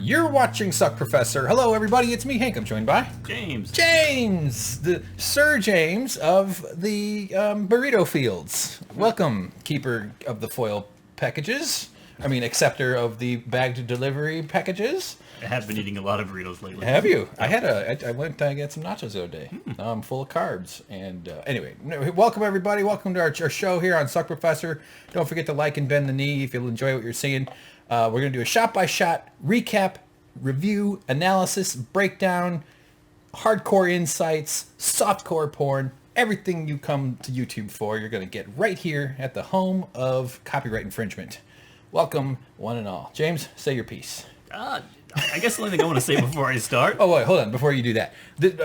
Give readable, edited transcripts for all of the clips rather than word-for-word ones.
You're watching Suck Professor. Hello, everybody. It's me, Hank. I'm joined by James, the Sir James of the burrito fields. Welcome, keeper of the foil packages. I mean, acceptor of the bagged delivery packages. I have been eating a lot of burritos lately. Have you? I went to get some nachos the other day. Full of carbs. And anyway, welcome everybody. Welcome to our show here on Suck Professor. Don't forget to like and bend the knee if you'll enjoy what you're seeing. We're going to do a shot-by-shot recap, review, analysis, breakdown, hardcore insights, softcore porn, everything you come to YouTube for, you're going to get right here at the home of copyright infringement. Welcome, one and all. James, say your piece. I guess the only thing I want to say before I start. Oh, wait, hold on. Before you do that.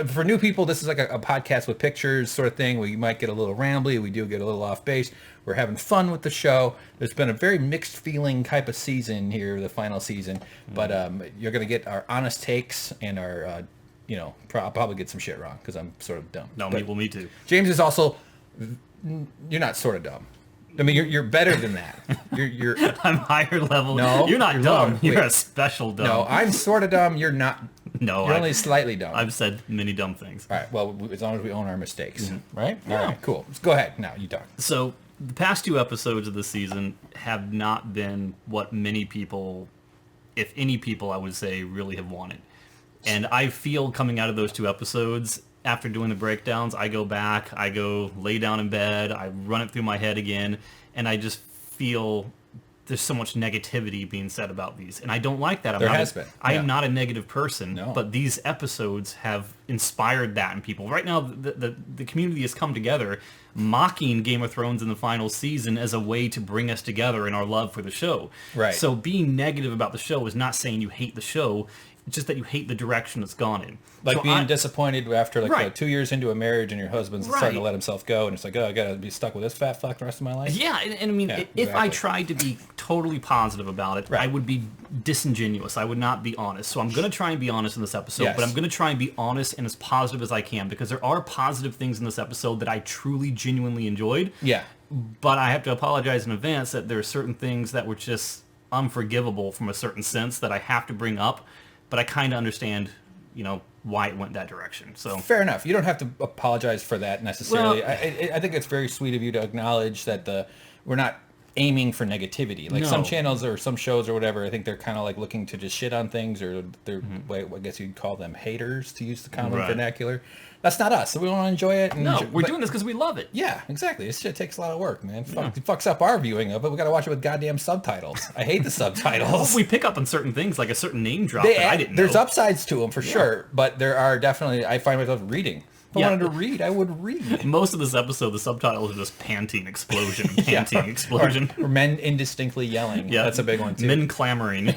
For new people, this is like a podcast with pictures sort of thing. We might get a little rambly. We do get a little off base. We're having fun with the show. There's been a very mixed feeling type of season here, the final season. But you're going to get our honest takes and our, I'll probably get some shit wrong because I'm sort of dumb. No, me too. James is also, you're not sort of dumb. I mean, you're better than that. You're I'm higher level. No, you're not dumb. lower. You're Wait. a special dumb. No, I'm sort of dumb. You're not. No, you're only slightly dumb. I've said many dumb things. All right. Well, as long as we own our mistakes, right? Yeah. All right. Cool. Let's go ahead. Now you talk. So the past two episodes of the season have not been what many people, if any people, I would say, really have wanted. And I feel coming out of those two episodes, after doing the breakdowns, I go back, I go lay down in bed, I run it through my head again, and I just feel there's so much negativity being said about these. And I don't like that. I am not a negative person, but these episodes have inspired that in people. Right now, the community has come together mocking Game of Thrones in the final season as a way to bring us together in our love for the show. Right. So being negative about the show is not saying you hate the show. It's just that you hate the direction it's gone in. Like so being disappointed after 2 years into a marriage and your husband's starting to let himself go, and it's like, oh, I gotta be stuck with this fat fuck the rest of my life. Yeah, and I mean, if I tried to be totally positive about it, I would be disingenuous. I would not be honest. So I'm going to try and be honest in this episode, but I'm going to try and be honest and as positive as I can, because there are positive things in this episode that I truly, genuinely enjoyed. Yeah. But I have to apologize in advance that there are certain things that were just unforgivable from a certain sense that I have to bring up. But I kind of understand, why it went that direction. So fair enough. You don't have to apologize for that necessarily. Well, I think it's very sweet of you to acknowledge that we're not aiming for negativity. Like some channels or some shows or whatever, I think they're kind of like looking to just shit on things, or they're, I guess you'd call them haters, to use the common vernacular. That's not us. So we want to enjoy it. We're doing this because we love it. Yeah, exactly. This shit takes a lot of work, man. It fucks up our viewing of it. We got to watch it with goddamn subtitles. I hate the subtitles. We pick up on certain things, like a certain name drop that I didn't know. There's upsides to them for sure, but there are definitely, I find myself reading. If I wanted to read, I would read. Most of this episode, the subtitles are just panting explosion, explosion. Or men indistinctly yelling. Yeah, that's a big one too. Men clamoring.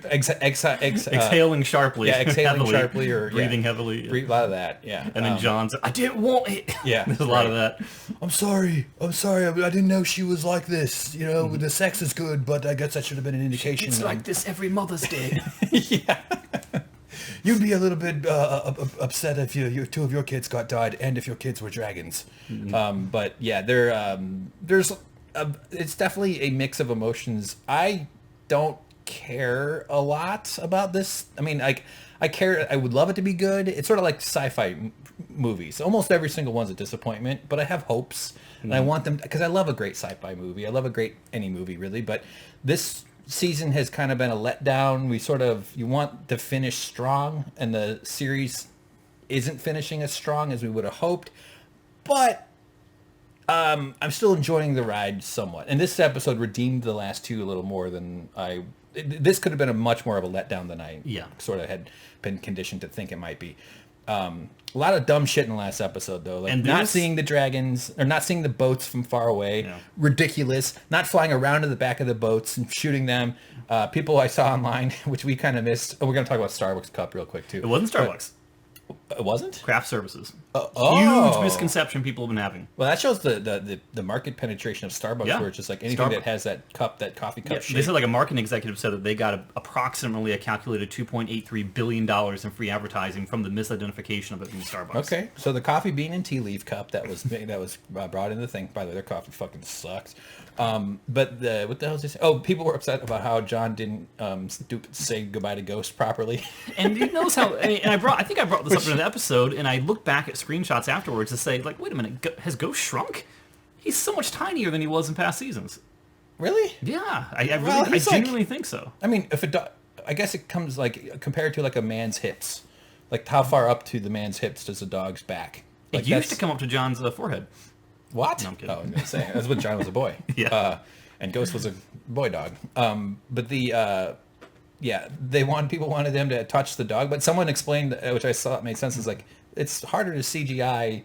Exhaling sharply. Yeah, exhaling sharply or breathing heavily. A lot of that, yeah. And then Jon's, I didn't want it. Yeah. There's a lot of that. I'm sorry. I didn't know she was like this. The sex is good, but I guess that should have been an indication. It's like this every Mother's Day. Yeah. You'd be a little bit upset if two of your kids died, and if your kids were dragons. But yeah, it's definitely a mix of emotions. I don't care a lot about this. I mean, I care. I would love it to be good. It's sort of like sci-fi movies. Almost every single one's a disappointment, but I have hopes, and I want them because I love a great sci-fi movie. I love any movie really, but this season has kind of been a letdown. You want to finish strong, and the series isn't finishing as strong as we would have hoped, but I'm still enjoying the ride somewhat. And this episode redeemed the last two a little more than this could have been a much more of a letdown than I sort of had been conditioned to think it might be. A lot of dumb shit in the last episode, though. Like not seeing the dragons, or not seeing the boats from far away. Yeah. Ridiculous. Not flying around to the back of the boats and shooting them. People I saw online, which we kind of missed. Oh, we're going to talk about Starbucks Cup real quick, too. It wasn't Starbucks. It wasn't? Craft services. Huge misconception people have been having. Well, that shows the market penetration of Starbucks, where it's just like anything that has that coffee cup shape. They said like a marketing executive said that they got approximately a calculated $2.83 billion in free advertising from the misidentification of it being Starbucks. Okay, so the coffee bean and tea leaf cup that was brought in the thing. By the way, their coffee fucking sucks. But what the hell is this? Oh, people were upset about how Jon didn't say goodbye to Ghost properly. And he knows how. And I think I brought this up in an episode, and I looked back at screenshots afterwards to say, like, wait a minute, has Ghost shrunk? He's so much tinier than he was in past seasons. Really? Yeah, I genuinely think so. I mean, I guess it comes like compared to like a man's hips. Like how far up to the man's hips does a dog's back? Like It used to come up to Jon's forehead. What? No, I'm kidding. Oh, I'm gonna say that's when Jon was a boy. Yeah. And Ghost was a boy dog. But people wanted them to touch the dog, but someone explained, which I thought made sense, is like it's harder to CGI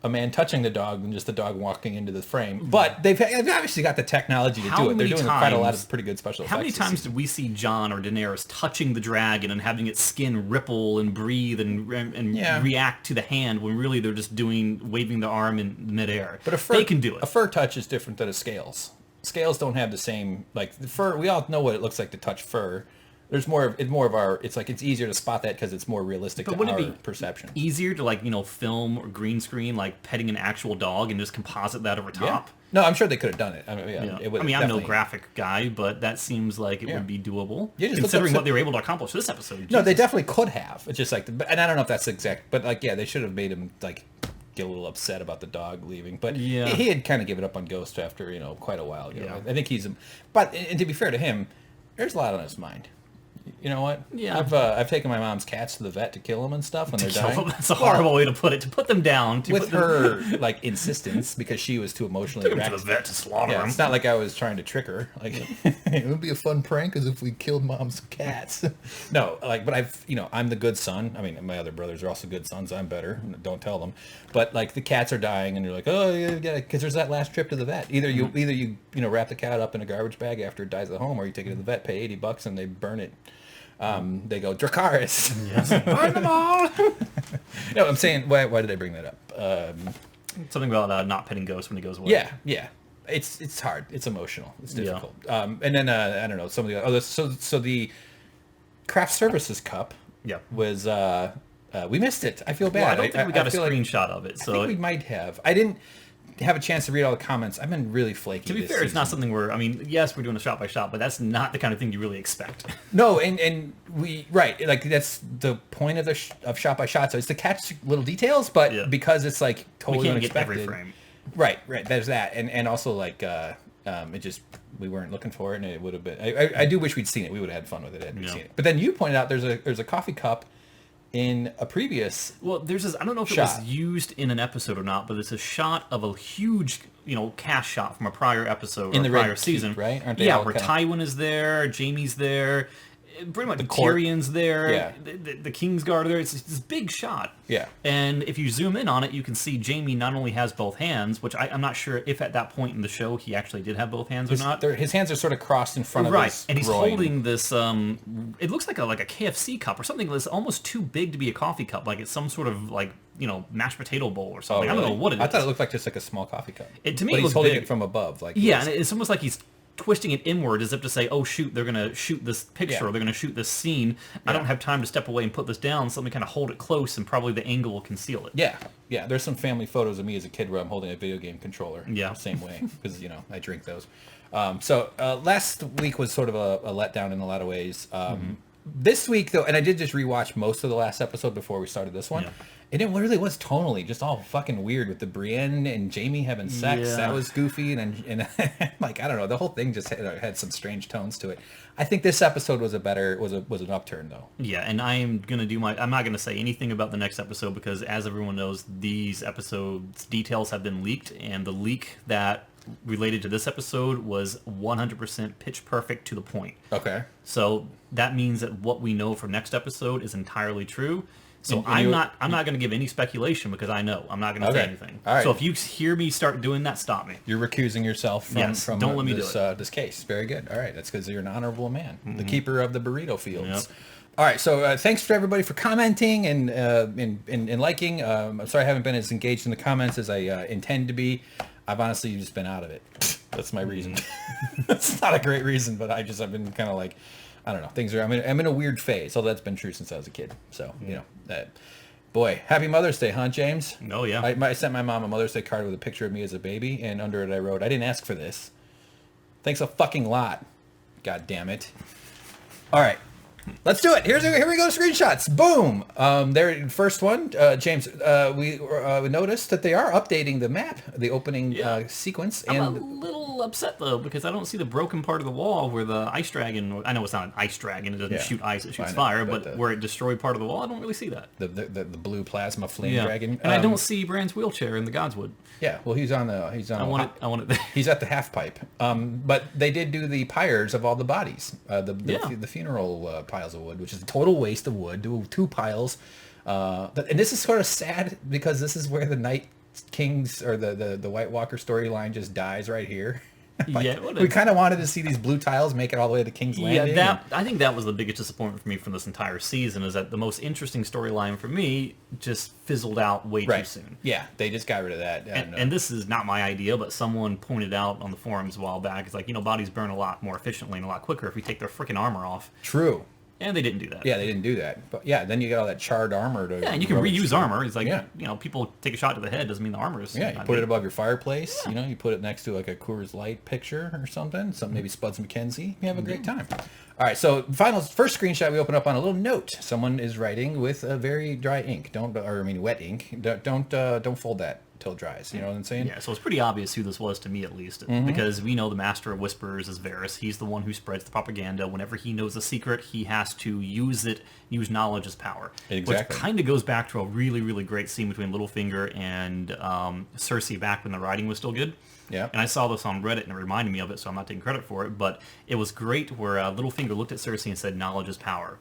a man touching the dog than just the dog walking into the frame. But they've obviously got the technology to do it. They're doing quite a lot of pretty good special effects. How many times did we see Jon or Daenerys touching the dragon and having its skin ripple and breathe and react to the hand when really they're just waving the arm in midair? But they can do it. A fur touch is different than a scales. Scales don't have the same, like the fur. We all know what it looks like to touch fur. There's it's easier to spot that because it's more realistic to our perception. Easier to film or green screen like petting an actual dog and just composite that over top? Yeah. No, I'm sure they could have done it. I mean, I'm no graphic guy, but that seems like it would be doable. Just considering what they were able to accomplish this episode. No, they definitely could have. It's just like, and I don't know if that's exact, but they should have made him like get a little upset about the dog leaving. But he had kind of given up on Ghost after quite a while ago. Yeah. I think but to be fair to him, there's a lot on his mind. You know what? Yeah. I've taken my mom's cats to the vet to kill them and stuff when they're dying. That's a horrible way to put it. To put them down. With her insistence because she was too emotionally took them to the vet to slaughter them. It's not like I was trying to trick her. Like it would be a fun prank as if we killed mom's cats. No, but I'm the good son. I mean, my other brothers are also good sons. I'm better. Don't tell them. But the cats are dying and you're like, oh yeah, because there's that last trip to the vet. Either you wrap the cat up in a garbage bag after it dies at home, or you take it to the vet, pay $80 and they burn it. They go, Dracarys. Yes. Burn them all. No, I'm saying, why did I bring that up? Something about not petting Ghost when he goes away. Yeah. It's hard. It's emotional. It's difficult. Yeah. And then, I don't know, some of the other... So the craft services cup was... we missed it. I feel bad. Well, I don't think we got a screenshot of it. So I think we might have. I didn't have a chance to read all the comments. I've been really flaky. To be fair, it's not something where yes, we're doing a shot by shot, but that's not the kind of thing you really expect. No, and we that's the point of shot by shot. So it's to catch little details, but because it's totally unexpected. Get every frame. Right. There's that, and also it just we weren't looking for it, and it would have been. I do wish we'd seen it. We would have had fun with it had we seen it. But then you pointed out there's a coffee cup in a previous there's this, I don't know if it was used in an episode or not, but it's a shot of a huge cast shot from a prior episode in or the prior season, right? Aren't they where Tywin is there, Jaime's there, pretty much Tyrion's there, the Kingsguard are there. It's this big shot. Yeah. And if you zoom in on it, you can see Jaime not only has both hands, which I'm not sure if at that point in the show he actually did have both hands or not. His hands are sort of crossed in front of his and he's groin. holding this, it looks like a KFC cup or something that's almost too big to be a coffee cup. Like it's some sort of mashed potato bowl or something. Really? I don't know what it is. I thought it looked like just a small coffee cup. To me, but he's holding it from above. And it's almost like he's twisting it inward as if to say, oh shoot, they're going to shoot this picture or they're going to shoot this scene. I don't have time to step away and put this down, so let me kind of hold it close and probably the angle will conceal it. Yeah. There's some family photos of me as a kid where I'm holding a video game controller. Yeah. Same way, because, I drink those. So last week was sort of a letdown in a lot of ways. This week, though, and I did just rewatch most of the last episode before we started this one. Yeah. And it really was tonally just all fucking weird with the Brienne and Jaime having sex. Yeah. That was goofy, and I don't know, the whole thing just had some strange tones to it. I think this episode was an upturn though. Yeah, and I'm not gonna say anything about the next episode because, as everyone knows, these episodes details have been leaked, and the leak that related to this episode was 100% pitch perfect to the point. Okay. So that means that what we know for next episode is entirely true. So I'm not going to give any speculation because I know I'm not going to say anything. All right. So if you hear me start doing that, stop me. You're recusing yourself from don't let me do it. This case. Very good. All right. That's because you're an honorable man, the keeper of the burrito fields. Yep. All right. So thanks for everybody for commenting and liking. I'm sorry I haven't been as engaged in the comments as I intend to be. I've honestly just been out of it. That's my reason. That's not a great reason, but I've been kind of I don't know. I'm in a weird phase. Although that's been true since I was a kid. So boy, happy Mother's Day, huh, James? Oh yeah. I sent my mom a Mother's Day card with a picture of me as a baby, and under it I wrote, "I didn't ask for this." Thanks a fucking lot. God damn it. All right. Let's do it. Here we go. Screenshots. Boom. There. First one, James. We noticed that they are updating the map, the opening sequence. I'm a little upset though because I don't see the broken part of the wall where the ice dragon. I know it's not an ice dragon. It doesn't shoot ice. It shoots fire. But where it destroyed part of the wall, I don't really see that. The blue plasma flame dragon. And I don't see Bran's wheelchair in the Godswood. Yeah. Well, he's on. I want it there. He's at the half pipe. But they did do the pyres of all the bodies. The funeral piles of wood, which is a total waste of wood. Do 2 piles. And this is sort of sad because this is where the Night Kings or the White Walker storyline just dies right here. We kind of wanted to see these blue tiles make it all the way to King's Landing. I think that was the biggest disappointment for me from this entire season is that the most interesting storyline for me just fizzled out way too soon. Yeah, they just got rid of that. And this is not my idea, but someone pointed out on the forums a while back, it's like, bodies burn a lot more efficiently and a lot quicker if we take their freaking armor off. True. And they didn't do that. Yeah, they didn't do that. But yeah, then you get all that charred armor to... Yeah, and you can reuse armor. It's like, people take a shot to the head doesn't mean the armor is... Yeah, you put it above your fireplace. Yeah. You put it next to like a Coors Light picture or something. Maybe Spuds McKenzie. You have a great time. All right, so first screenshot we open up on a little note. Someone is writing with a very dry ink. Wet ink. Don't fold that till it dries. You know what I'm saying? Yeah, so it's pretty obvious who this was to me, at least, because we know the Master of Whispers is Varys. He's the one who spreads the propaganda. Whenever he knows a secret, he has to use knowledge as power. Exactly. Which kind of goes back to a really, really great scene between Littlefinger and Cersei back when the writing was still good. Yeah. And I saw this on Reddit and it reminded me of it, so I'm not taking credit for it, but it was great where Littlefinger looked at Cersei and said, knowledge is power.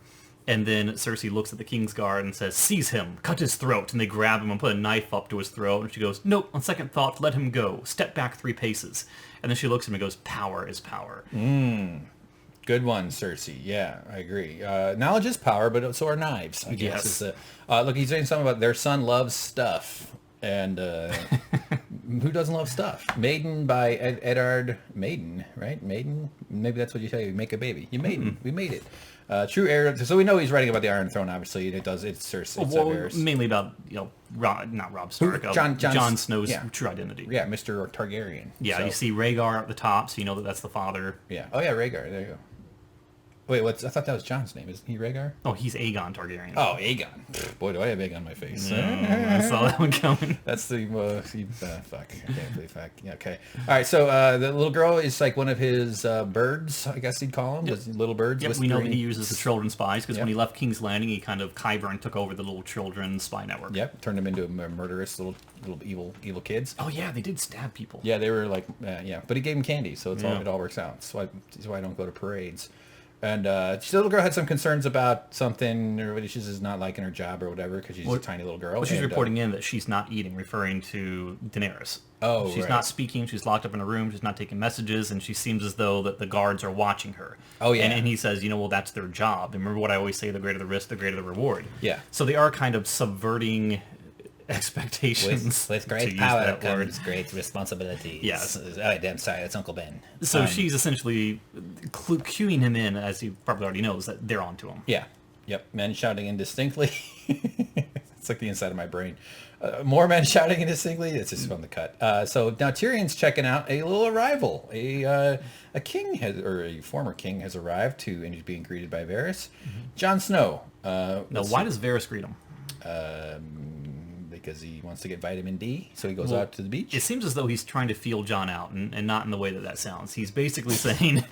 And then Cersei looks at the Kingsguard and says, seize him, cut his throat. And they grab him and put a knife up to his throat. And she goes, nope, on second thought, let him go. Step back 3 paces. And then she looks at him and goes, power is power. Good one, Cersei. Yeah, I agree. Knowledge is power, but so are knives, I guess. Yes. Look, he's saying something about their son loves stuff. And who doesn't love stuff? Maiden by Eddard Maiden, right? Maiden? Maybe that's what you say. You make a baby. You maiden. We made it. True heir. So we know he's writing about the Iron Throne. Obviously, it's Cersei. Well, mainly about not Robb Stark. Jon Snow's true identity. Yeah, Mr. Targaryen. Yeah, so. You see Rhaegar at the top, so you know that's the father. Yeah. Oh yeah, Rhaegar. There you go. Wait, I thought that was Jon's name. Isn't he Rhaegar? Oh, he's Aegon Targaryen. Oh, Aegon. Boy, do I have egg on my face. I saw that one coming. That's the fuck. I can't believe fuck. Yeah, okay. All right. So the little girl is like one of his birds, I guess you'd call them. Yep. Little birds. Yep. We know that he uses the children spies because when he left King's Landing, he kind of Qyburn took over the little children spy network. Yep. Turned them into murderous little evil kids. Oh yeah, they did stab people. Yeah, they were like but he gave them candy, so it all works out. That's why I don't go to parades. And the little girl had some concerns about something, or she's just not liking her job or whatever because she's a tiny little girl. Well, she's reporting in that she's not eating, referring to Daenerys. Oh, she's not speaking. She's locked up in a room. She's not taking messages, and she seems as though that the guards are watching her. Oh yeah. And he says, well, that's their job. And remember what I always say: the greater the risk, the greater the reward. Yeah. So they are kind of subverting expectations. With great power comes great responsibility. Yes. I'm sorry, that's Uncle Ben. So she's essentially cueing him in, as he probably already knows, that they're onto him. Yeah. Yep. Men shouting indistinctly. It's like the inside of my brain. More men shouting indistinctly. It's just fun to cut. So now Tyrion's checking out a little arrival. A king a former king has arrived and he's being greeted by Varys. Jon Snow. Now, why does Varys greet him? Because he wants to get vitamin D, so he goes out to the beach. It seems as though he's trying to feel Jon out, and not in the way that sounds. He's basically saying,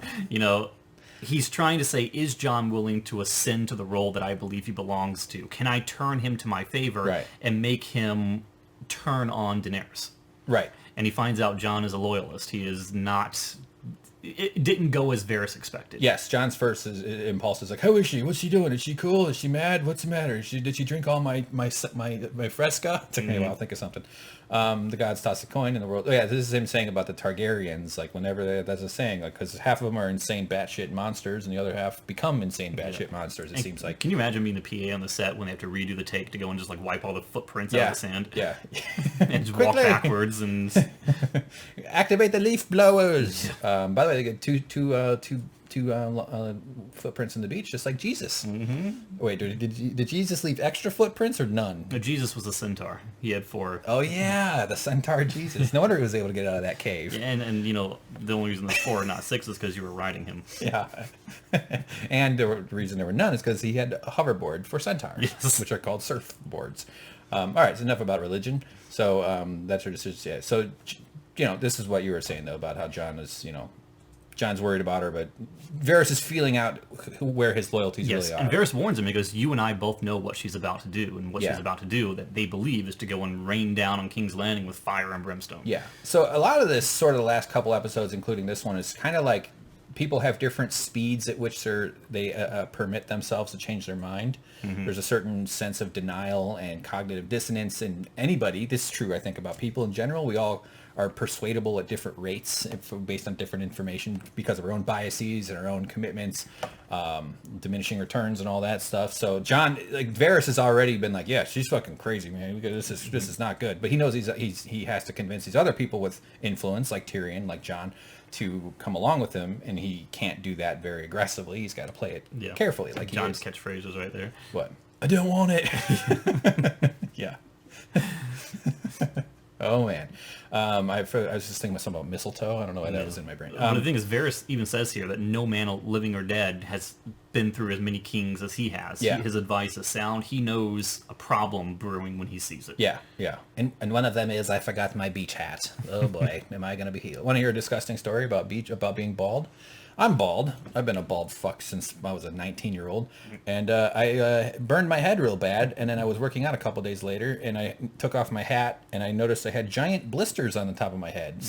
he's trying to say, is Jon willing to ascend to the role that I believe he belongs to? Can I turn him to my favor and make him turn on Daenerys? Right. And he finds out Jon is a loyalist. He is not... It didn't go as Varys expected. Yes, Jon's first impulse is like, how is she? What's she doing? Is she cool? Is she mad? What's the matter? Did she drink all my fresca? It took me a while to think of something. The gods toss a coin in the world. Oh, yeah, this is him saying about the Targaryens. Like, whenever that's a saying, like, because half of them are insane batshit monsters, and the other half become insane batshit monsters. It seems like. Can you imagine being the PA on the set when they have to redo the take to go and just like wipe all the footprints out of the sand? Yeah. And just walk backwards and activate the leaf blowers. By the way, they get two two footprints on the beach, just like Jesus. Mm-hmm. Wait, did Jesus leave extra footprints or none? Jesus was a centaur. He had 4. Oh yeah, the centaur Jesus. No wonder he was able to get out of that cave. Yeah, and the only reason there's 4 and not 6 is because you were riding him. Yeah. And the reason there were none is because he had a hoverboard for centaurs, yes. which are called surfboards. All right, so enough about religion. So that's her decision. Yeah. So, this is what you were saying, though, about how Jon is, Jon's worried about her, but Varys is feeling out where his loyalties really are. And Varys warns him because you and I both know what she's about to do, and what she's about to do, that they believe is to go and rain down on King's Landing with fire and brimstone. Yeah. So a lot of this, sort of the last couple episodes, including this one, is kind of like people have different speeds at which they permit themselves to change their mind. Mm-hmm. There's a certain sense of denial and cognitive dissonance in anybody. This is true, I think, about people in general. We all are persuadable at different rates based on different information because of our own biases and our own commitments, diminishing returns and all that stuff. So Jon, Varys has already been like, yeah, she's fucking crazy, man. This is not good. But he knows he has to convince these other people with influence, like Tyrion, like Jon, to come along with him, and he can't do that very aggressively. He's got to play it carefully. Like Jon's catchphrase was right there. What? I don't want it. Yeah. Oh man, I was just thinking something about mistletoe. I don't know why that was in my brain. But the thing is, Varys even says here that no man, living or dead, has been through as many kings as he has. Yeah. His advice is sound. He knows a problem brewing when he sees it. Yeah, yeah. And one of them is, I forgot my beach hat. Oh boy, am I going to be healed? Want to hear a disgusting story about being bald? I'm bald. I've been a bald fuck since I was a 19-year-old. And I burned my head real bad, and then I was working out a couple days later, and I took off my hat, and I noticed I had giant blisters on the top of my head.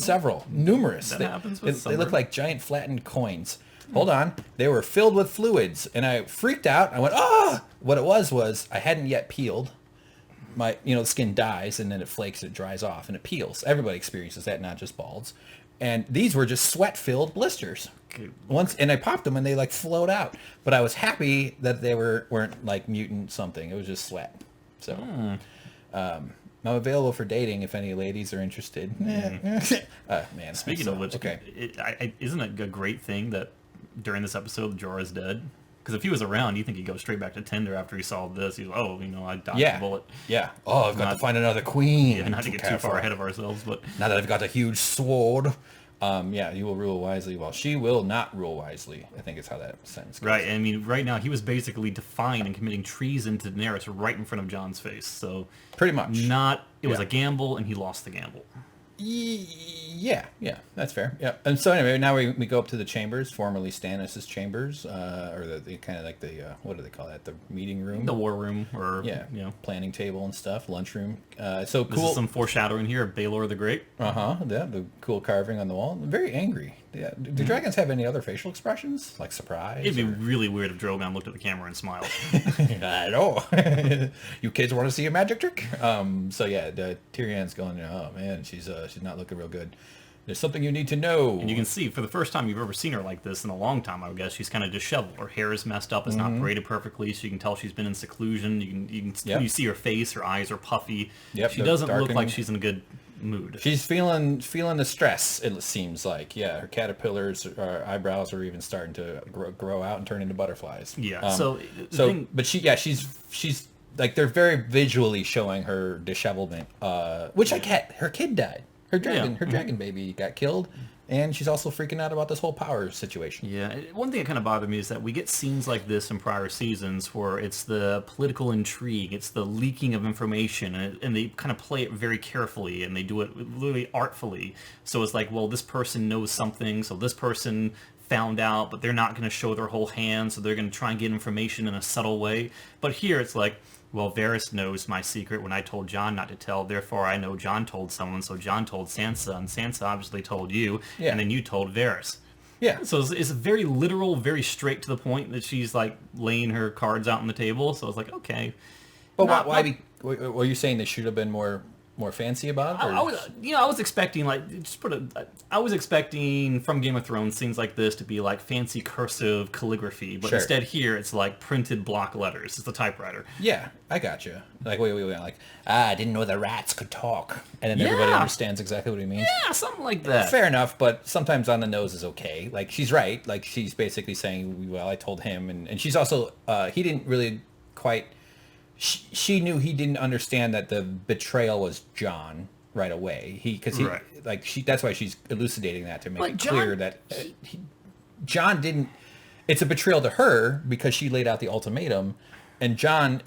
Numerous. That happens with they look like giant flattened coins. Hold on. They were filled with fluids, and I freaked out. I went, ah! What it was I hadn't yet peeled. The skin dies, and then it flakes, it dries off, and it peels. Everybody experiences that, not just balds. And these were just sweat-filled blisters. And I popped them, and they float out. But I was happy that they weren't like mutant something. It was just sweat. So I'm available for dating if any ladies are interested. Man. Speaking of which, isn't it a great thing that during this episode Jorah's dead? Because if he was around, you think he'd go straight back to Tinder after he saw this. He's I dodged a bullet. Yeah. Oh, I've got to find another queen. Yeah, not to get too far ahead of ourselves, but now that I've got a huge sword. You will rule wisely while she will not rule wisely. I think it's how that sentence goes. Right. I mean, right now he was basically defying and committing treason to Daenerys right in front of Jon's face. So pretty much. It was a gamble, and he lost the gamble. Yeah, that's fair. Yeah, and so anyway, now we go up to the chambers, formerly Stannis' chambers, or the kind of like the what do they call that? The meeting room, the war room, or planning table and stuff, lunchroom. So cool. This is some foreshadowing here of Baelor the Great. Yeah, the cool carving on the wall. Very angry. Yeah. Do dragons have any other facial expressions like surprise? It'd be really weird if Drogon looked at the camera and smiled. I know. You kids want to see a magic trick? The Tyrion's going, oh man, she's not looking real good. There's something you need to know. And you can see, for the first time you've ever seen her like this in a long time, I would guess, she's kind of disheveled. Her hair is messed up. It's not braided perfectly, so you can tell she's been in seclusion. You see her face. Her eyes are puffy. Yep, she doesn't look like she's in a good mood. She's feeling the stress, it seems like. Yeah, her caterpillars, her eyebrows are even starting to grow out and turn into butterflies. Yeah, but she's like, they're very visually showing her dishevelment, which I get. Her kid died. Her dragon baby got killed, and she's also freaking out about this whole power situation. Yeah, one thing that kind of bothered me is that we get scenes like this in prior seasons where it's the political intrigue, it's the leaking of information, and they kind of play it very carefully, and they do it really artfully. So it's like, well, this person knows something, so this person found out, but they're not going to show their whole hand, so they're going to try and get information in a subtle way. But here it's like, well, Varys knows my secret when I told Jon not to tell, therefore I know Jon told someone, so Jon told Sansa, and Sansa obviously told you, and then you told Varys. Yeah. So it's very literal, very straight to the point that she's like laying her cards out on the table, so it's like, okay. But why were you saying they should have been more more fancy about? Or? I was expecting I was expecting from Game of Thrones scenes like this to be like fancy cursive calligraphy, but instead here it's like printed block letters. It's the typewriter. Yeah, I got you. Like wait, like I didn't know the rats could talk, and then everybody understands exactly what he means. Yeah, something like that. Fair enough, but sometimes on the nose is okay. Like she's right. Like she's basically saying, well, I told him, and she's also he didn't really quite. She knew he didn't understand that the betrayal was Jon right away. That's why she's elucidating that to make it clear that Jon didn't. It's a betrayal to her because she laid out the ultimatum, and Jon,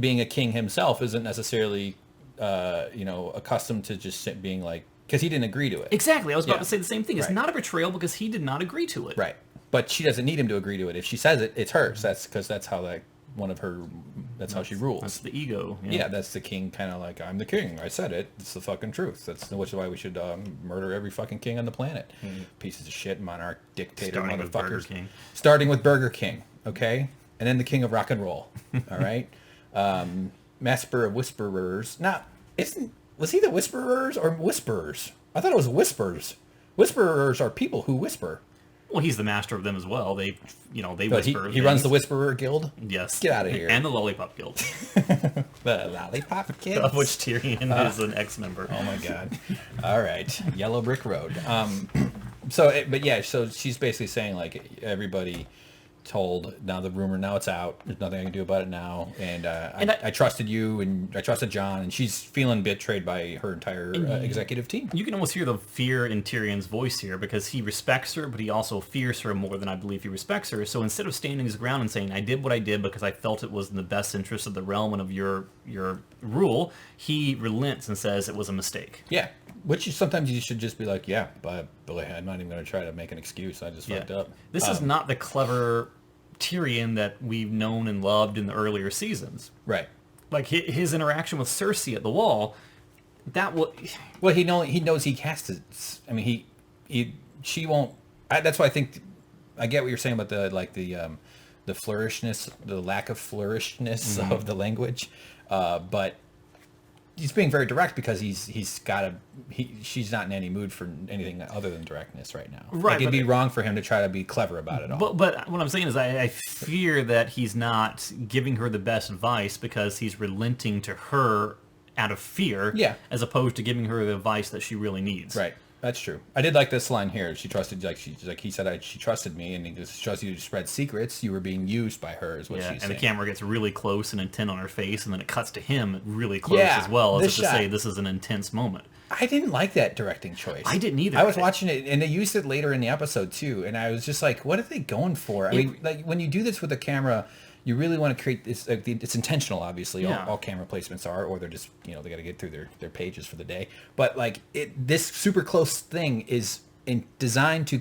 being a king himself, isn't necessarily, accustomed to just being like, because he didn't agree to it. Exactly. I was about to say the same thing. It's not a betrayal because he did not agree to it. Right. But she doesn't need him to agree to it. If she says it, it's hers. That's because that's how that's how she rules. That's the ego. Yeah, that's the king, kind of like, I'm the king. I said it. It's the fucking truth. Which is why we should murder every fucking king on the planet. Pieces of shit, monarch, dictator, motherfuckers. Starting with Burger King, okay? And then the king of rock and roll, all right? Master of Whisperers. Now, was he the Whisperers or Whisperers? I thought it was Whispers. Whisperers are people who whisper. Well, he's the master of them as well. They whisper. He runs the Whisperer Guild? Yes. Get out of here. And the Lollipop Guild. The Lollipop Kids? Of which Tyrion is an ex-member. Oh my god. All right. Yellow Brick Road. So she's basically saying, like, everybody told, now it's out. There's nothing I can do about it now. And I trusted you, and I trusted Jon, and she's feeling betrayed by her entire executive team. You can almost hear the fear in Tyrion's voice here, because he respects her, but he also fears her more than I believe he respects her. So instead of standing his ground and saying, I did what I did because I felt it was in the best interest of the realm and of your rule, he relents and says it was a mistake. Yeah. Which sometimes you should just be like, yeah, but I'm not even going to try to make an excuse. I just fucked up. This is not the clever Tyrion that we've known and loved in the earlier seasons. Right. Like his interaction with Cersei at the wall, that was... Well, he knows he has to... I mean, she won't... that's why I think... I get what you're saying about the flourishness, the lack of flourishness of the language. But... he's being very direct because she's not in any mood for anything other than directness right now. Right. Like, it'd be wrong for him to try to be clever about it all. But what I'm saying is I fear that he's not giving her the best advice because he's relenting to her out of fear, as opposed to giving her the advice that she really needs. Right. That's true. I did like this line here. She trusted, he said, she trusted me, and he just trusted you to spread secrets. You were being used by her, is what she's saying. And the camera gets really close and intent on her face, and then it cuts to him really close as well, as if to say this is an intense moment. I didn't like that directing choice. I didn't either. I was watching it, and they used it later in the episode too, and I was just like, what are they going for? I mean, like, when you do this with a camera, you really want to create this. It's intentional, obviously. All camera placements are, or they're just, they got to get through their pages for the day. But like this super close thing is designed to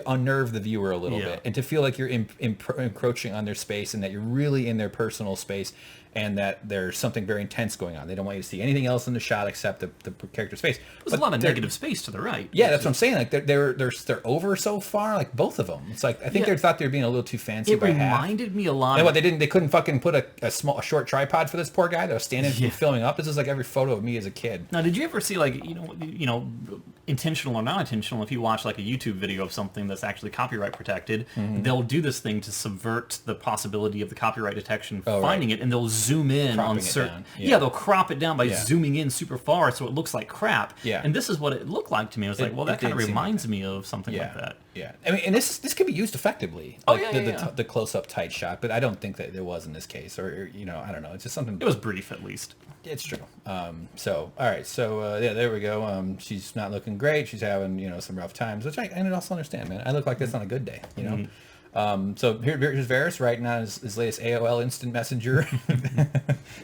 unnerve the viewer a little bit, and to feel like you're encroaching on their space, and that you're really in their personal space, and that there's something very intense going on. They don't want you to see anything else in the shot except the character's face. There's a lot of negative space to the right. Yeah, that's what I'm saying. Like they're over so far. Like both of them. It's like I think they thought they were being a little too fancy by half. It reminded me a lot. And they couldn't fucking put a short tripod for this poor guy that was standing filming up. This is like every photo of me as a kid. Now, did you ever see, like, intentional or not intentional, if you watch like a YouTube video of something that's actually copyright protected, they'll do this thing to subvert the possibility of the copyright detection finding it, and they'll zoom in on certain... they'll crop it down by zooming in super far so it looks like crap. And this is what it looked like to me. I was like, well, that kind of reminds me of something like that. Yeah. I mean, and this could be used effectively. Like the close-up tight shot, but I don't think that there was in this case. Or I don't know. It's just something... It was brief, at least. It's true. All right. So, there we go. She's not looking great. She's having, some rough times, which I also understand, man. I look like this on a good day, So here's Varys writing on his latest AOL Instant Messenger,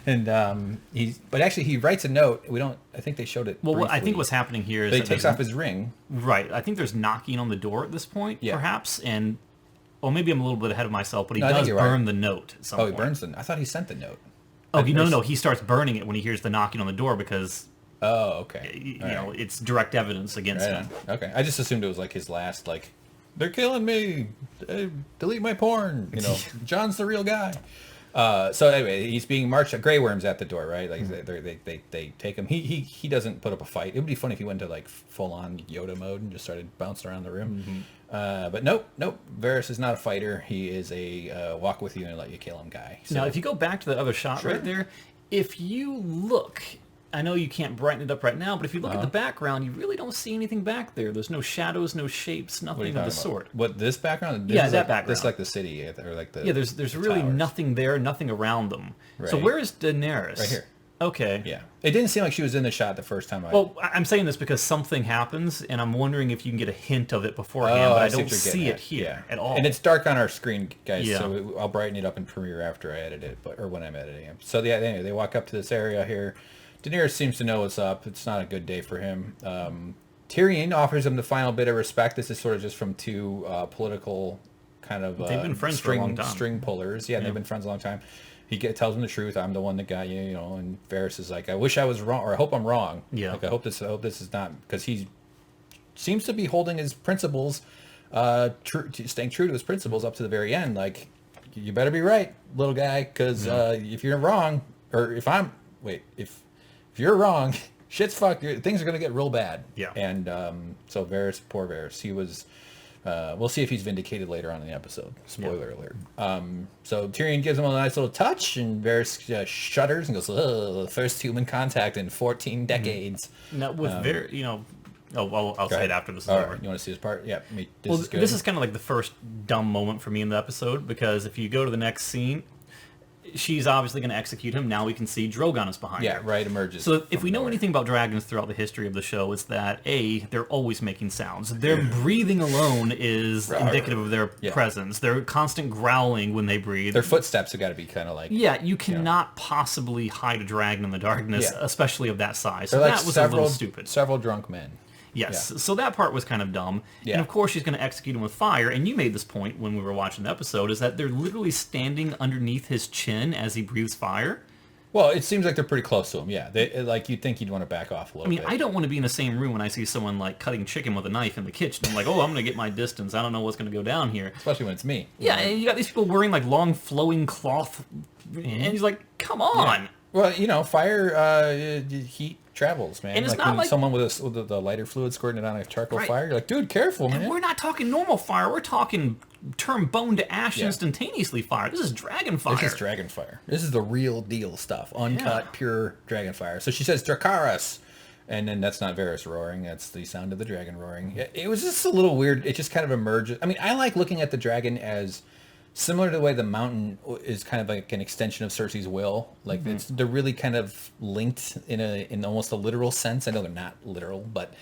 and he writes a note. I think they showed it. Well, briefly. I think what's happening here is he takes off his ring. Right. I think there's knocking on the door at this point, perhaps, and maybe I'm a little bit ahead of myself, but he does burn the note at some point. He burns the. I thought he sent the note. Oh, no, he starts burning it when he hears the knocking on the door because. Oh, okay. It's direct evidence against him. Okay, I just assumed it was like his last, they're killing me. Delete my porn. John's the real guy. So anyway, he's being marched. Grey Worm's at the door, right? Like they take him. He doesn't put up a fight. It would be funny if he went to like full on Yoda mode and just started bouncing around the room. But nope. Varys is not a fighter. He is a walk with you and let you kill him guy. So, now, if you go back to the other shot right there, if you look, I know you can't brighten it up right now, but if you look at the background, you really don't see anything back there. There's no shadows, no shapes, nothing of the sort. What, this background? That background. This is like the city, or like the there's really towers. nothing there, nothing around them. Right. So where is Daenerys? Right here. Okay. Yeah. It didn't seem like she was in the shot the first time. Well, I'm saying this because something happens, and I'm wondering if you can get a hint of it beforehand, but I don't see it here at all. And it's dark on our screen, guys, Yeah. so I'll brighten it up in Premiere after I edit it, or when I'm editing it. So yeah, anyway, they walk up to this area here. Daenerys seems to know what's up. It's not a good day for him. Tyrion offers him the final bit of respect. This is sort of just from two political kind of they've been friends for a long time. String pullers. Yeah, they've been friends a long time. He tells him the truth. I'm the one that got you, and Varys is like, I wish I was wrong, or I hope I'm wrong. Yeah. Like, I hope this is not, because he seems to be holding his principles, staying true to his principles up to the very end. Like, you better be right, little guy, because if you're wrong, or if you're wrong, shit's fucked. Things are gonna get real bad. Yeah. And so poor Varys, he was. We'll see if he's vindicated later on in the episode. Spoiler alert. So Tyrion gives him a nice little touch, and Varys shudders and goes, "Ugh, first human contact in 14 decades." Now with I'll say it after this is over. Right. You want to see this part? Yeah. This is good. This is kind of like the first dumb moment for me in the episode, because if you go to the next scene, she's obviously going to execute him. Now we can see Drogon is behind her. Yeah, right, emerges. So if we know anything about dragons throughout the history of the show, it's that, A, they're always making sounds. Their breathing alone is indicative of their presence. Their constant growling when they breathe. Their footsteps have got to be kind of like... Yeah, you cannot possibly hide a dragon in the darkness, especially of that size. So like that was a little stupid. Several drunk men. Yes, so that part was kind of dumb. Yeah. And of course she's going to execute him with fire, and you made this point when we were watching the episode, is that they're literally standing underneath his chin as he breathes fire. Well, it seems like they're pretty close to him, yeah. Like, you'd think you'd want to back off a little bit. I don't want to be in the same room when I see someone, like, cutting chicken with a knife in the kitchen. I'm like, oh, I'm going to get my distance. I don't know what's going to go down here. Especially when it's me. Yeah, and you got these people wearing, like, long flowing cloth, and he's like, come on! Yeah. Well, fire, heat travels, man. And it's like not when like someone with the lighter fluid squirting it on a charcoal fire, you're like, dude, careful, man. And we're not talking normal fire. We're talking turn bone to ash instantaneously fire. This is dragon fire. This is dragon fire. This is the real deal stuff. Uncut, pure dragon fire. So she says, Dracarys. And then that's not Varys roaring. That's the sound of the dragon roaring. It was just a little weird. It just kind of emerges. I mean, I like looking at the dragon as... similar to the way the mountain is kind of like an extension of Cersei's will. Like they're really kind of linked in almost a literal sense. I know they're not literal, but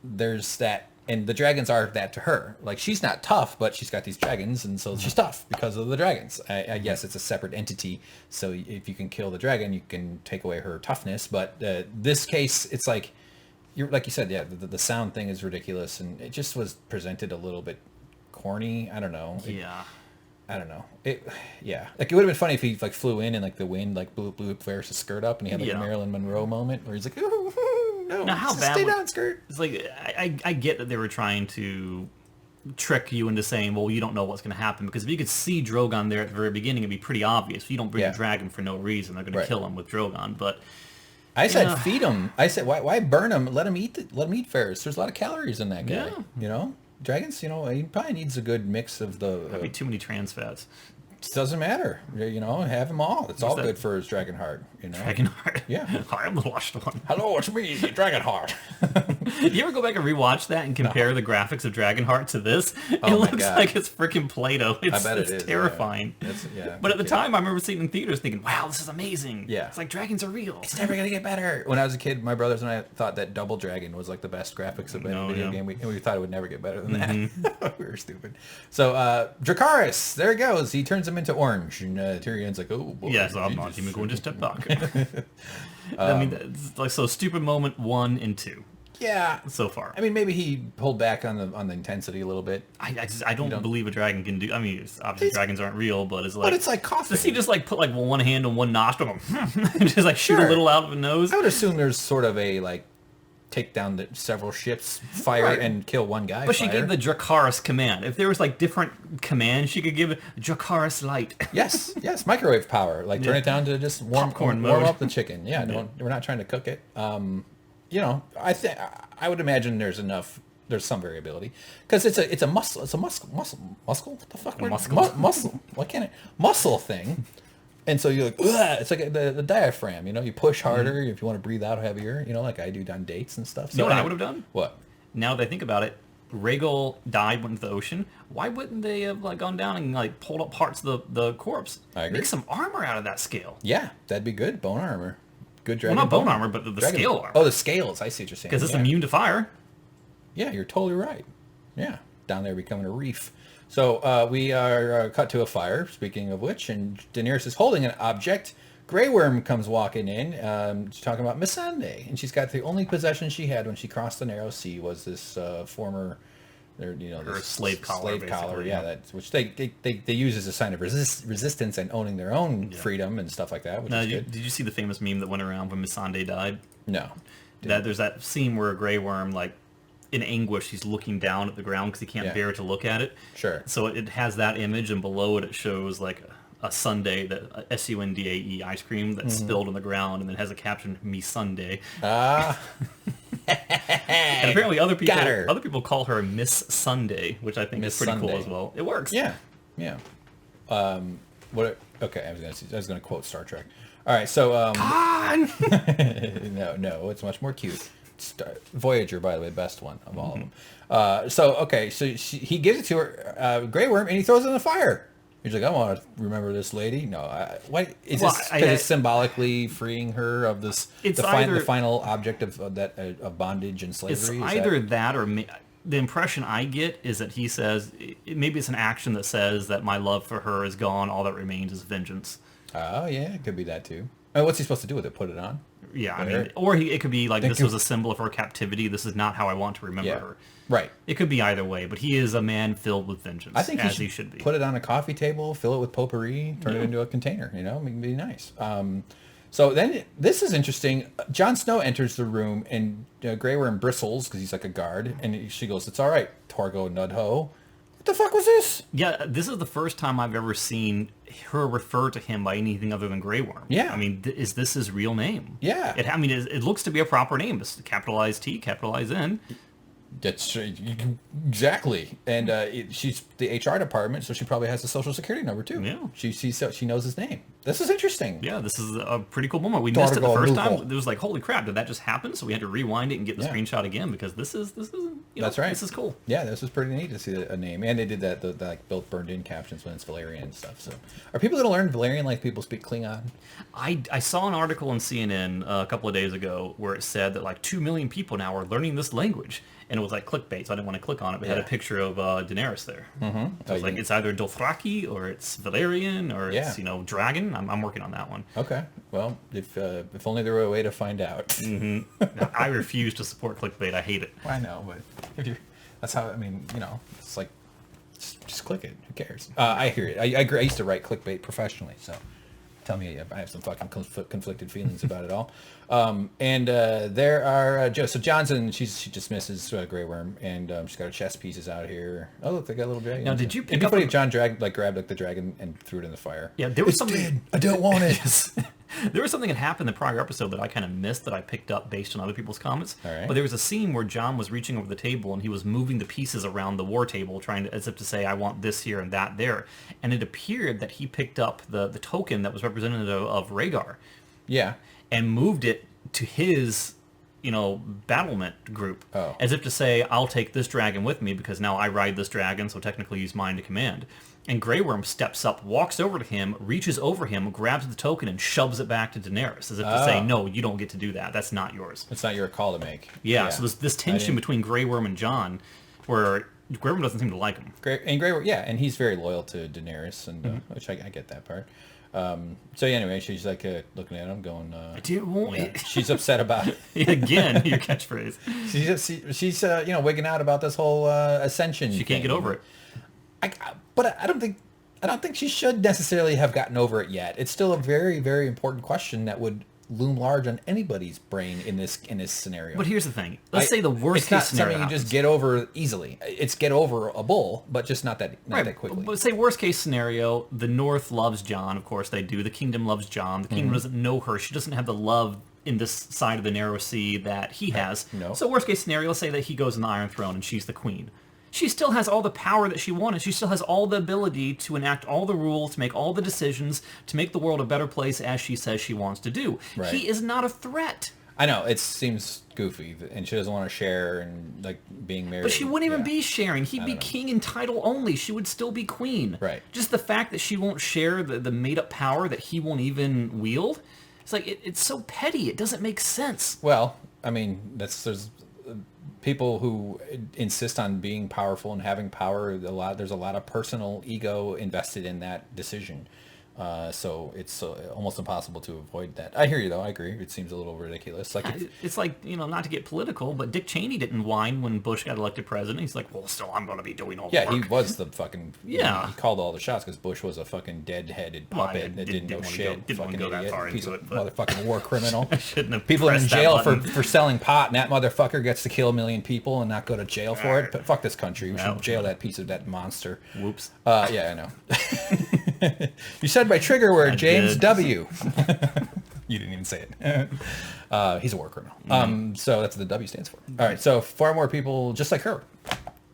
there's that, and the dragons are that to her. Like, she's not tough, but she's got these dragons, and so she's tough because of the dragons. I guess it's a separate entity. So if you can kill the dragon, you can take away her toughness. But this case, it's like you said, the sound thing is ridiculous, and it just was presented a little bit corny. I don't know. I don't know. Like, it would have been funny if he like flew in and like the wind like blew Varys' skirt up, and he had like a Marilyn Monroe moment where he's like, "Oh, no, now how bad? Stay down, skirt." It's like I get that they were trying to trick you into saying, well, you don't know what's going to happen, because if you could see Drogon there at the very beginning, it'd be pretty obvious. If you don't bring a dragon for no reason, they're going to kill him with Drogon. But I said feed him. I said why burn him? Let him eat Varys. There's a lot of calories in that guy. Yeah. Dragons, he probably needs a good mix of the... That'd be too many trans fats. It doesn't matter. Have them all. It's all good for his dragon heart. Dragon heart? Yeah. Hi, I'm the washed one. Hello, it's me, Dragon Heart. You ever go back and rewatch that and compare the graphics of Dragon Heart to this? It looks like it's freaking Play-Doh. I bet it is. Terrifying. Yeah. But at the time, I remember seeing it in theaters thinking, wow, this is amazing. Yeah. It's like dragons are real. It's never going to get better. When I was a kid, my brothers and I thought that Double Dragon was like the best graphics of any video game. We thought it would never get better than that. We were stupid. So, Dracarys, there he goes. He turns him into orange. And Tyrion's like, oh, boy. Yes, I'm not even going to step back. I mean, it's like, so stupid moment 1 and 2. Yeah. So far. I mean, maybe he pulled back on the intensity a little bit. I don't believe a dragon can do... I mean, obviously dragons aren't real, but it's like... But it's like coffee. Does he just like put like one hand on one nostril and just like shoot a little out of a nose? I would assume there's sort of a like take down several ships, fire, and kill one guy. But she gave the Dracarys command. If there was like different commands, she could give Dracarys light. Yes, microwave power. Like turn it down to just warm up the chicken. Yeah, we're not trying to cook it. You know, I would imagine there's some variability because it's a muscle. What the fuck? Muscle. Why can't it? Muscle thing. And so you're like, ugh, it's like the diaphragm, you know, you push harder if you want to breathe out heavier, you know, like I do on dates and stuff. So you know what I would have done? What? Now that I think about it, Rhaegal died, went into the ocean. Why wouldn't they have like gone down and like pulled up parts of the corpse? I agree. Make some armor out of that scale. Yeah, that'd be good. Bone armor. Good dragon. Well, not bone armor, but the scale armor. Oh, the scales. I see what you're saying. Because it's immune to fire. Yeah, you're totally right. Yeah, down there becoming a reef. So we are cut to a fire, speaking of which, and Daenerys is holding an object. Grey Worm comes walking in, she's talking about Missandei, and she's got the only possession she had when she crossed the Narrow Sea was this former, this slave collar, yeah, which they use as a sign of resistance and owning their own freedom and stuff like that. Which is good. Did you see the famous meme that went around when Missandei died? No. There's that scene where a Grey Worm, like, in anguish, he's looking down at the ground because he can't bear to look at it. Sure. So it has that image, and below it shows like a sundae, that Sundae ice cream that's spilled on the ground, and then has a caption, "Me Sunday." And apparently other people call her Miss Sunday, which I think is pretty cool as well. It works. Yeah. Okay, I was gonna quote Star Trek. All right, so no, it's much more cute. Voyager, by the way, best one of all of them. So he gives it to her, Grey Worm, and he throws it in the fire. He's like, I want to remember this lady. No, why is this? Because it's symbolically freeing her of this. The final object of bondage and slavery. It's either that or the impression I get is that he says maybe it's an action that says that my love for her is gone. All that remains is vengeance. Oh yeah, it could be that too. What's he supposed to do with it? Put it on? Yeah, I mean, or it could be like this was a symbol of her captivity. This is not how I want to remember her. Right. It could be either way, but he is a man filled with vengeance. I think he should be. Put it on a coffee table, fill it with potpourri, turn it into a container. You know, it'd be nice. So then this is interesting. Jon Snow enters the room, and Grey Worm bristles because he's like a guard, and she goes, "It's all right, Torgo Nudho." What the fuck was this? Yeah, this is the first time I've ever seen her refer to him by anything other than Grey Worm. Yeah. I mean, is this his real name? Yeah. It looks to be a proper name. It's capitalized T, capitalized N. That's exactly. And she's the HR department, so she probably has a social security number too. Yeah. She knows his name. This is interesting. Yeah, this is a pretty cool moment. We missed it the first time. It was like, holy crap, did that just happen? So we had to rewind it and get the screenshot again because this is that's right. This is cool. Yeah, this was pretty neat to see a name, and they did that the like built burned in captions when it's Valyrian and stuff. So, are people going to learn Valyrian like people speak Klingon? I saw an article on CNN a couple of days ago where it said that like 2 million people now are learning this language. And it was like clickbait, so I didn't want to click on it. But it had a picture of Daenerys there. Mm-hmm. So it's like it's either Dothraki or it's Valyrian or it's dragon. I'm working on that one. Okay. Well, if only there were a way to find out. Mm-hmm. I refuse to support clickbait. I hate it. I know, but that's how. I mean, it's like just click it. Who cares? I hear it. I agree. I used to write clickbait professionally, so. Tell me I have some fucking conflicted feelings about it all. And there are so Johnson. She dismisses Grey Worm, and she's got her chess pieces out here. Oh look, they got a little dragon. Now, did you pick up? Anybody John grabbed the dragon and threw it in the fire? Yeah, there was something. Dead. I don't want it. There was something that happened in the prior episode that I kind of missed that I picked up based on other people's comments. All right. But there was a scene where Jon was reaching over the table and he was moving the pieces around the war table, trying to, as if to say, I want this here and that there. And it appeared that he picked up the token that was representative of Rhaegar. Yeah. And moved it to his, battlement group. Oh. As if to say, I'll take this dragon with me because now I ride this dragon, so technically he's mine to command. And Grey Worm steps up, walks over to him, reaches over him, grabs the token, and shoves it back to Daenerys, as if to say, no, you don't get to do that. That's not yours. It's not your call to make. Yeah, so there's this tension between Grey Worm and Jon, where Grey Worm doesn't seem to like him. Grey Worm, and he's very loyal to Daenerys, and which I get that part. So anyway, she's like looking at him, going, I didn't want it. She's upset about it. Again, your catchphrase. She's wigging out about this whole ascension. She can't get over it. But I don't think she should necessarily have gotten over it yet. It's still a very, very important question that would loom large on anybody's brain in this scenario. But here's the thing. Let's say the worst case scenario It's not something you happens. just get over easily. It's get over a bull, but just not that quickly. But say worst case scenario, the North loves Jon. Of course they do. The Kingdom loves Jon. The Kingdom doesn't know her. She doesn't have the love in this side of the narrow sea that he has. No. So worst case scenario, let's say that he goes in the Iron Throne and she's the queen. She still has all the power that she wanted. She still has all the ability to enact all the rules, to make all the decisions, to make the world a better place as she says she wants to do. Right. He is not a threat. I know, it seems goofy, and she doesn't want to share and, like, being married. But she wouldn't even be sharing. He'd be know. king in title only. She would still be queen. Right. Just the fact that she won't share the made-up power that he won't even wield, it's like, it's so petty. It doesn't make sense. Well, I mean, there's people who insist on being powerful and having power. There's a lot of personal ego invested in that decision. So it's almost impossible to avoid that. I hear you, though. I agree. It seems a little ridiculous. Like It's like, not to get political, but Dick Cheney didn't whine when Bush got elected president. He's like, well, still, I'm going to be doing all the work. he was the fucking... Yeah. He called all the shots because Bush was a fucking dead-headed puppet that didn't know shit. Didn't want to go that far Piece into of it. But motherfucking war criminal. I shouldn't have People are in pressed that jail button. for selling pot, and that motherfucker gets to kill 1 million people and not go to jail for it. But fuck this country. We should jail that piece of that monster. Whoops. Yeah, I know. You said my trigger word, James did. W. You didn't even say it. He's a war criminal. So that's what the W stands for. All right, so far more people, just like her,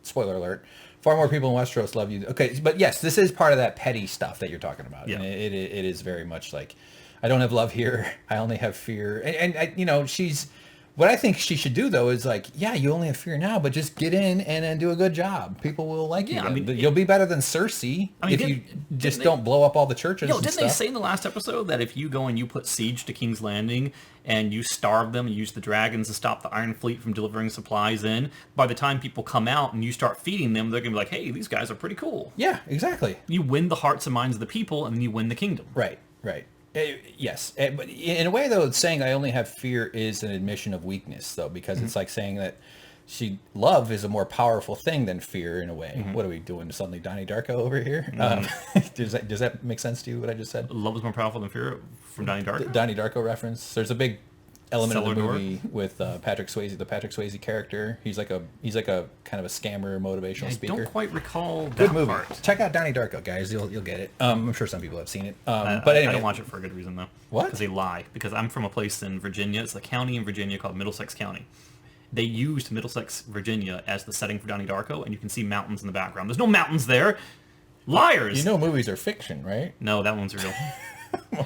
spoiler alert, far more people in Westeros love you. Okay, but yes, this is part of that petty stuff that you're talking about. Yeah. And it is very much like, I don't have love here. I only have fear. And I, she's... What I think she should do, though, is like, yeah, you only have fear now, but just get in and then do a good job. People will like you. Yeah, I mean, you'll be better than Cersei if you just don't blow up all the churches and didn't stuff. they say in the last episode that if you go and you put siege to King's Landing and you starve them and use the dragons to stop the Iron Fleet from delivering supplies in, by the time people come out and you start feeding them, they're going to be like, hey, these guys are pretty cool. Yeah, exactly. You win the hearts and minds of the people, and then you win the kingdom. Right. Yes. But in a way, though, saying I only have fear is an admission of weakness, though, because it's like saying that love is a more powerful thing than fear in a way. What are we doing? Suddenly Donnie Darko over here? Does that make sense to you, what I just said? Love is more powerful than fear from Donnie Darko? Donnie Darko reference. There's a big element of the Cellar movie with Patrick Swayze, the Patrick Swayze character. He's like a kind of a scammer, motivational speaker. I don't quite recall that Good movie. part. Check out Donnie Darko, guys. You'll get it. I'm sure some people have seen it. But I anyway, don't watch it for a good reason, though. What? Because they lie. Because I'm from a place in Virginia. It's a county in Virginia called Middlesex County. They used Middlesex, Virginia as the setting for Donnie Darko, and you can see mountains in the background. There's no mountains there. Liars! you know movies are fiction, right? No, that one's real.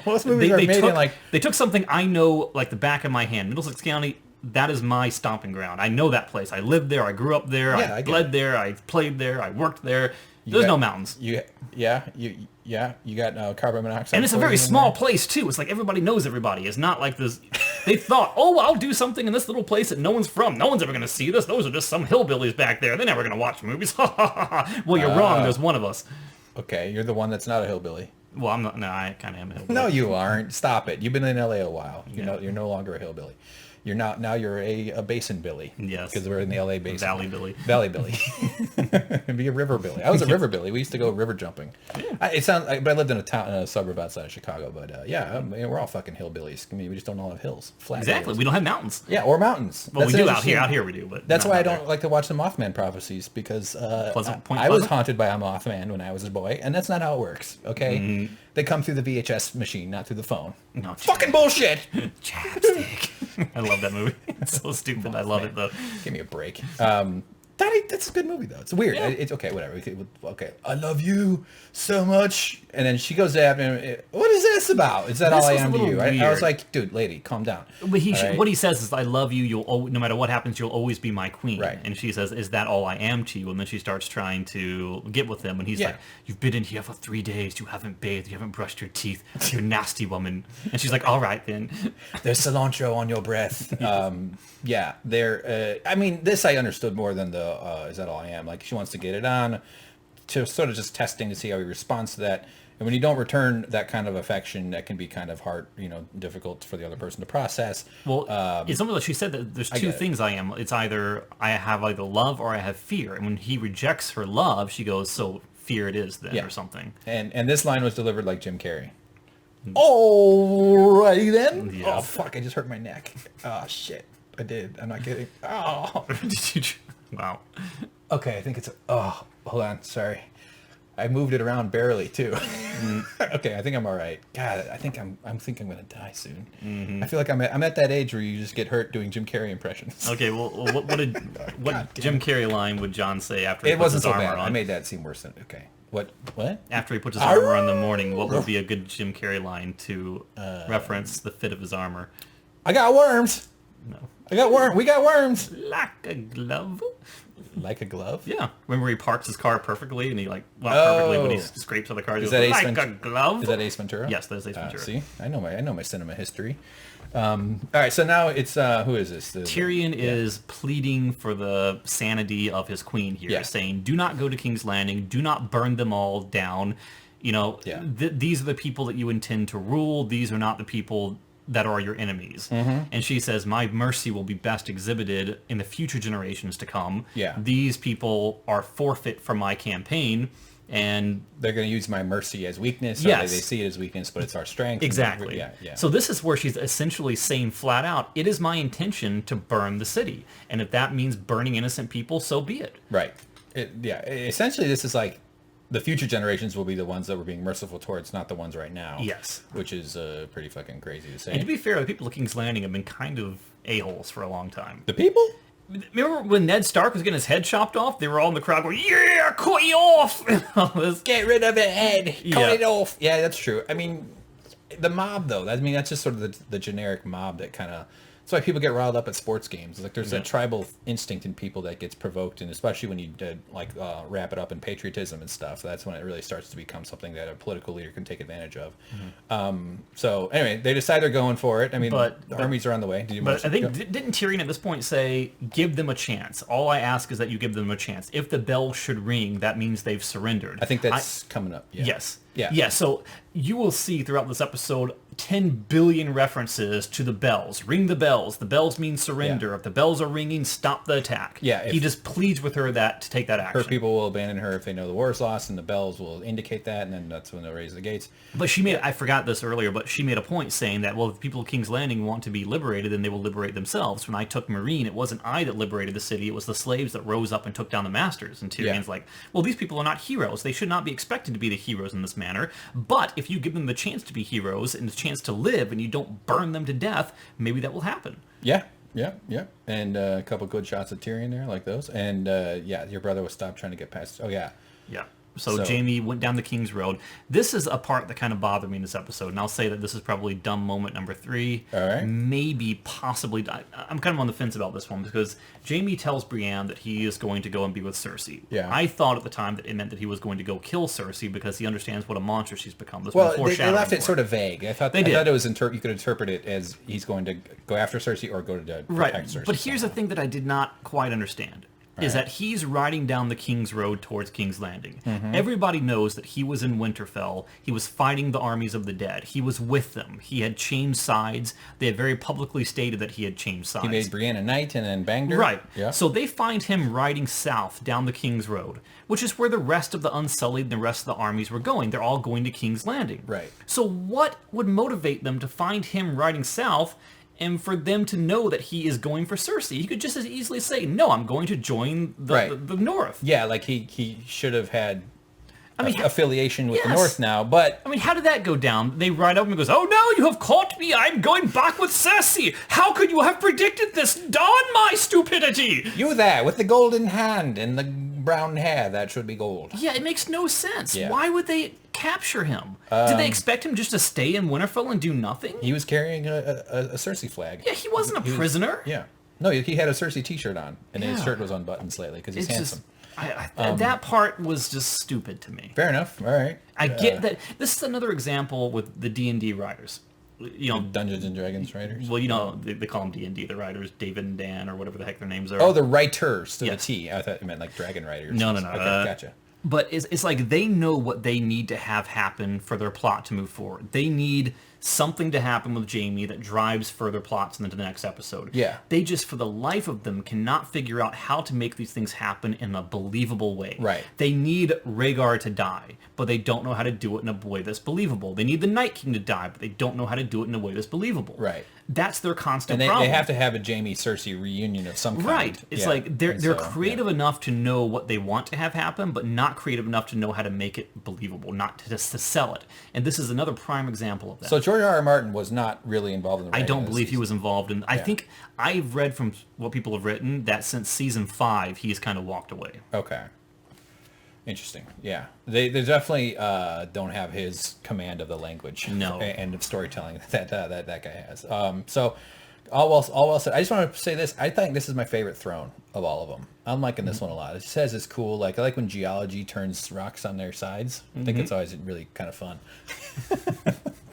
Most movies are made in like... They took something I know like the back of my hand. Middlesex County, that is my stomping ground. I know that place. I lived there. I grew up there. Yeah, I bled there. I played there. I worked there. There's no mountains. You got carbon monoxide. And it's a very poisoning small there. place, too. It's like everybody knows everybody. It's not like this... They thought, oh, I'll do something in this little place that no one's from. No one's ever going to see this. Those are just some hillbillies back there. They're never going to watch movies. Well, you're wrong. There's one of us. Okay, you're the one that's not a hillbilly. Well, I'm not... No, I kind of am a hillbilly. No, you aren't. Stop it. You've been in LA a while. You're no longer a hillbilly. You're not now. You're a basin Billy. Yes. Because we're in the LA basin. Valley Billy. Valley Billy. Be a river Billy. I was a river Billy. We used to go river jumping. But I lived in a suburb outside of Chicago. But we're all fucking hillbillies. I mean, we just don't all have hills. Flat Exactly. hills. We don't have mountains. Yeah, or mountains. Well, That's we do interesting- out here we do, but That's not why I out don't there. like to watch the Mothman prophecies because Point I was Pleasant? haunted by a Mothman when I was a boy, and that's not how it works. Okay, they come through the VHS machine, not through the phone. No, Fucking bullshit. chapstick. I love that movie. It's so stupid. I love it though. Give me a break. That's a good movie though. It's weird. Yeah. It's okay. Whatever. Okay. I love you so much. And then she goes to him. What is this about? Is that This all I was a am to little you? I was weird. like, dude, lady, calm down. But All right? what he says is, "I love you. No matter what happens, you'll always be my queen." Right. And she says, "Is that all I am to you?" And then she starts trying to get with him, and he's Yeah. like, "You've been in here for 3 days. You haven't bathed. You haven't brushed your teeth. You're a nasty woman." And she's like, "All right then." There's cilantro on your breath. I mean, this I understood more than the is that all I am. Like, she wants to get it on, to sort of just testing to see how he responds to that. And when you don't return that kind of affection, that can be kind of hard, difficult for the other person to process. Well, it's something that she said that there's two get it. things I am. It's either I have either love or I have fear. And when he rejects her love, she goes, "So fear it is then," Yeah. or something. And this line was delivered like Jim Carrey. All ready then? Yeah. Oh, fuck, I just hurt my neck. Oh, shit. I did. I'm not kidding. Oh. Did you? Wow. Okay, I think it's... Oh, hold on. Sorry. I moved it around barely, too. Okay, I think I'm all right. God, I think I'm thinking I'm going to die soon. Mm-hmm. I feel like I'm at that age where you just get hurt doing Jim Carrey impressions. Okay, well, what Jim Carrey line would John say after he it puts wasn't his so armor bad. on? I made that seem worse than... Okay. What? After he puts his armor on in the morning, what would be a good Jim Carrey line to reference the fit of his armor? I got worms. No. We got worms. Like a glove. Like a glove? Yeah. Remember he parks his car perfectly and he perfectly, but he scrapes on the car. Is that like a glove? Is that Ace Ventura? Yes, that is Ace Ventura. See, I know my cinema history. All right, so now it's who is this? Tyrion is pleading for the sanity of his queen here, saying, "Do not go to King's Landing. Do not burn them all down. You know, these are the people that you intend to rule. These are not the people that are your enemies." Mm-hmm. And she says, "My mercy will be best exhibited in the future generations to come. Yeah. These people are forfeit from my campaign." And they're going to use my mercy as weakness. Yes. They see it as weakness, but it's our strength. Exactly. Yeah. So this is where she's essentially saying flat out, it is my intention to burn the city. And if that means burning innocent people, so be it. Right. Essentially, this is like the future generations will be the ones that we're being merciful towards, not the ones right now. Yes. Which is pretty fucking crazy to say. And to be fair, the people of King's Landing have been kind of a-holes for a long time. The people? Remember when Ned Stark was getting his head chopped off? They were all in the crowd going, "Yeah, cut it off!" Get rid of it, head. Cut it off. Yeah, that's true. I mean, the mob, though. I mean, that's just sort of the generic mob that kind of... That's why people get riled up at sports games. Like there's that tribal instinct in people that gets provoked, and especially when you wrap it up in patriotism and stuff. That's when it really starts to become something that a political leader can take advantage of. Mm-hmm. So anyway, they decide they're going for it. I mean, the armies are on the way. But I think didn't Tyrion at this point say, "Give them a chance. All I ask is that you give them a chance. If the bell should ring, that means they've surrendered." I think that's coming up. Yeah. Yes. Yeah. Yeah. So you will see throughout this episode 10 billion references to the bells. Ring the bells. The bells mean surrender. Yeah. If the bells are ringing, stop the attack. Yeah. He just pleads with her to take that action. Her people will abandon her if they know the war is lost, and the bells will indicate that, and then that's when they'll raise the gates. But I forgot this earlier, but she made a point saying that, well, if the people of King's Landing want to be liberated, then they will liberate themselves. When I took Meereen, it wasn't I that liberated the city, it was the slaves that rose up and took down the masters. And Tyrion's like, well, these people are not heroes. They should not be expected to be the heroes in this manner. But if you give them the chance to be heroes and the chance to live, and you don't burn them to death, maybe that will happen. Yeah. And a couple good shots of Tyrion there, like those. And your brother was stopped trying to get past. Oh yeah. Yeah. So Jaime went down the King's Road. This is a part that kind of bothered me in this episode, and I'll say that this is probably dumb moment number 3. All right. Maybe, possibly. I'm kind of on the fence about this one, because Jaime tells Brienne that he is going to go and be with Cersei. Yeah. I thought at the time that it meant that he was going to go kill Cersei because he understands what a monster she's become. They left it sort of vague. I thought it was you could interpret it as he's going to go after Cersei or go to protect Cersei. But here's the thing that I did not quite understand. Is that he's riding down the King's Road towards King's Landing. Mm-hmm. Everybody knows that he was in Winterfell. He was fighting the armies of the dead. He was with them. He had changed sides. They had very publicly stated that he had changed sides. He made Brienne a knight and then banged her. Right. Yeah. So they find him riding south down the King's Road, which is where the rest of the Unsullied and the rest of the armies were going. They're all going to King's Landing. Right. So what would motivate them to find him riding south and for them to know that he is going for Cersei? He could just as easily say, "No, I'm going to join the North." Yeah, like he should have had affiliation with the North now, but... I mean, how did that go down? They ride up and goes, "Oh no, you have caught me! I'm going back with Cersei! How could you have predicted this? Darn my stupidity!" You there, with the golden hand and the brown hair, that should be gold. Yeah, it makes no sense. Yeah. Why would they capture him? Did they expect him just to stay in Winterfell and do nothing? He was carrying a Cersei flag. Yeah, he wasn't a prisoner. Yeah. No, he had a Cersei t-shirt on, and his shirt was unbuttoned slightly because he's handsome. That part was just stupid to me. Fair enough. All right. I get that. This is another example with the D&D writers. Dungeons and Dragons writers. Well, they call them D&D. The writers, David and Dan, or whatever the heck their names are. Oh, the writers to the T. I thought you meant like dragon writers. No. Okay, gotcha. But it's like they know what they need to have happen for their plot to move forward. They need something to happen with Jaime that drives further plots into the next episode. Yeah. They just, for the life of them, cannot figure out how to make these things happen in a believable way. Right. They need Rhaegar to die, but they don't know how to do it in a way that's believable. They need the Night King to die, but they don't know how to do it in a way that's believable. Right. That's their constant And problem. they have to have a Jaime-Cersei reunion of some kind. Right. It's like they're creative enough to know what they want to have happen, but not creative enough to know how to make it believable, not to just to sell it. And this is another prime example of that. So George R. R. Martin was not really involved in the I writing don't of this believe he season. was involved in. I think I've read from what people have written that since season 5, he's kind of walked away. Okay. Interesting. Yeah. They definitely don't have his command of the language. No. And of storytelling that guy has. So all well said. I just want to say this. I think this is my favorite throne of all of them. I'm liking this one a lot. It says it's cool. Like I like when geology turns rocks on their sides. I think it's always really kind of fun.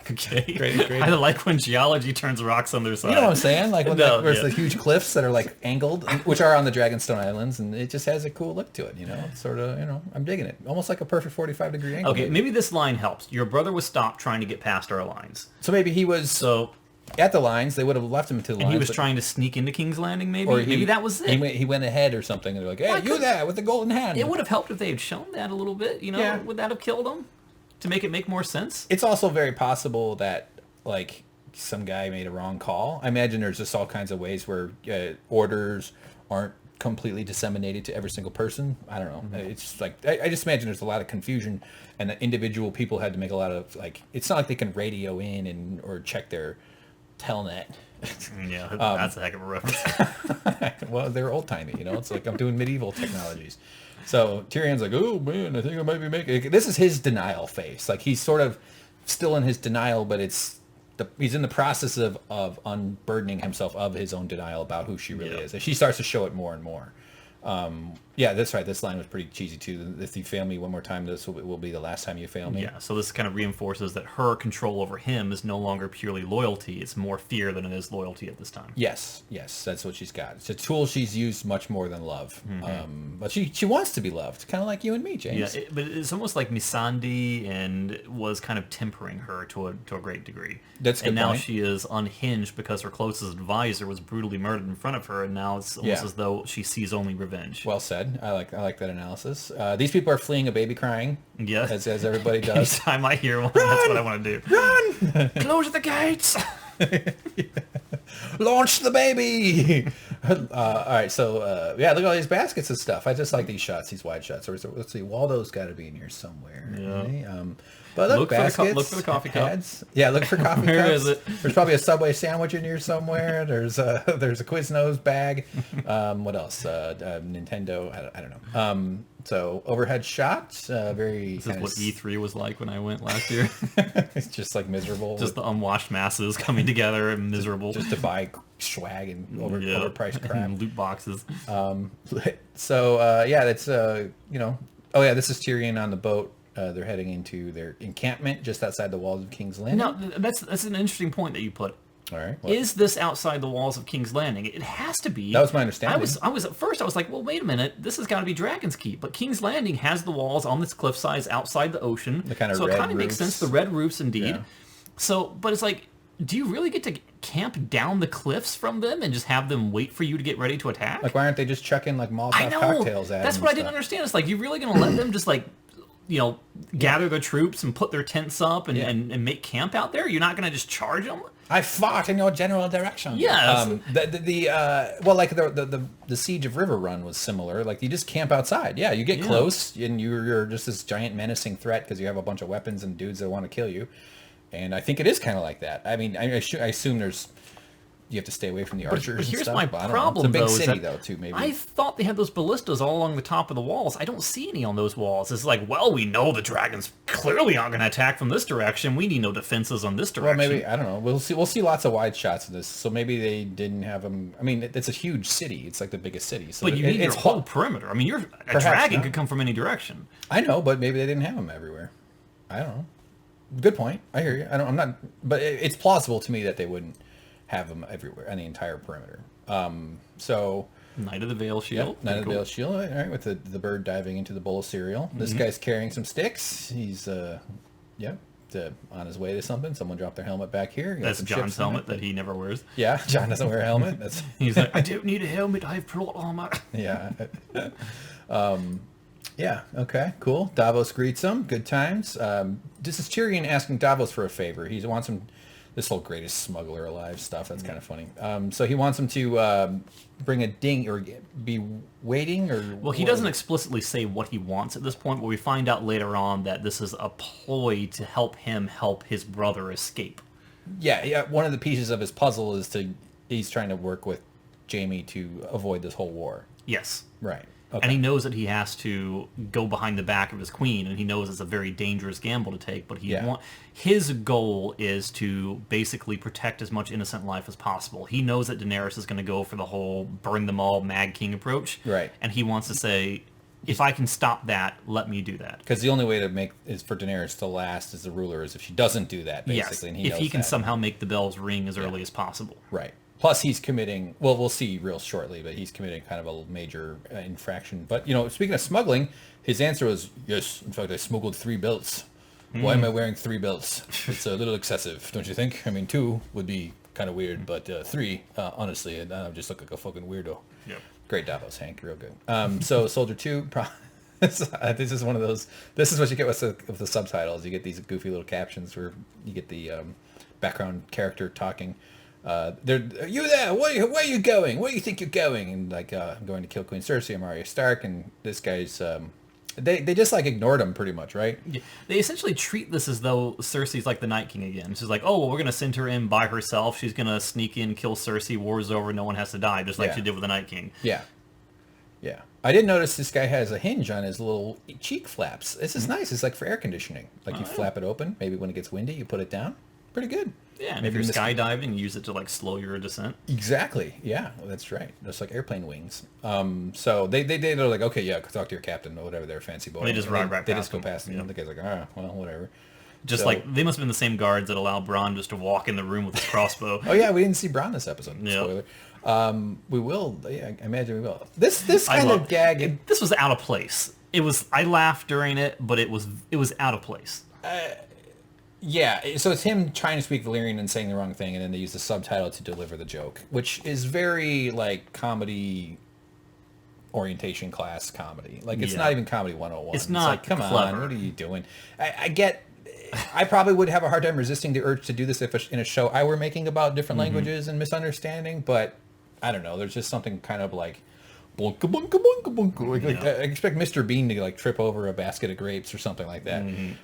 Okay. Great. I like when geology turns rocks on their side. You know what I'm saying? Like when there's yeah. the huge cliffs that are like angled, which are on the Dragonstone Islands, and it just has a cool look to it. You know, it's sort of, I'm digging it. Almost like a perfect 45-degree angle. Okay, maybe this line helps. Your brother was stopped trying to get past our lines. So maybe he was So at the lines. They would have left him to the lines. he was trying to sneak into King's Landing, maybe? Or Maybe that was it. He went ahead or something, and they're like, "Hey, you there with the golden hand?" It would have helped if they had shown that a little bit, Yeah. Would that have killed him? To make it make more sense? It's also very possible that like some guy made a wrong call. I imagine there's just all kinds of ways where orders aren't completely disseminated to every single person. I don't know. It's just like I just imagine there's a lot of confusion, and that individual people had to make a lot of like. It's not like they can radio in or check their telnet. Yeah, that's a heck of a reference. Well, they're old timey, It's like I'm doing medieval technologies. So Tyrion's like, "Oh man, I think I might be making." This is his denial face. Like he's sort of still in his denial, but he's in the process of unburdening himself of his own denial about who she really is. And she starts to show it more and more. Yeah, that's right. This line was pretty cheesy too. If you fail me one more time, this will be the last time you fail me. Yeah, so this kind of reinforces that her control over him is no longer purely loyalty. It's more fear than it is loyalty at this time. Yes, that's what she's got. It's a tool she's used much more than love. But she wants to be loved, kind of like you and me, James. Yeah, but it's almost like Missandei and was kind of tempering her to a great degree. That's a good And now point. she is unhinged because her closest advisor was brutally murdered in front of her, and now it's almost as though she sees only revenge. Well said. I like that analysis. These people are fleeing a baby crying. Yeah. As everybody does. Anytime I hear one, that's what I want to do. Run! Close the gates! Launch the baby! All right, so look at all these baskets and stuff. I just like these shots, these wide shots. Let's see, Waldo's got to be in here somewhere. Yeah. Okay? But look baskets, look for the coffee cup. pads. Yeah, look for coffee Where cups. is it? There's probably a Subway sandwich in here somewhere. There's a Quiznos bag. What else? Nintendo. I don't know. So overhead shots. Very. This is what E3 was like when I went last year. It's just like miserable. Just the unwashed masses coming together and miserable. Just to buy swag and overpriced crap. And loot boxes. So that's Oh yeah, this is Tyrion on the boat. They're heading into their encampment just outside the walls of King's Landing. No, that's an interesting point that you put. All right. Is this outside the walls of King's Landing? It has to be. That was my understanding. I was at first I was like, well, wait a minute, this has got to be Dragon's Keep. But King's Landing has the walls on this cliff size outside the ocean. The kind of so red it kind of makes roofs. sense. The red roofs, indeed. Yeah. So, but it's like, do you really get to camp down the cliffs from them and just have them wait for you to get ready to attack? Like, why aren't they just chucking like I Molotov know. cocktails at That's them what I and didn't stuff? understand. It's like, you really going to let them just like, gather their troops and put their tents up and make camp out there? You're not going to just charge them? I fought in your general direction. Yes. The siege of River Run was similar. Like you just camp outside. Yeah, you get close and you're just this giant menacing threat because you have a bunch of weapons and dudes that want to kill you. And I think it is kind of like that. I mean, I assume you have to stay away from the archers. But here's and stuff, my but I don't know. problem, It's a big though, is city, that though, too. Maybe I thought they had those ballistas all along the top of the walls. I don't see any on those walls. It's like, well, we know the dragons clearly aren't going to attack from this direction. We need no defenses on this direction. Well, maybe I don't know. We'll see lots of wide shots of this. So maybe they didn't have them. I mean, it's a huge city. It's like the biggest city. So But you need your it's whole perimeter. I mean, a dragon could come from any direction. I know, but maybe they didn't have them everywhere. I don't know. Good point. I hear you. I'm not. But it's plausible to me that they wouldn't have them everywhere on the entire perimeter. So Knight of the Veil Shield. Knight of the Veil Shield, all right, with the bird diving into the bowl of cereal. This guy's carrying some sticks. He's on his way to something. Someone dropped their helmet back here. That's Jon's helmet that he never wears. Yeah, Jon doesn't wear a helmet. He's like, I don't need a helmet. I have plot armor. Yeah. Yeah, okay, cool. Davos greets him. Good times. This is Tyrion asking Davos for a favor. He wants him... This whole greatest smuggler alive stuff, that's kind of funny. So he wants him to bring a ding or be waiting or... Well, he doesn't explicitly say what he wants at this point, but we find out later on that this is a ploy to help him help his brother escape. Yeah, one of the pieces of his puzzle is he's trying to work with Jaime to avoid this whole war. Yes. Right. Okay. And he knows that he has to go behind the back of his queen, and he knows it's a very dangerous gamble to take, but his goal is to basically protect as much innocent life as possible. He knows that Daenerys is going to go for the whole burn them all Mad King approach. Right. And he wants to say, if I can stop that, let me do that. Because the only way is for Daenerys to last as the ruler is if she doesn't do that, basically. Yes, And if he can that. somehow make the bells ring as early as possible. Right. Plus, he's committing, well, we'll see real shortly, but he's committing kind of a major infraction. But, speaking of smuggling, his answer was, yes, in fact, I smuggled 3 belts. Why am I wearing 3 belts? It's a little excessive, don't you think? I mean, 2 would be kind of weird, but 3, honestly, and I just look like a fucking weirdo. Yep. Great Davos, Hank, real good. So, Soldier 2, this is one of those, this is what you get with the subtitles. You get these goofy little captions where you get the background character talking. You there? Where are you going? Where do you think you're going? And like, I'm going to kill Queen Cersei. I'm Arya Stark, and this guy's they just like ignored him pretty much, right? Yeah. They essentially treat this as though Cersei's like the Night King again. She's like, oh, well, we're gonna send her in by herself. She's gonna sneak in, kill Cersei. War's over. No one has to die, just like she did with the Night King. Yeah, yeah. I did notice this guy has a hinge on his little cheek flaps. This is nice. It's like for air conditioning. Like you flap it open. Maybe when it gets windy, you put it down. Pretty good. Yeah, and if you're skydiving, use it to like slow your descent. Exactly. Yeah, that's right. Just like airplane wings. So they're like, okay, yeah, talk to your captain or whatever, their fancy boy. They just ride right past. They just go past him. The guy's like, well, whatever. Just like they must have been the same guards that allow Bronn just to walk in the room with his crossbow. Oh yeah, we didn't see Bronn this episode. Spoiler. We will. Yeah, I imagine we will. This kind of gag. This was out of place. It was. I laughed during it, but it was out of place. Yeah, so it's him trying to speak Valyrian and saying the wrong thing, and then they use the subtitle to deliver the joke, which is very, like, comedy orientation class comedy. Like, it's not even comedy 101. It's not like, come clever. on, what are you doing? I probably would have a hard time resisting the urge to do this if in a show I were making about different languages and misunderstanding, but I don't know, there's just something kind of like... Bunka, bunka, bunka, bunka. Like, I expect Mr. Bean to like trip over a basket of grapes or something like that.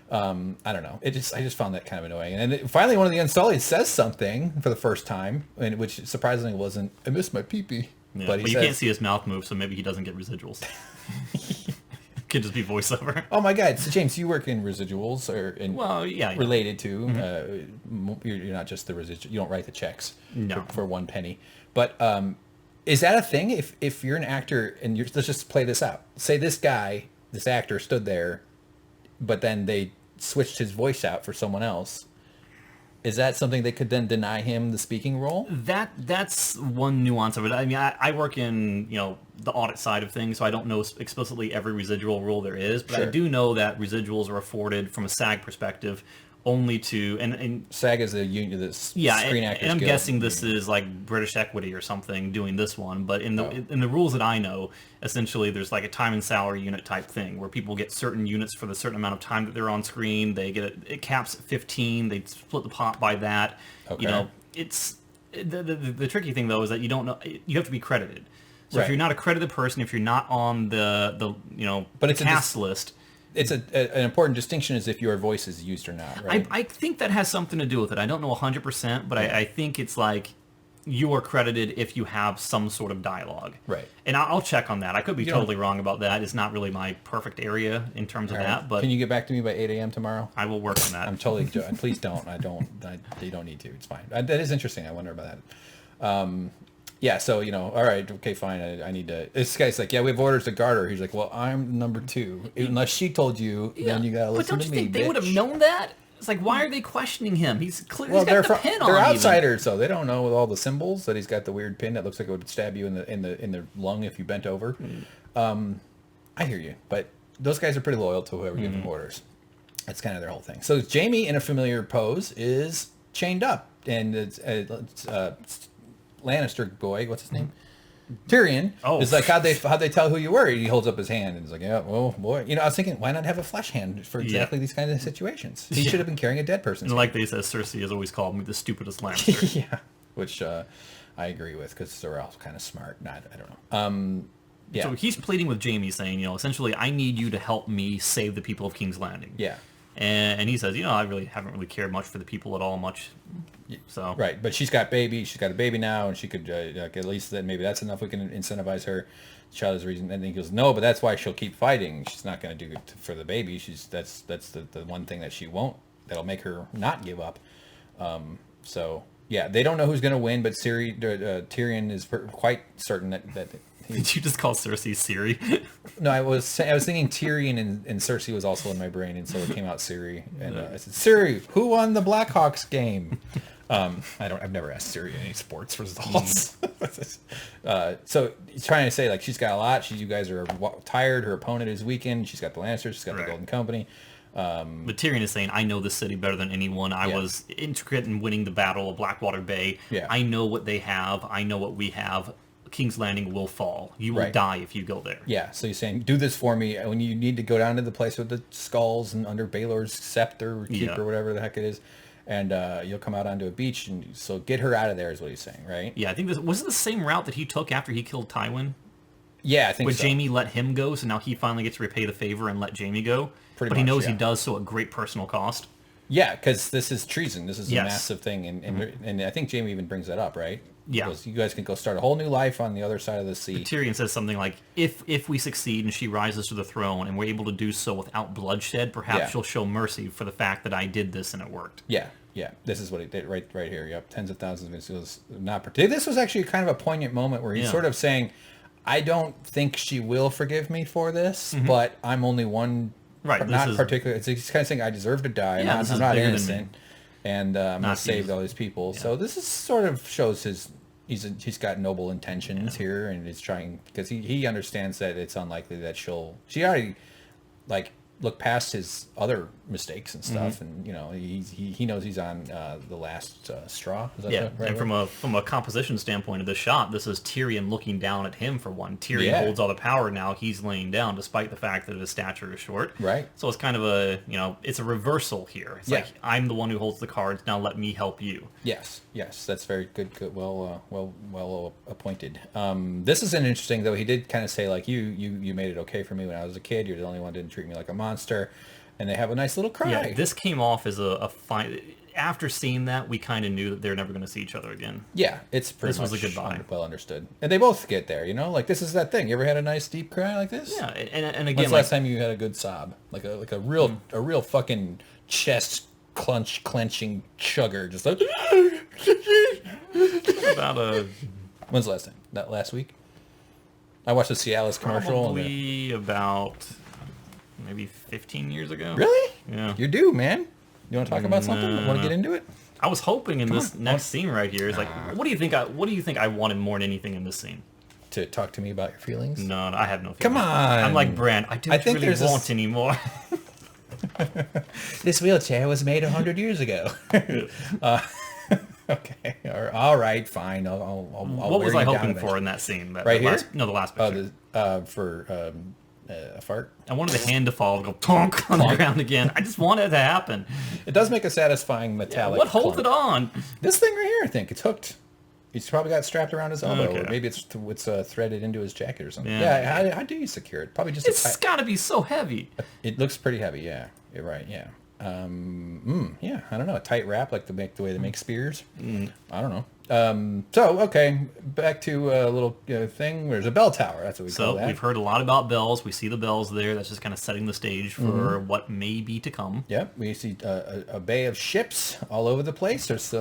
I don't know. I just found that kind of annoying. And then finally, one of the Unsullied says something for the first time, and which surprisingly wasn't, "I missed my pee-pee." Yeah, but you can't see his mouth move, so maybe he doesn't get residuals. Could just be voiceover. Oh my God! So James, you work in residuals or related to. You're not just the residual. You don't write the checks for 1 penny, but. Is that a thing? If you're an actor and let's just play this out. Say this actor stood there, but then they switched his voice out for someone else. Is that something they could then deny him the speaking role? That's one nuance of it. I mean, I work in the audit side of things, so I don't know explicitly every residual rule there is, but I do know that residuals are afforded from a SAG perspective only to and SAG is the union that's Screen Actors and I'm Guild. Guessing this is like British Equity or something doing this one, but in the rules that I know, essentially there's like a time and salary unit type thing where people get certain units for the certain amount of time that they're on screen. They get it caps at 15. They split the pot by that. Okay. It's the tricky thing though is that you don't know, you have to be credited. So if you're not a credited person, if you're not on the cast list. It's an important distinction is if your voice is used or not, right? I think that has something to do with it. I don't know 100%, but I think it's like you are credited if you have some sort of dialogue. Right. And I'll check on that. I could be totally wrong about that. It's not really my perfect area in terms of that. But can you get back to me by 8 a.m. tomorrow? I will work on that. I'm totally joking. Please don't. You don't need to. It's fine. That is interesting. I wonder about that. Yeah, so, all right, okay, fine, I need to... This guy's like, yeah, we have orders to guard her. He's like, well, I'm number 2. Unless she told you, then you gotta listen to me, But don't you think bitch. they would have known that? It's like, why are they questioning him? He's clearly got the pin on. They're outsiders, so they don't know with all the symbols that he's got the weird pin that looks like it would stab you in the lung if you bent over. I hear you, but those guys are pretty loyal to whoever gives them orders. That's kind of their whole thing. So Jaime, in a familiar pose, is chained up, and it's Lannister boy, what's his name? Tyrion is like, how'd they tell who you were? He holds up his hand and he's like, yeah, oh boy. I was thinking, why not have a flesh hand for exactly these kinds of situations? He should have been carrying a dead person's And hand. like they said, Cersei has always called me the stupidest Lannister. Yeah, which I agree with, because they're all kind of smart. I don't know. Yeah. So he's pleading with Jaime, saying, essentially, I need you to help me save the people of King's Landing. Yeah. And he says, I really haven't really cared much for the people at all much. So Right, but she's got a baby now, and she could at least then maybe that's enough. We can incentivize her. The child is the reason. And he goes, no, but that's why she'll keep fighting. She's not going to do it for the baby. That's the one thing that she won't. That'll make her not give up. So yeah, they don't know who's going to win, but Tyrion is quite certain that. Did you just call Cersei Siri? No, I was thinking Tyrion and Cersei was also in my brain, and so it came out Siri. And I said, Siri, who won the Blackhawks game? I've never asked Siri any sports results. So he's trying to say, like, she's got a lot. You guys are tired. Her opponent is weakened. She's got the Lannisters. She's got the Golden Company. But Tyrion is saying, I know this city better than anyone. I was intricate in winning the battle of Blackwater Bay. Yeah. I know what they have. I know what we have. King's Landing will fall. You will die if you go there. Yeah, so he's saying, do this for me. When you need to go down to the place with the skulls and under Baelor's scepter or keep or whatever the heck it is, and you'll come out onto a beach, and so get her out of there is what he's saying, right? Yeah, I think this was the same route that he took after he killed Tywin. Yeah, I think so. But Jaime let him go, so now he finally gets to repay the favor and let Jaime go. Pretty but much, he knows he does so at great personal cost. Yeah, because this is treason. This is a massive thing, and I think Jaime even brings that up, right? Yeah. You guys can go start a whole new life on the other side of the sea. But Tyrion says something like, if we succeed and she rises to the throne and we're able to do so without bloodshed, perhaps she'll show mercy for the fact that I did this and it worked. Yeah. This is what he did right here. Yep, tens of thousands of individuals not protected. This was actually kind of a poignant moment where he's sort of saying, I don't think she will forgive me for this, but I'm only one... Right. Not particularly. He's kind of saying, I deserve to die. I'm not innocent. And I'm going to save all these people. Yeah. So this is sort of shows he's got noble intentions here, and he's trying, because he understands that it's unlikely that she already like looked past his other mistakes and stuff, and he knows he's on the last straw. Is that right? And from a composition standpoint of the shot, this is Tyrion looking down at him for one. Tyrion holds all the power now. He's laying down, despite the fact that his stature is short. Right. So it's kind of it's a reversal here. It's like, I'm the one who holds the cards. Now let me help you. Yes, that's very good. Well appointed. This is an interesting, though. He did kind of say, like, you made it okay for me when I was a kid. You're the only one who didn't treat me like a monster. And they have a nice little cry. Yeah, this came off as a fine. After seeing that, we kind of knew that they're never going to see each other again. Yeah, it's pretty much was a goodbye. Well understood. And they both get there, like, this is that thing. You ever had a nice deep cry like this? Yeah, and again, when's the last time you had a good sob? Like a real fucking chest clenching chugger, just like... When's the last time? That last week? I watched the Cialis commercial. Probably about maybe 15 years ago. Really? Yeah. You're due, man. You want to talk about something? Want to get into it? I was hoping in this next scene right here is like, what do you think I wanted more than anything in this scene? To talk to me about your feelings? No, I have no feelings. Come on. I'm like Brienne. I don't really want anymore. This wheelchair was made 100 years ago. Okay. All right. Fine. I'll what was I hoping for in that scene? Right here? The last picture. For a fart. I wanted the hand to fall and go tonk on the ground again. I just wanted it to happen. It does make a satisfying metallic. What holds it on? This thing right here, I think. It's hooked. He's probably got it strapped around his elbow. Okay. Or maybe it's threaded into his jacket or something. Yeah. Yeah, how do you secure it? Probably just It's got to be so heavy. It looks pretty heavy, yeah. You're right, yeah. Yeah, I don't know. A tight wrap, like the way they make spears. I don't know. So, okay, back to a little thing. There's a bell tower. That's what we call that. So we've heard a lot about bells. We see the bells there. That's just kind of setting the stage for what may be to come. Yep, we see a bay of ships all over the place. There's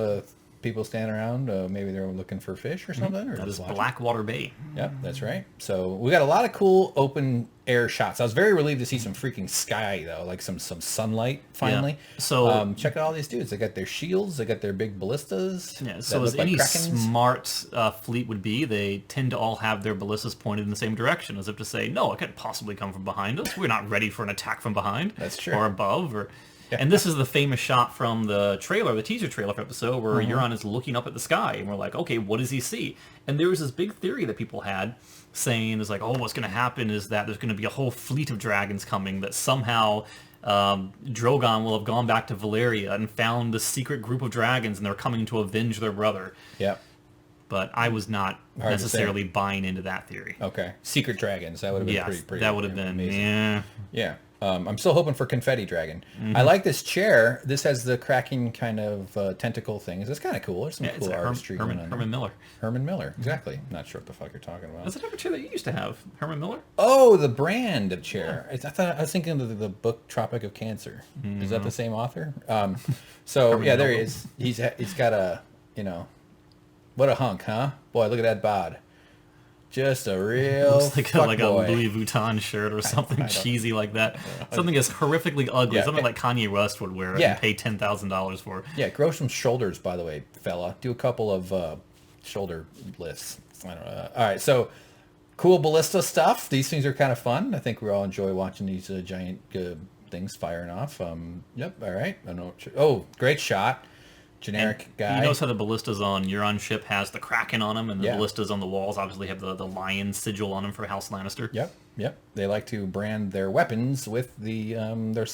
people standing around. Maybe they're looking for fish or something. Or that is Blackwater Bay. Yep, that's right. So we got a lot of cool open air shots. I was very relieved to see some freaking sky, though, like some sunlight finally. Yeah. So check out all these dudes. They got their shields. They got their big ballistas. Yeah. So as any smart fleet would be, they tend to all have their ballistas pointed in the same direction, as if to say, no, it couldn't possibly come from behind us. We're not ready for an attack from behind. That's true. Or above, or. And this is the famous shot from the trailer, the teaser trailer for episode, where Euron is looking up at the sky, and we're like, okay, what does he see? And there was this big theory that people had saying, is like, oh, what's going to happen is that there's going to be a whole fleet of dragons coming, that somehow Drogon will have gone back to Valyria and found the secret group of dragons, and they're coming to avenge their brother. Yep. But I was not necessarily buying into that theory. Okay. Secret dragons. That would have been pretty that would have been amazing. Yeah. Yeah. I'm still hoping for confetti dragon. I like this chair. This has the cracking kind of tentacle things. It's kind of cool. There's some cool artistry going on. Herman Miller. Herman Miller. Exactly. Not sure what the fuck you're talking about. That's the type of chair that you used to have. Herman Miller? Oh, the brand of chair. I was thinking of the book Tropic of Cancer. Is that the same author? So yeah, there he is. He's got a, what a hunk, huh? Boy, look at that bod. Just a real looks like a Louis Vuitton shirt or something cheesy like that. Something that's horrifically ugly. Something like Kanye West would wear and pay $10,000 for. Yeah, grow some shoulders, by the way, fella. Do a couple of shoulder lifts. I don't know. All right, so cool ballista stuff. These things are kind of fun. I think we all enjoy watching these giant things firing off. Yep, all right. I know. Oh, great shot. Generic guy. You notice how the ballistas on Euron's ship has the Kraken on them, and the ballistas on the walls obviously have the lion sigil on them for House Lannister. Yep. They like to brand their weapons with the their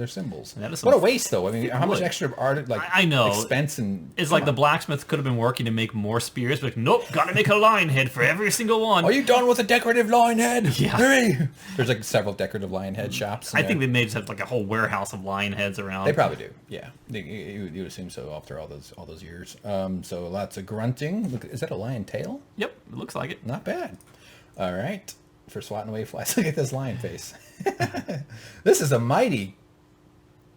symbols. What a waste, though. I mean, how much extra art, I know expense and it's like the blacksmith could have been working to make more spears, but nope, got to make a lion head for every single one. Are you done with a decorative lion head? Yeah. Hurry! There's like several decorative lion head shops. I think they may just have like a whole warehouse of lion heads around. They probably do. Yeah, you would assume so after all those years. So lots of grunting. Look, is that a lion tail? Yep, it looks like it. Not bad. All right. For swatting away flies. Look at this lion face. This is a mighty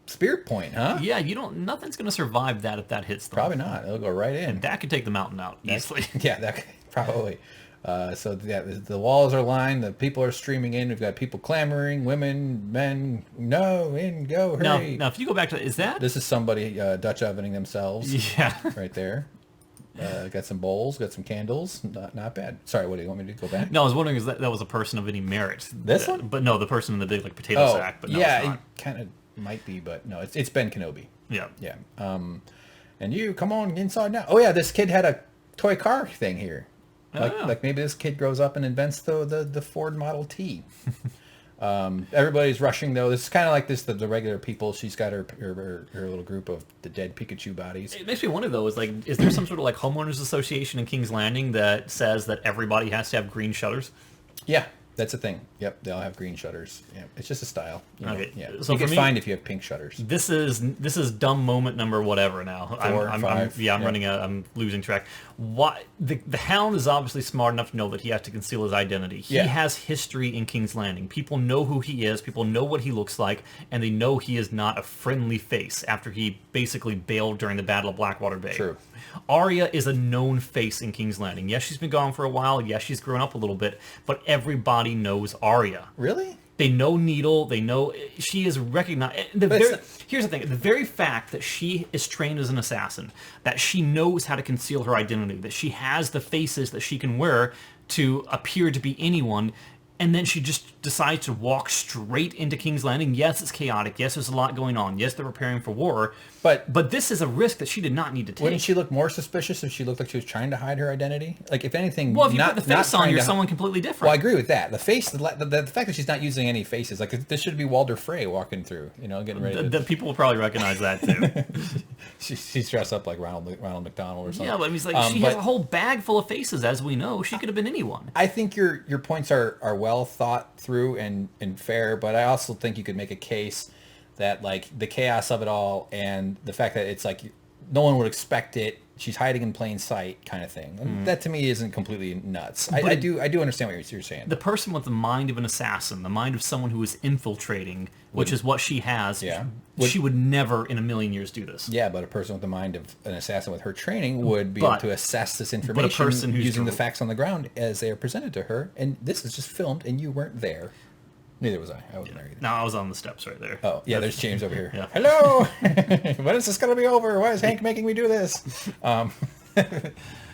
spear point, huh? Yeah, nothing's going to survive that if that hits them. Probably not. It'll go right in. That could take the mountain out easily. Yeah, that probably. So yeah, the walls are lined. The people are streaming in. We've got people clamoring, women, men. No, in, go, hurry. Now, if you go back to is that? This is somebody Dutch ovening themselves. Yeah. Right there. Got some bowls, got some candles. Not bad. Sorry, what do you want me to go back? No, I was wondering if that was a person of any merit. This one? But no, the person in the big potato sack. But no, yeah, it's not. it kind of might be, but no, it's Ben Kenobi. Yeah. Yeah. And you come on inside now. Oh yeah, this kid had a toy car thing here. Like maybe this kid grows up and invents the Ford Model T. Everybody's rushing though. This is kind of like the regular people. She's got her little group of the dead Pikachu bodies. It makes me wonder though, is there some sort of like homeowners association in King's Landing that says that everybody has to have green shutters? Yeah, that's a thing. Yep, they all have green shutters. Yeah, it's just a style. Okay. Yeah, So you can find if you have pink shutters. This is dumb moment number whatever now. 4, 5. I'm losing track. Why the Hound is obviously smart enough to know that he has to conceal his identity. He has history in King's Landing. People know who he is. People know what he looks like, and they know he is not a friendly face after he basically bailed during the Battle of Blackwater Bay. True. Arya is a known face in King's Landing. Yes, she's been gone for a while. Yes, she's grown up a little bit, but everybody knows Arya. Really? They know Needle. They know she is recognized. Here's the thing: the very fact that she is trained as an assassin, that she knows how to conceal her identity, that she has the faces that she can wear to appear to be anyone, and then she just decides to walk straight into King's Landing. Yes, it's chaotic. Yes, there's a lot going on. Yes, they're preparing for war. But this is a risk that she did not need to take. Wouldn't she look more suspicious if she looked like she was trying to hide her identity? Like, if anything, well, if you put the face on, you're someone completely different. Well, I agree with that. The face, the fact that she's not using any faces, like this should be Walder Frey walking through, getting ready. The people will probably recognize that too. She's dressed up like Ronald McDonald or something. Yeah, but I mean, she has a whole bag full of faces, as we know. She could have been anyone. I think your points are well thought through and fair, but I also think you could make a case that like the chaos of it all and the fact that it's like no one would expect it, she's hiding in plain sight kind of thing. And that to me isn't completely nuts. I do understand what you're saying. The person with the mind of an assassin, the mind of someone who is infiltrating, which is what she has, she would never in a million years do this. Yeah, but a person with the mind of an assassin with her training would be able to assess this information but a person who's using the facts on the ground as they are presented to her. And this is just filmed and you weren't there. Neither was I. I wasn't there either. No, I was on the steps right there. Oh, yeah, there's James over here. Yeah. Hello! When is this going to be over? Why is Hank making me do this?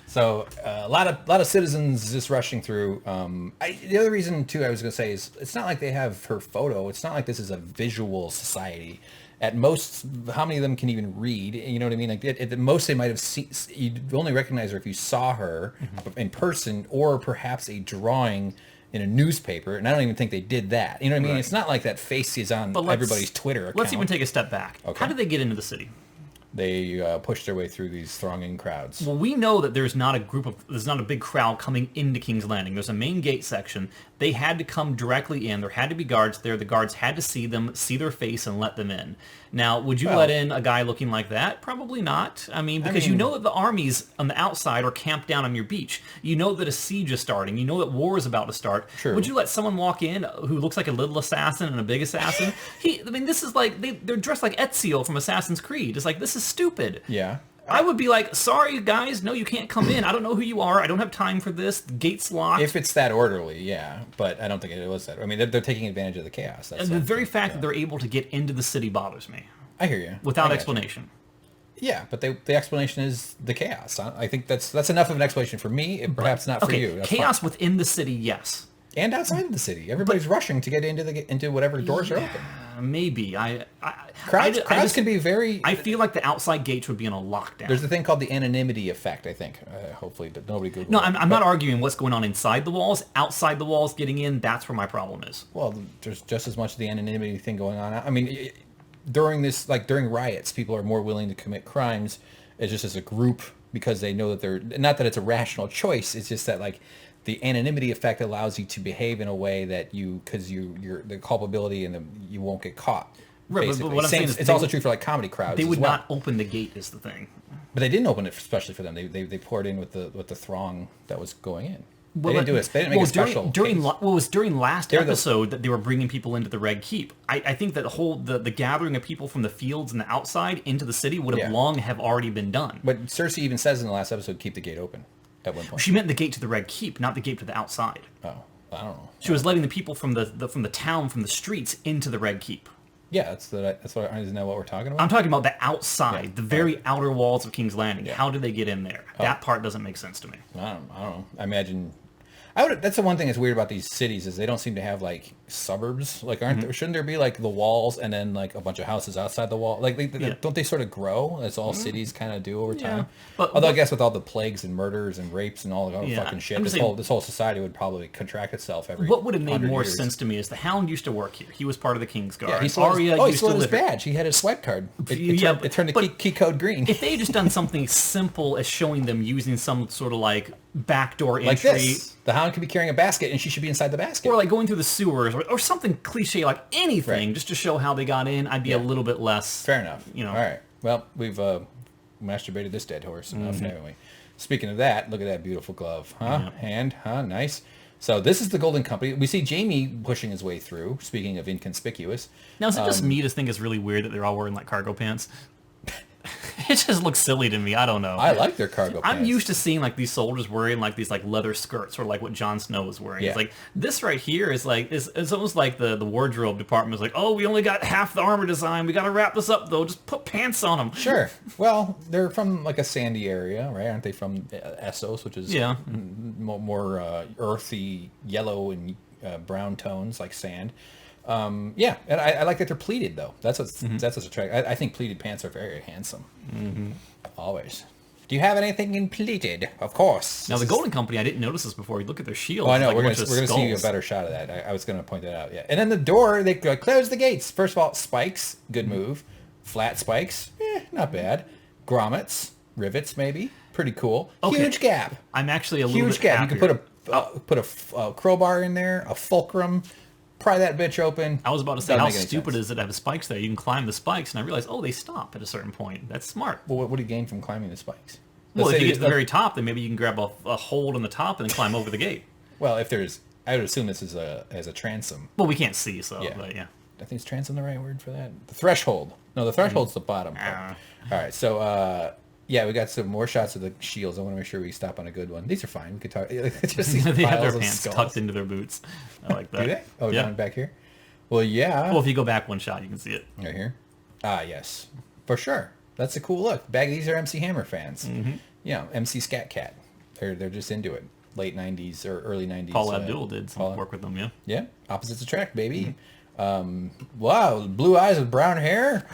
So a lot of citizens just rushing through. The other reason, too, I was going to say is it's not like they have her photo. It's not like this is a visual society. At most, how many of them can even read? You know what I mean? Like at the most, they might have seen. You'd only recognize her if you saw her in person, or perhaps a drawing in a newspaper. And I don't even think they did that. You know what I mean? Right. It's not like that face is on everybody's Twitter account. Let's even take a step back. Okay. How did they get into the city? They pushed their way through these thronging crowds. Well, we know that there's not a big crowd coming into King's Landing. There's a main gate section. They had to come directly in. There had to be guards there. The guards had to see them, see their face, and let them in. Now, would you let in a guy looking like that? Probably not. Because you know that the armies on the outside are camped down on your beach. You know that a siege is starting. You know that war is about to start. True. Would you let someone walk in who looks like a little assassin and a big assassin? This is like, they're dressed like Ezio from Assassin's Creed. It's like, this is stupid. Yeah. I would be like, sorry, guys, no, you can't come in. I don't know who you are. I don't have time for this. The gate's locked. If it's that orderly, yeah. But I don't think it was that. I mean, they're taking advantage of the chaos. And the very fact that they're able to get into the city bothers me. I hear you. Without explanation. Yeah, but the explanation is the chaos. I think that's enough of an explanation for me, and perhaps not for you. That's chaos fine. within the city, yes. And outside the city. Everybody's rushing to get into whatever doors are open. Maybe. Crowds can be very... I feel like the outside gates would be in a lockdown. There's a thing called the anonymity effect, I think. Hopefully, but nobody Google No, it. I'm not arguing what's going on inside the walls. Outside the walls, getting in, that's where my problem is. Well, there's just as much of the anonymity thing going on. I mean, during riots, people are more willing to commit crimes as a group because they know that they're... Not that it's a rational choice. It's just that, like... The anonymity effect allows you to behave in a way that because you're the culpability and you won't get caught. Right, basically. but what I'm saying is it's also true for like comedy crowds. They would as well. not open the gate is the thing. But they didn't open it especially for them. They poured in with the throng that was going in. Well, they didn't do it. They didn't make a special. It was during last episode that they were bringing people into the Red Keep. I think that the gathering of people from the fields and the outside into the city would have long have already been done. But Cersei even says in the last episode, keep the gate open. At one point. She meant the gate to the Red Keep, not the gate to the outside. Oh, I don't know. She was letting the people from the town, from the streets, into the Red Keep. Yeah, that's what isn't that what we're talking about? I'm talking about the outside, the very outer walls of King's Landing. Yeah. How did they get in there? That part doesn't make sense to me. I don't know. I imagine. That's the one thing that's weird about these cities is they don't seem to have like suburbs. Like, shouldn't there be like the walls and then like a bunch of houses outside the wall? Like, don't they sort of grow as all cities kind of do over time? But although I guess with all the plagues and murders and rapes and all the fucking shit, this saying, whole society would probably contract itself every. What would have made more years. sense to me is the Hound used to work here. He was part of the King's Guard. Yeah, he still Arya he used still to had his live badge. He had his swipe card. It turned the key code green. If they had just done something simple as showing them using some sort of like backdoor entry, like this, the Hound could be carrying a basket and she should be inside the basket, or like going through the sewers, or something cliche like anything, just to show how they got in. I'd be a little bit less. Fair enough. You know. All right. Well, we've masturbated this dead horse enough, haven't we? Speaking of that, look at that beautiful glove, huh? Yeah. Hand, huh? Nice. So this is the Golden Company. We see Jaime pushing his way through. Speaking of inconspicuous. Now, is it just me to think it's really weird that they're all wearing like cargo pants? It just looks silly to me. I don't know. I like their cargo pants. I'm used to seeing like these soldiers wearing like these like leather skirts, or like what Jon Snow was wearing. Yeah. It's like this right here is like it's almost like the wardrobe department is like, oh, we only got half the armor design. We got to wrap this up though. Just put pants on them. Sure. Well, they're from like a sandy area, right? Aren't they from Essos, which is more earthy yellow and brown tones like sand. Yeah, and I like that they're pleated though. That's what's attractive. I think pleated pants are very handsome. Always. Do you have anything in pleated? Of course. Now the Golden Company, I didn't notice this before. You look at their shields. Oh, I know. Like we're gonna see a better shot of that. I was gonna point that out. Yeah. And then the door, they close the gates. First of all, spikes, good move. Flat spikes, not bad. Grommets, rivets, maybe, pretty cool. Okay. Huge gap. I'm actually a little Huge bit gap. happier. You could put a crowbar in there, a fulcrum. Pry that bitch open. I was about to say, Doesn't how make any stupid sense. is it to have spikes there? You can climb the spikes, and I realized, they stop at a certain point. That's smart. Well, what do you gain from climbing the spikes? Well, Let's if say you get to the very top, then maybe you can grab a hold on the top and then climb over the gate. Well, if there's, I would assume this is as a transom. Well, we can't see, so Yeah. but yeah. I think is transom the right word for that? The threshold. No, the threshold's the bottom part. All right, so yeah, we got some more shots of the shields. I want to make sure we stop on a good one. These are fine. We could talk. Just these They have piles their of pants skulls. tucked into their boots. I like that. Do they? Oh, yeah. down back here. Well, yeah. Well, if you go back one shot, you can see it. Right here. Ah, yes, for sure. That's a cool look. These are MC Hammer fans. You know, MC Scat Cat. They're just into it. Late '90s or early '90s. Paul Abdul did some work with them, yeah. Yeah, opposites attract, baby. Wow, blue eyes with brown hair.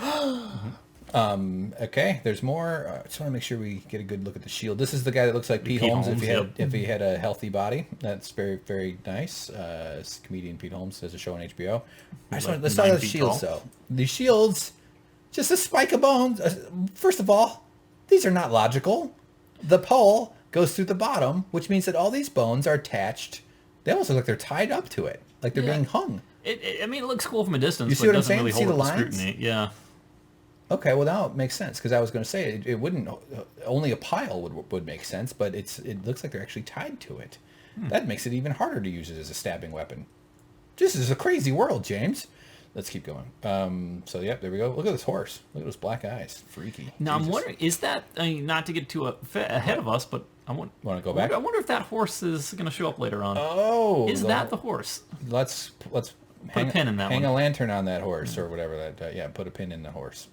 Okay, there's more. I just want to make sure we get a good look at the shield. This is the guy that looks like Pete Holmes if he had a healthy body. That's very, very nice. Comedian Pete Holmes has a show on HBO. Let's talk about the shields, though. The shields, just a spike of bones. First of all, these are not logical. The pole goes through the bottom, which means that all these bones are attached. They almost look like they're tied up to it, like they're being hung. I mean, it looks cool from a distance, you see but what it doesn't I'm saying? really See hold the up the lines? scrutiny. Yeah. Okay, well now it makes sense because I was going to say it wouldn't. Only a pile would make sense, but it looks like they're actually tied to it. That makes it even harder to use it as a stabbing weapon. This is a crazy world, James. Let's keep going. So yep, there we go. Look at this horse. Look at those black eyes. Freaky. Now Jesus. I'm wondering, is that not to get too ahead of us, but Want to go back? I wonder if that horse is going to show up later on. Oh, is that the horse? Let's Put a pin in that hang one. a lantern on that horse or whatever that. Put a pin in the horse.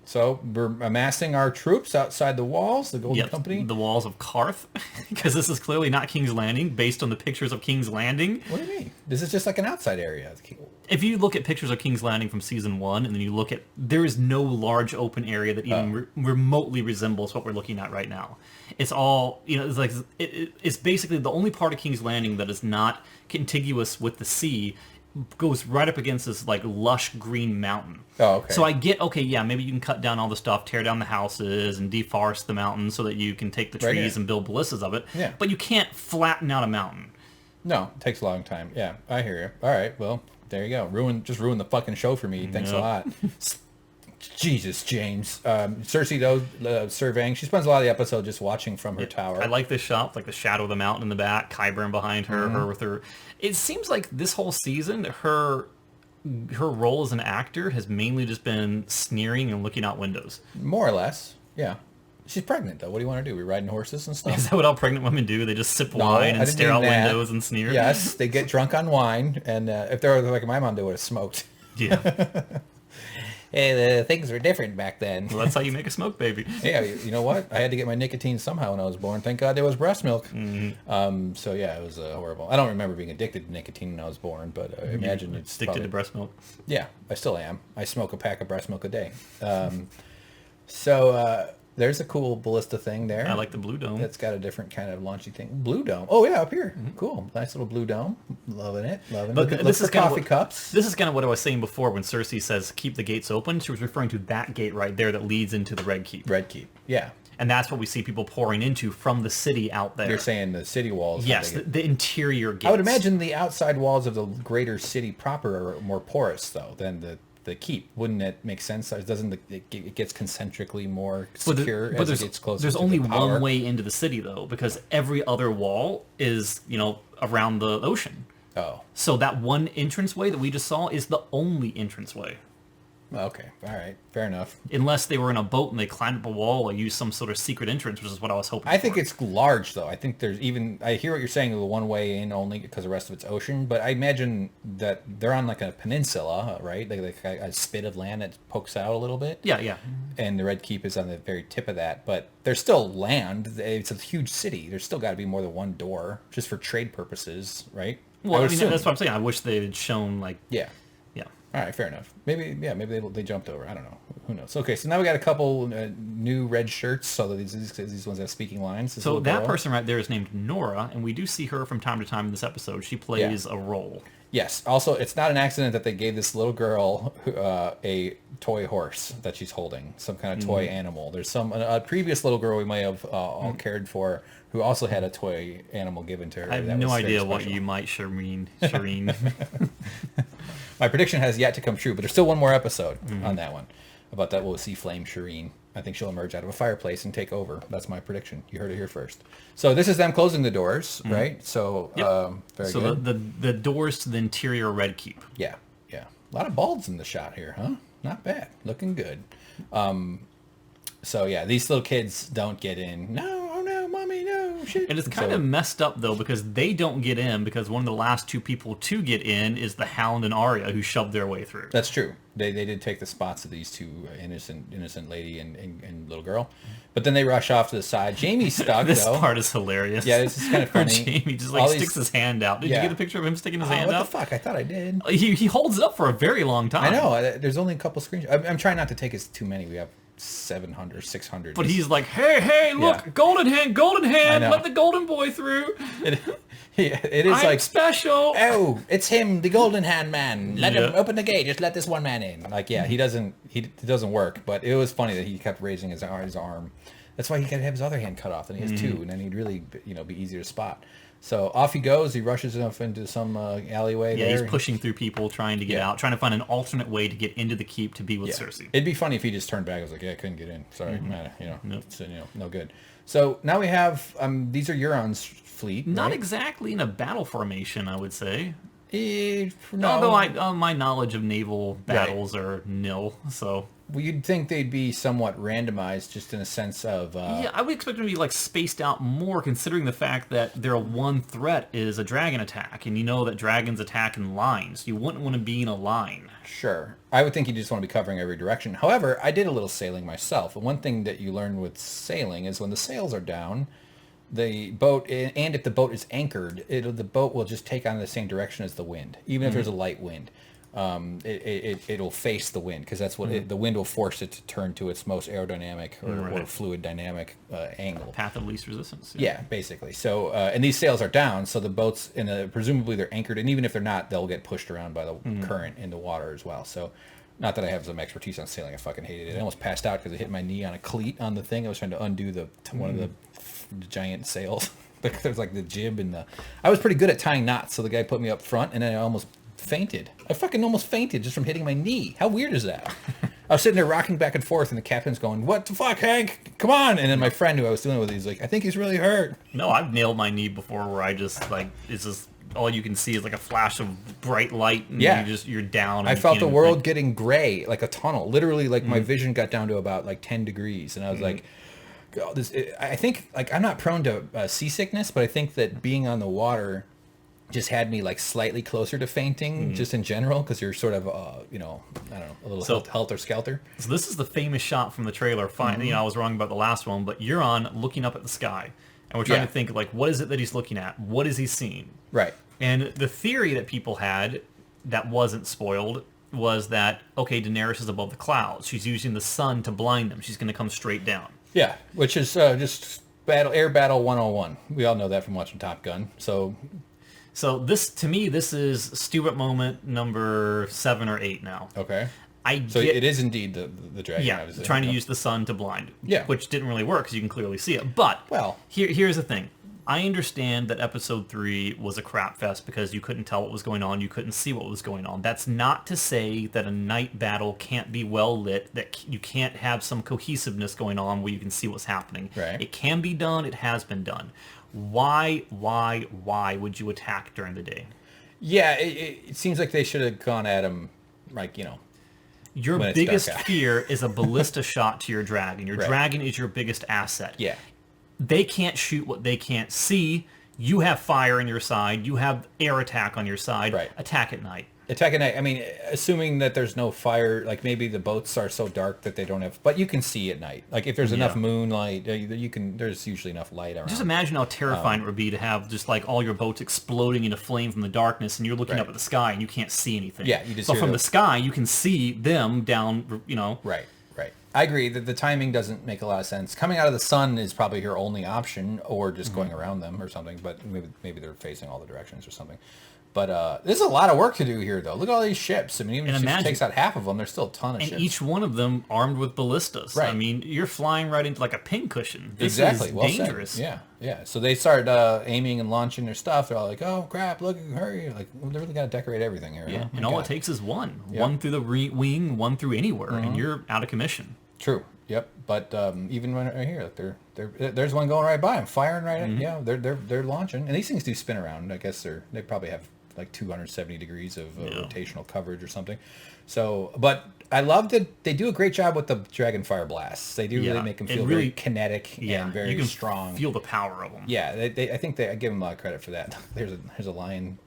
So we're amassing our troops outside the walls, the Golden Company. The walls of Karth, because this is clearly not King's Landing, based on the pictures of King's Landing. What do you mean? This is just like an outside area. If you look at pictures of King's Landing from season 1, and then you look at, there is no large open area that even remotely resembles what we're looking at right now. It's all, it's like, it's basically the only part of King's Landing that is not contiguous with the sea goes right up against this like lush green mountain. Oh, okay. So I get, maybe you can cut down all the stuff, tear down the houses, and deforest the mountain so that you can take the trees and build ballistas of it. Yeah. But you can't flatten out a mountain. No, it takes a long time. Yeah, I hear you. All right, well, there you go. Just ruin the fucking show for me. Thanks a lot. Jesus, James. Cersei, though, surveying. She spends a lot of the episode just watching from her tower. I like this shot, like the shadow of the mountain in the back, Qyburn behind her, her with her. It seems like this whole season, her role as an actor has mainly just been sneering and looking out windows. More or less, yeah. She's pregnant, though. What do you want to do? We riding horses and stuff? Is that what all pregnant women do? They just sip wine and stare out windows and sneer? Yes, they get drunk on wine, and if they were like my mom, they would have smoked. Yeah. Hey, things were different back then. Well, that's how you make a smoke baby. Yeah, you know what? I had to get my nicotine somehow when I was born. Thank God there was breast milk. So yeah, it was horrible. I don't remember being addicted to nicotine when I was born, but I imagine it's addicted to breast milk. Yeah, I still am. I smoke a pack of breast milk a day. So there's a cool ballista thing there. I like the blue dome. It's got a different kind of launchy thing. Blue dome. Oh yeah, up here. Cool. Nice little blue dome. Loving it. But Look for coffee cups. This is kind of what I was saying before when Cersei says keep the gates open. She was referring to that gate right there that leads into the Red Keep. Red Keep. Yeah. And that's what we see people pouring into from the city out there. You're saying the city walls. Yes, the interior gates. I would imagine the outside walls of the greater city proper are more porous, though, than the keep. Wouldn't it make sense? Doesn't it gets concentrically more secure as it gets closer there's to only the power? one way into the city, though, because every other wall is, around the ocean. Oh. So that one entranceway that we just saw is the only entranceway. Okay. All right. Fair enough. Unless they were in a boat and they climbed up a wall or used some sort of secret entrance, which is what I was hoping I think it's large, though. I think there's I hear what you're saying, the one way in only because the rest of it's ocean, but I imagine that they're on like a peninsula, right? Like a spit of land that pokes out a little bit. Yeah, yeah. And the Red Keep is on the very tip of that, but there's still land. It's a huge city. There's still got to be more than one door just for trade purposes, right? Well, I mean, that's what I'm saying. I wish they had shown, like... Yeah. Yeah. All right, fair enough. Maybe they jumped over. I don't know. Who knows? Okay, so now we got a couple new red shirts. So that these ones have speaking lines. So that person right there is named Nora, and we do see her from time to time in this episode. She plays a role. Yes. Also, it's not an accident that they gave this little girl a toy horse that she's holding, some kind of toy animal. There's a previous little girl we may have all cared for who also had a toy animal given to her. I have no idea what you might Shireen. My prediction has yet to come true, but there's still one more episode on that one. About that, we'll see Flame Shireen. I think she'll emerge out of a fireplace and take over. That's my prediction. You heard it here first. So this is them closing the doors, right? So very good. So the doors to the interior Red Keep. Yeah. A lot of bulbs in the shot here, huh? Not bad. Looking good. So yeah, these little kids don't get in. No, oh no, mommy, no. shit. And it's kind of messed up, though, because they don't get in, because one of the last two people to get in is the Hound and Arya, who shoved their way through. That's true. They did take the spots of these two innocent lady and little girl. But then they rush off to the side. Jamie's stuck, This though. part is hilarious. Yeah, this is kind of Where funny. Jamie just sticks his hand out. Did you get a picture of him sticking his hand out? out? What the fuck? I thought I did. He holds it up for a very long time. I know. There's only a couple screenshots. I'm trying not to take us too many. We have 700, 600. But he's like, hey, look, golden hand, let the golden boy through. It is I'm special. Oh, it's him, the golden hand man. Let him open the gate. Just let this one man in. Like, yeah, it doesn't work. But it was funny that he kept raising his arm. That's why he could have his other hand cut off, and he has two, and then he'd really, be easier to spot. So off he goes. He rushes off into some alleyway. Yeah, there. he's pushing through people, trying to get out, trying to find an alternate way to get into the keep to be with Cersei. It'd be funny if he just turned back. I was like, I couldn't get in. Sorry, man. It's, no good. So now we have these are Euron's fleet. Not right? exactly in a battle formation, I would say. No. Although my knowledge of naval battles are nil, so. Well, you'd think they'd be somewhat randomized, just in a sense of... yeah, I would expect them to be spaced out more, considering the fact that their one threat is a dragon attack, and you know that dragons attack in lines. You wouldn't want to be in a line. Sure. I would think you just want to be covering every direction. However, I did a little sailing myself, and one thing that you learn with sailing is when the sails are down, the boat, and if the boat is anchored, the boat will just take on the same direction as the wind, even if there's a light wind. It'll face the wind, because that's what the wind will force it to turn to its most aerodynamic or fluid dynamic angle. Path of least resistance. Yeah, basically. So, and these sails are down, so the boats, presumably they're anchored, and even if they're not, they'll get pushed around by the current in the water as well. So, not that I have some expertise on sailing, I fucking hated it. I almost passed out because I hit my knee on a cleat on the thing. I was trying to undo one of the giant sails. There's the jib and I was pretty good at tying knots, so the guy put me up front, and then I almost fainted. I fucking almost fainted just from hitting my knee. How weird is that? I was sitting there rocking back and forth, and the captain's going, "What the fuck, Hank? Come on!" And then my friend who I was dealing with, he's like, "I think he's really hurt." No, I've nailed my knee before, where I just it's just all you can see is a flash of bright light, and you're down. I felt the world getting gray, like a tunnel. Literally, my vision got down to about 10 degrees, and I was like, oh, I think I'm not prone to seasickness, but I think that being on the water just had me slightly closer to fainting, just in general, because you're sort of I don't know, a little helter-skelter. So this is the famous shot from the trailer. Fine, I was wrong about the last one, but Euron looking up at the sky, and we're trying to think what is it that he's looking at? What is he seeing? Right. And the theory that people had that wasn't spoiled was that, okay, Daenerys is above the clouds. She's using the sun to blind them. She's going to come straight down. Yeah, which is just air battle 101. We all know that from watching Top Gun. So this, to me, this is Stewart moment number 7 or 8 now. Okay. It is indeed the dragon. Yeah, trying to use the sun to blind. Yeah. Which didn't really work, because you can clearly see it. But here's the thing. I understand that episode 3 was a crap fest because you couldn't tell what was going on, you couldn't see what was going on. That's not to say that a night battle can't be well lit, that you can't have some cohesiveness going on where you can see what's happening. Right. It can be done, it has been done. Why would you attack during the day? Yeah, it seems like they should have gone at him, your biggest fear is a ballista shot to your dragon. Your dragon is your biggest asset. Yeah. They can't shoot what they can't see. You have fire on your side. You have air attack on your side. Right. Attack at night. Attack at night. I mean, assuming that there's no fire, maybe the boats are so dark that they don't have... But you can see at night. If there's enough moonlight, you can. There's usually enough light around. Just imagine how terrifying it would be to have just all your boats exploding into flame from the darkness, and you're looking up at the sky and you can't see anything. Yeah, you just So from the sky, you can see them down, Right. I agree that the timing doesn't make a lot of sense. Coming out of the sun is probably your only option, or just going around them or something, but maybe they're facing all the directions or something. But there's a lot of work to do here, though. Look at all these ships. I mean, even if it takes out half of them, there's still a ton of ships. And each one of them armed with ballistas. Right. I mean, you're flying right into a pincushion. This exactly. is well dangerous. Said. Yeah. So they start aiming and launching their stuff. They're all like, "Oh crap! Look, hurry!" they really got to decorate everything here. Yeah. Huh? And all it takes is one. Yeah. One through the wing, one through anywhere, and you're out of commission. True. Yep. But even when right here, there's one going right by. I'm firing right. At, they're launching, and these things do spin around. I guess they probably have like 270 degrees of rotational coverage or something. So, but I love that they do a great job with the dragon fire blasts. They do really make them feel very kinetic and very you can strong. Feel the power of them. Yeah, I think I give them a lot of credit for that. There's a lion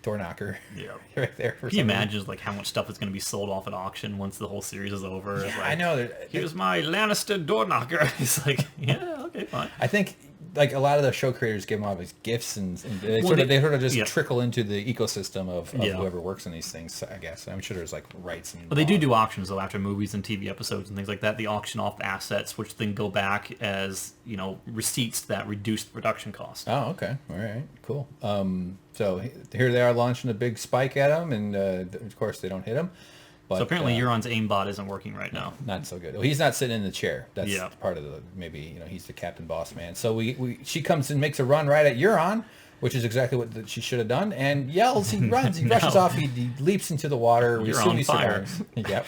door knocker. Yeah, right there. He imagines like how much stuff is going to be sold off at auction once the whole series is over. Yeah, like, I know. Here's my Lannister door knocker. He's like, yeah, okay, fine. I think like a lot of the show creators give them all these gifts, and they sort of just trickle into the ecosystem of whoever works in these things. I guess I'm sure there's like rights. And they do auctions though after movies and TV episodes and things like that. They auction off assets, which then go back as receipts that reduce the production cost. Oh, okay, all right, cool. So here they are launching a big spike at them, and of course they don't hit them. But, so apparently Euron's aimbot isn't working right now. Not so good. Well, he's not sitting in the chair. That's part of the maybe he's the captain boss man. So she comes and makes a run right at Euron, which is exactly what she should have done, and yells. He runs. He rushes off. He leaps into the water. You're on fire. Yep.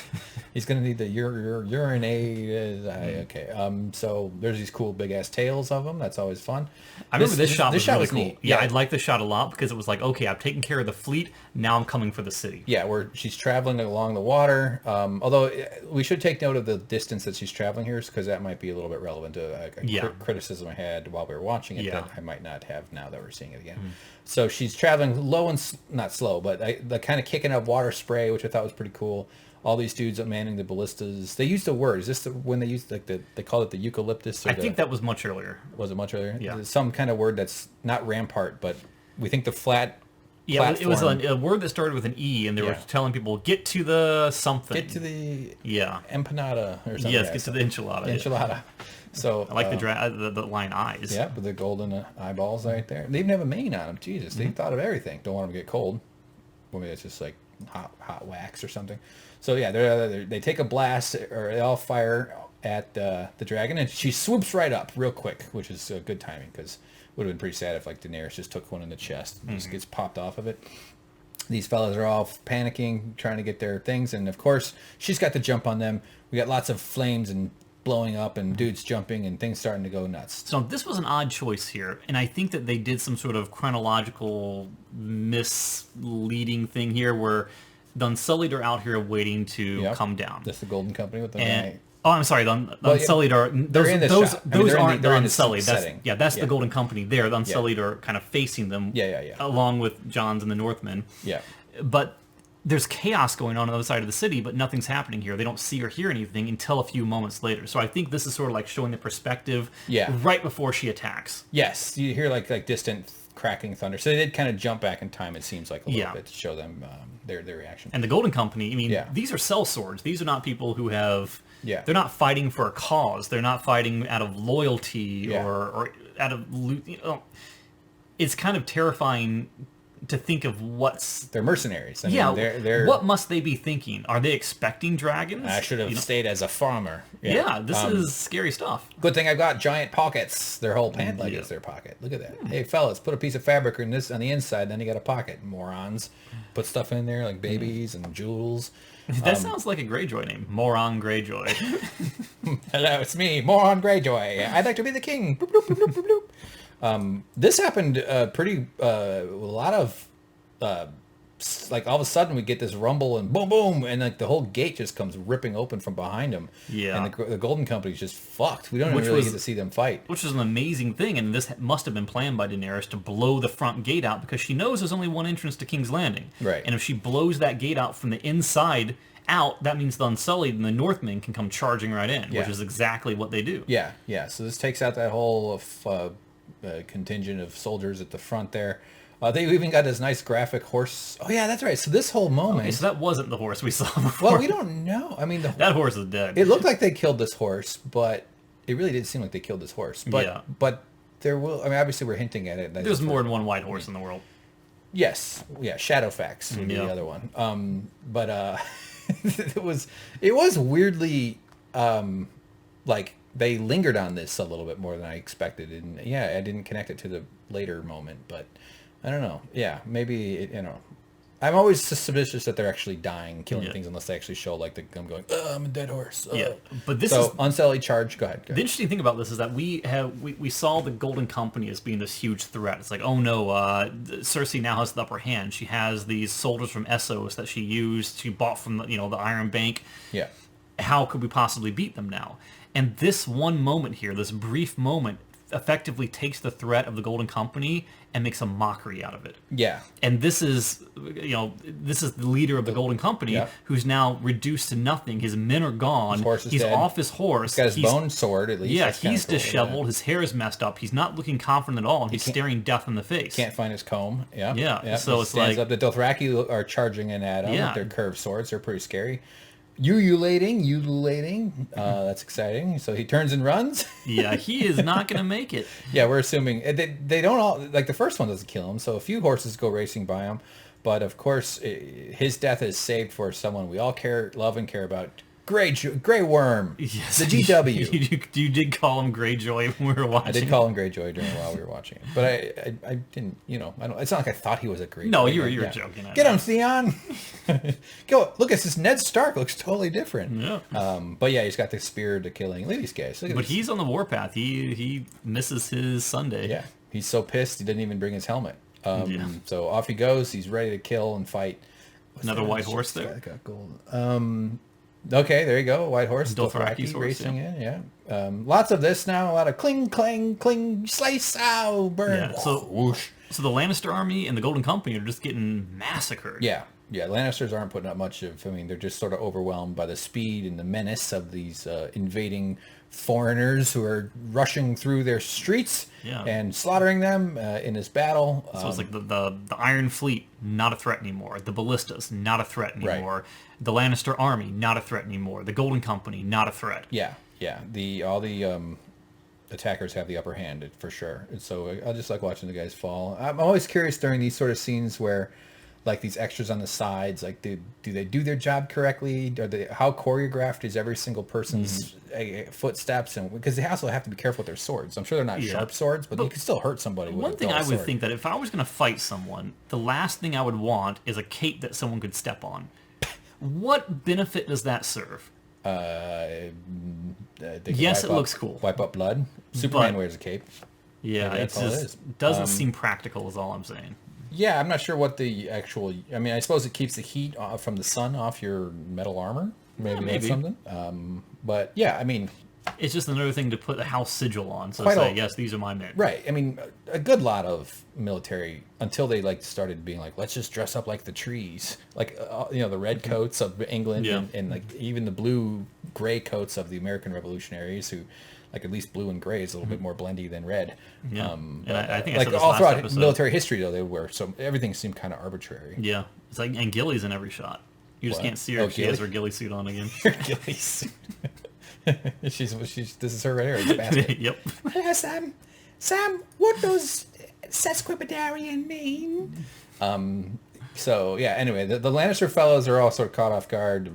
He's gonna need the urinate. Okay. So there's these cool big ass tails of them. That's always fun. I remember this shot was really cool. Neat. Yeah, I liked the shot a lot because it was like, okay, I've taken care of the fleet. Now I'm coming for the city. Yeah, where she's traveling along the water. Although we should take note of the distance that she's traveling here, because that might be a little bit relevant to a criticism I had while we were watching it that I might not have now that we're seeing it again. So she's traveling low and not slow, but the kind of kicking up water spray, which I thought was pretty cool. All these dudes manning the ballistas. They used a word. Is this when they used they call it the eucalyptus? I think that was much earlier. Was it much earlier? Yeah. There's some kind of word that's not rampart, but we think the flat. Yeah, platform. It was a word that started with an E, and they were telling people, get to the something. Get to the empanada or something. Yes, get to the enchilada. Enchilada. So I like the line eyes. Yeah, with the golden eyeballs right there. They even have a mane on them. Jesus, they thought of everything. Don't want them to get cold. Well, maybe it's just like hot wax or something. So yeah, they take a blast, or they all fire at the dragon, and she swoops right up real quick, which is good timing, because it would have been pretty sad if like Daenerys just took one in the chest and just gets popped off of it. These fellas are all panicking, trying to get their things, and of course she's got to jump on them. We got lots of flames and blowing up and dudes jumping and things starting to go nuts. So this was an odd choice here, and I think that they did some sort of chronological misleading thing here where the Unsullied are out here waiting to come down. That's the Golden Company with the Oh, I'm sorry. The Unsullied are those aren't the Unsullied. That's the Golden Company there. The Unsullied are kind of facing them. Along with Jon's and the Northmen. Yeah. But there's chaos going on the other side of the city, but nothing's happening here. They don't see or hear anything until a few moments later. So I think this is sort of like showing the perspective right before she attacks. Yes, you hear like distant cracking thunder. So they did kind of jump back in time, it seems like, a little bit to show them their reaction. And the Golden Company, I mean, these are sellswords. These are not people who have... Yeah. They're not fighting for a cause. They're not fighting out of loyalty or out of... It's kind of terrifying to think of what's... They're mercenaries. I mean, they're... What must they be thinking? Are they expecting dragons? I should have stayed as a farmer. Yeah, this is scary stuff. Good thing I've got giant pockets. Their whole pant leg is their pocket. Look at that. Hey, fellas, put a piece of fabric in this on the inside, then you got a pocket. Morons. Put stuff in there like babies and jewels. That sounds like a Greyjoy name. Moron Greyjoy. Hello, it's me, Moron Greyjoy. I'd like to be the king. Bloop, bloop, bloop, bloop, bloop. This happened a lot of like all of a sudden we get this rumble and boom boom, and like the whole gate just comes ripping open from behind them. And the Golden Company's just fucked. We don't even really get to see them fight, which is an amazing thing. And this must have been planned by Daenerys to blow the front gate out, because she knows there's only one entrance to King's Landing, and if she blows that gate out from the inside out, that means the Unsullied and the Northmen can come charging right in, which is exactly what they do. So this takes out that whole contingent of soldiers at the front there. They even got this nice graphic horse. Oh yeah, that's right. So this whole moment. Okay, so that wasn't the horse we saw before. Well, we don't know. I mean, that horse is dead. It looked like they killed this horse, but it really didn't seem like they killed this horse. But but there will. I mean, obviously we're hinting at it. There's more than one white horse in the world. Yes. Yeah. Shadowfax would be the other one. But it was weirdly like they lingered on this a little bit more than I expected, and I didn't connect it to the later moment, but. I don't know. Yeah, maybe I'm always suspicious that they're actually dying, killing Yeah. things, unless they actually show like I'm going, I'm a dead horse. Yeah, but this so is unsullied charge. Go ahead. the interesting thing about this is that we saw the Golden Company as being this huge threat. It's like, oh no, Cersei now has the upper hand. She has these soldiers from Essos that she bought from the Iron Bank. Yeah. How could we possibly beat them now? And this one moment here, this brief moment, effectively takes the threat of the Golden Company and makes a mockery out of it. Yeah. And this is the leader of the Golden Company, yeah. who's now reduced to nothing. His men are gone. His horse is He's dead. off his horse. He's got his bone sword, at least. Yeah, That's kinda he's cool, disheveled. yeah. His hair is messed up. He's not looking confident at all. And he's staring death in the face. Can't find his comb. Yeah. Yeah, so He it's stands like- up. The Dothraki are charging in at him Yeah. with their curved swords. They're pretty scary. Ululating. That's exciting. So he turns and runs. Yeah, he is not going to make it. Yeah, we're assuming they don't all, like the first one doesn't kill him, so a few horses go racing by him, but of course his death is saved for someone we all love and care about. Grey Worm. Yes. The GW. You did call him Greyjoy when we were watching. I did call him Greyjoy while we were watching it, but I didn't, it's not like I thought he was a Greyjoy. No, you were joking. Get him, Theon. Go look at this. Ned Stark looks totally different. Yeah. But yeah, he's got the spear to killing. Look at these guys. Look at But this. he's on the warpath. He misses his Sunday. Yeah, he's so pissed he didn't even bring his helmet. Yeah. So off he goes. He's ready to kill and fight. Another white horse there. Got gold. Okay, there you go. White horse. Dothraki's horse, racing in. Yeah. Lots of this now. A lot of cling, clang, cling, slice, ow, burn. Yeah, so- whoosh. So the Lannister army and the Golden Company are just getting massacred. Yeah. Yeah, Lannisters aren't putting up much of. I mean, they're just sort of overwhelmed by the speed and the menace of these invading foreigners who are rushing through their streets Yeah. and slaughtering them in this battle. So it's like the Iron Fleet, not a threat anymore. The Ballistas, not a threat anymore. The Lannister army, not a threat anymore. The Golden Company, not a threat. Yeah, yeah. All the attackers have the upper hand for sure. And so I just like watching the guys fall. I'm always curious during these sort of scenes where, like these extras on the sides, like do they do their job correctly? How choreographed is every single person's footsteps? And because they also have to be careful with their swords. I'm sure they're not sharp swords, but you can still hurt somebody with One a thing dull I would sword. think that if I was going to fight someone, the last thing I would want is a cape that someone could step on. What benefit does that serve? They can Yes, wipe it looks cool. Wipe up blood. Superman But- wears a cape. Yeah, Maybe it that's all it just is. doesn't seem practical is all I'm saying. Yeah, I'm not sure what the actual. I mean, I suppose it keeps the heat from the sun off your metal armor. Maybe that's maybe. something. But yeah, I mean, It's just another thing to put the house sigil on. So Quite say, a- yes, these are my men. right. I mean, a good lot of military until they like started being like, let's just dress up like the trees, like the red coats of England Yeah. and like even the blue gray coats of the American revolutionaries who. Like at least blue and gray is a little bit more blendy than red. Yeah. And I think I like said this all last throughout episode. military history though they were so everything seemed kind of arbitrary. Yeah. It's like, and Gilly's in every shot. You just What? can't see her Oh, if she has Gilly? her ghillie suit on again. Hercules. she's this is her right here. It's a basket. Yep. Hello, Sam, what does sesquipedarian mean? So yeah. Anyway, the Lannister fellows are all sort of caught off guard.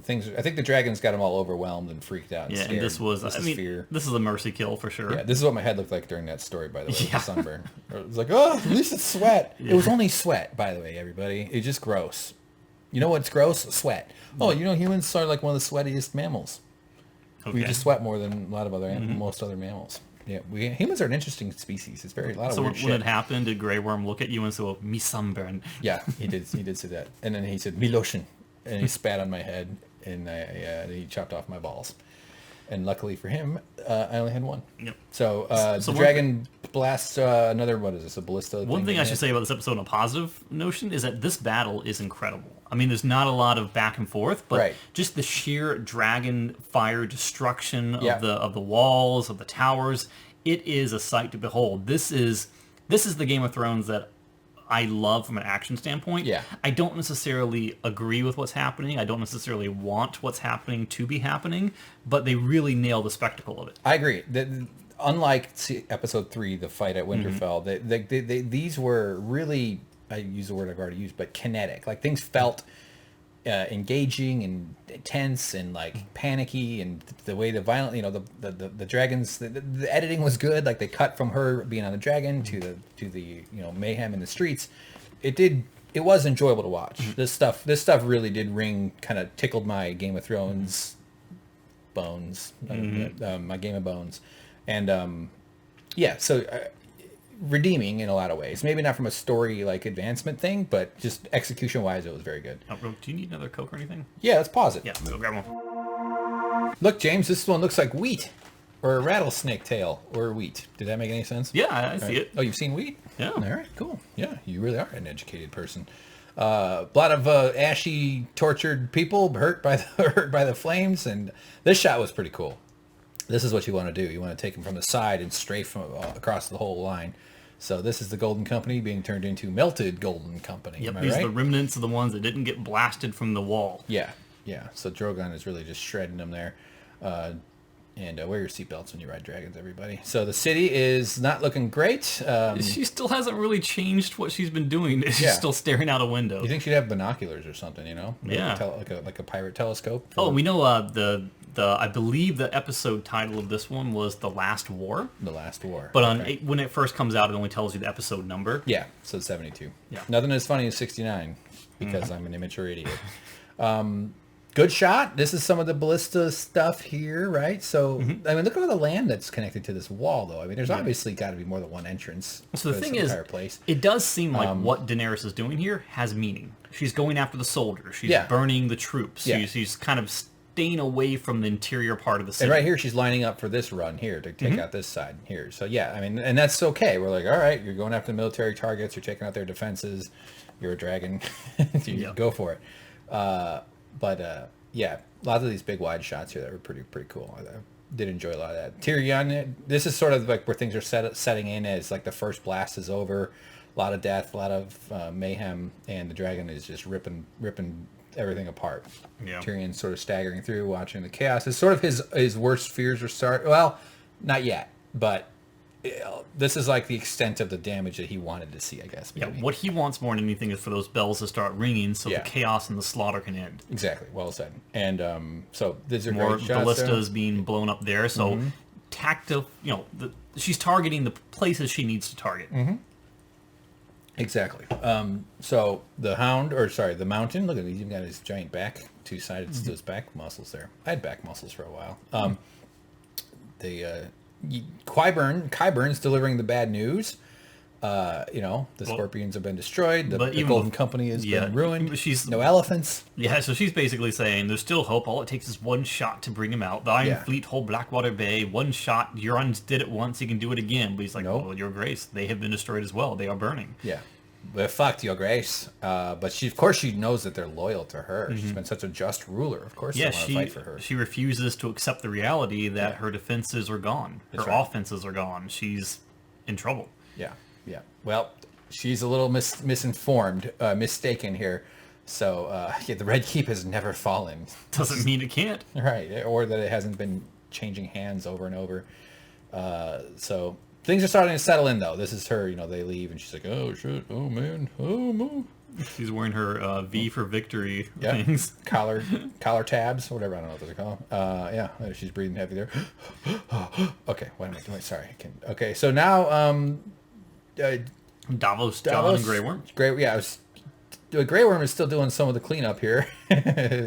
Things. I think the dragons got them all overwhelmed and freaked out. And Yeah, scared. and this was, fear. this is a mercy kill for sure. Yeah, this is what my head looked like during that story, by the way, with Yeah. the sunburn. It was like, oh, at least it's sweat. It was only sweat, by the way, everybody. It's just gross. You know what's gross? Sweat. Oh, humans are like one of the sweatiest mammals. We Okay. just sweat more than a lot of other most other mammals. Yeah, humans are an interesting species. It's a lot of So weird when shit. it happened, did Grey Worm look at you and say, "Me sunburn"? Yeah, he did say that, and then he said "Miloshin," and he spat on my head, and he chopped off my balls. And luckily for him, I only had one. Yep. So, So the one dragon blasts another. What is this? A ballista? One thing in I it? should say about this episode on a positive notion is that this battle is incredible. I mean, there's not a lot of back and forth, but Right. just the sheer dragon fire destruction Yeah. of the walls, of the towers, it is a sight to behold. This is the Game of Thrones that I love from an action standpoint. Yeah. I don't necessarily agree with what's happening. I don't necessarily want what's happening to be happening, but they really nail the spectacle of it. I agree. Unlike episode 3, the fight at Winterfell, these were really, I use the word I've already used, but kinetic. Like things felt engaging and tense and like panicky, and the way the violent, the dragons, the editing was good. Like they cut from her being on the dragon to the mayhem in the streets. It did it was enjoyable to watch. This stuff really did tickled my Game of Thrones bones, my Game of Bones, and so redeeming in a lot of ways. Maybe not from a story like advancement thing, but just execution wise, it was very good. Do you need another Coke or anything? Yeah, let's pause it. Yeah, go grab one. Look, James, this one looks like wheat or a rattlesnake tail or wheat. Did that make any sense? Yeah, I see it. Oh, you've seen wheat? Yeah. All right, cool. Yeah, you really are an educated person. A lot of ashy, tortured people hurt by the flames, and this shot was pretty cool. This is what you want to do. You want to take them from the side and strafe them across the whole line. So this is the Golden Company being turned into melted Golden Company. Yep, these are the remnants of the ones that didn't get blasted from the wall. Yeah. So Drogon is really just shredding them there. And wear your seatbelts when you ride dragons, everybody. So the city is not looking great. She still hasn't really changed what she's been doing. She's still staring out a window. You think she'd have binoculars or something, you know? Yeah. Like a pirate telescope? We know I believe the episode title of this one was The Last War. The Last War. But when it first comes out, it only tells you the episode number. Yeah, so it's 72. Yeah. Nothing as funny as 69, because I'm an immature idiot. Good shot. This is some of the ballista stuff here, right? So, I mean, look at all the land that's connected to this wall, though. I mean, there's obviously got to be more than one entrance. So the thing is, place. It does seem like what Daenerys is doing here has meaning. She's going after the soldiers. She's burning the troops. Yeah. She's kind of staying away from the interior part of the city. And right here, she's lining up for this run here to take out this side here. So, yeah, I mean, and that's okay. We're like, all right, you're going after the military targets. You're taking out their defenses. You're a dragon. Go for it. Yeah, lots of these big wide shots here that were pretty cool. I did enjoy a lot of that. Tyrion, this is sort of like where things are setting in as like the first blast is over. A lot of death, a lot of mayhem, and the dragon is just ripping everything apart. Yeah. Tyrion's sort of staggering through, watching the chaos. It's sort of his worst fears are start. Well, not yet, but this is like the extent of the damage that he wanted to see, I guess. Maybe. Yeah, what he wants more than anything is for those bells to start ringing so the chaos and the slaughter can end. Exactly. Well said. And so these are more great shots. ballistas being blown up there. So tactile, she's targeting the places she needs to target. Exactly. So the Hound, the Mountain, look at he's even got his giant back, two-sided to his back muscles there. I had back muscles for a while. Qyburn's delivering the bad news. The scorpions have been destroyed. The Golden Company has been ruined. No elephants. Yeah, so she's basically saying there's still hope. All it takes is one shot to bring him out. The Iron Fleet hold Blackwater Bay. One shot. Euron did it once. He can do it again. But he's like, nope. Well, Your Grace, they have been destroyed as well. They are burning. Yeah. We're fucked, Your Grace. But she knows that they're loyal to her. She's been such a just ruler. Of course they want to fight for her. She refuses to accept the reality that her defenses are gone. Her offenses are gone. She's in trouble. Yeah. Well, she's a little misinformed, mistaken here. So, the Red Keep has never fallen. Doesn't mean it can't. Right. Or that it hasn't been changing hands over and over. So things are starting to settle in, though. This is her, they leave, and she's like, oh, shit, oh, man, oh, no. She's wearing her V for victory things. Collar tabs, whatever, I don't know what those are called. She's breathing heavy there. Okay, what am I doing? Sorry. Okay, so now... Davos, Jon, and Grey Worm. Grey Worm is still doing some of the cleanup here.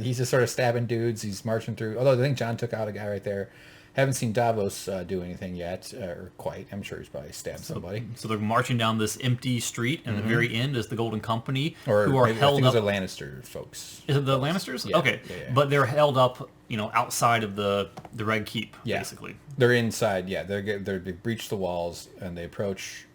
He's just sort of stabbing dudes. He's marching through. Although I think Jon took out a guy right there. Haven't seen Davos do anything yet, or quite. I'm sure he's probably stabbed somebody. So they're marching down this empty street, and at the very end is the Golden Company, who are held up. I think those are Lannister folks. Is it the Lannisters? Yeah, okay, yeah. But they're held up, outside of the Red Keep, basically. They're inside. Yeah, they breach the walls and they approach.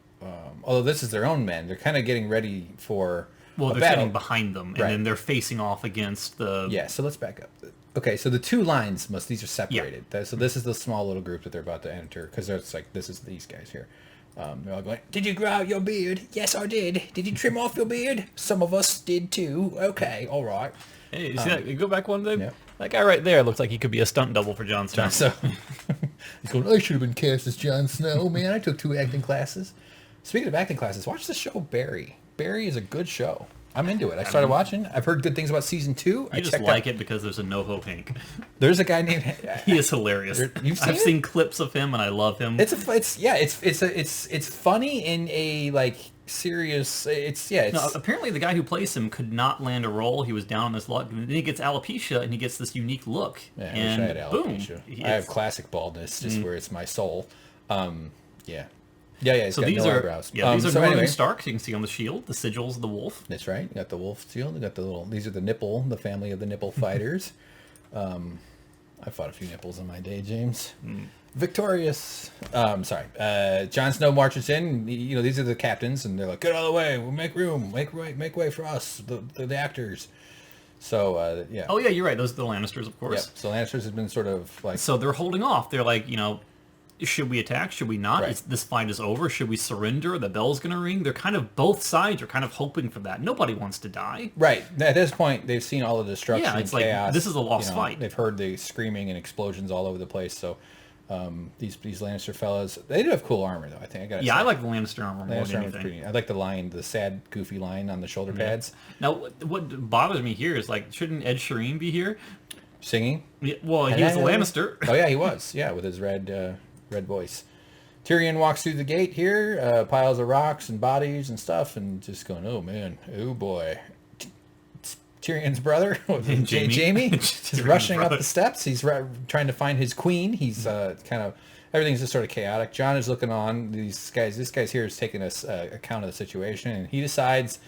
Although this is their own men, they're kind of getting ready for they're battle. standing behind them, and then they're facing off against the... Yeah, so let's back up. Okay, so the two lines these are separated. Yeah. So this is the small little group that they're about to enter, because it's like, this is these guys here. They're all going, did you grow out your beard? Yes, I did. Did you trim off your beard? Some of us did too. Okay, all right. Hey, you see that? You go back one day? Yeah. That guy right there looks like he could be a stunt double for Jon Snow. He's going, I should have been cast as Jon Snow. Man, I took 2 acting classes. Speaking of acting classes, watch the show Barry. Barry is a good show. I'm into it. I started watching. I've heard good things about season 2. I just like it because there's a NoHo Hank. There's a guy named. He is hilarious. I've seen clips of him and I love him. It's funny in a like serious. It's No, apparently the guy who plays him could not land a role. He was down on his luck. And then he gets alopecia, and he gets this unique look. Yeah, I and wish I had alopecia. boom. I have classic baldness, just where it's my soul. Yeah. Yeah, he's So got these no are eyebrows. these are so Northern anyway, Stark. You can see on the shield the sigils of the wolf. that's right. You got the wolf shield. You got the little. These are the family of the nipple fighters. I fought a few nipples in my day, James. Victorious. Sorry. Jon Snow marches in. You know, these are the captains, and they're like, "Get out of the way. We'll make room. Make way for us, the actors." So yeah. Oh yeah, you're right. Those are the Lannisters, of course. Yep. So Lannisters has been sort of like. So they're holding off. They're like, should we attack? Should we not? Right. This fight is over. Should we surrender? The bell's gonna ring. They're kind of both sides are kind of hoping for that. Nobody wants to die. Right. At this point, they've seen all the destruction Yeah, and it's like, chaos. this is a lost fight. They've heard the screaming and explosions all over the place. So these Lannister fellas, they do have cool armor, though. I think I got. Yeah, I like the Lannister armor more Lannister than armor's anything. I like the line, the sad, goofy line on the shoulder pads. Now, what bothers me here is like, shouldn't Ed Sheeran be here? Singing. Yeah, well, he was a Lannister. Oh yeah, he was. Yeah, with his red voice. Tyrion walks through the gate here, piles of rocks and bodies and stuff, and just going, "Oh man, oh boy." Tyrion's brother, Jamie, is rushing up the steps. He's trying to find his queen. He's kind of, everything's just sort of chaotic. Jon is looking on. This guy's here is taking account of the situation, and he decides,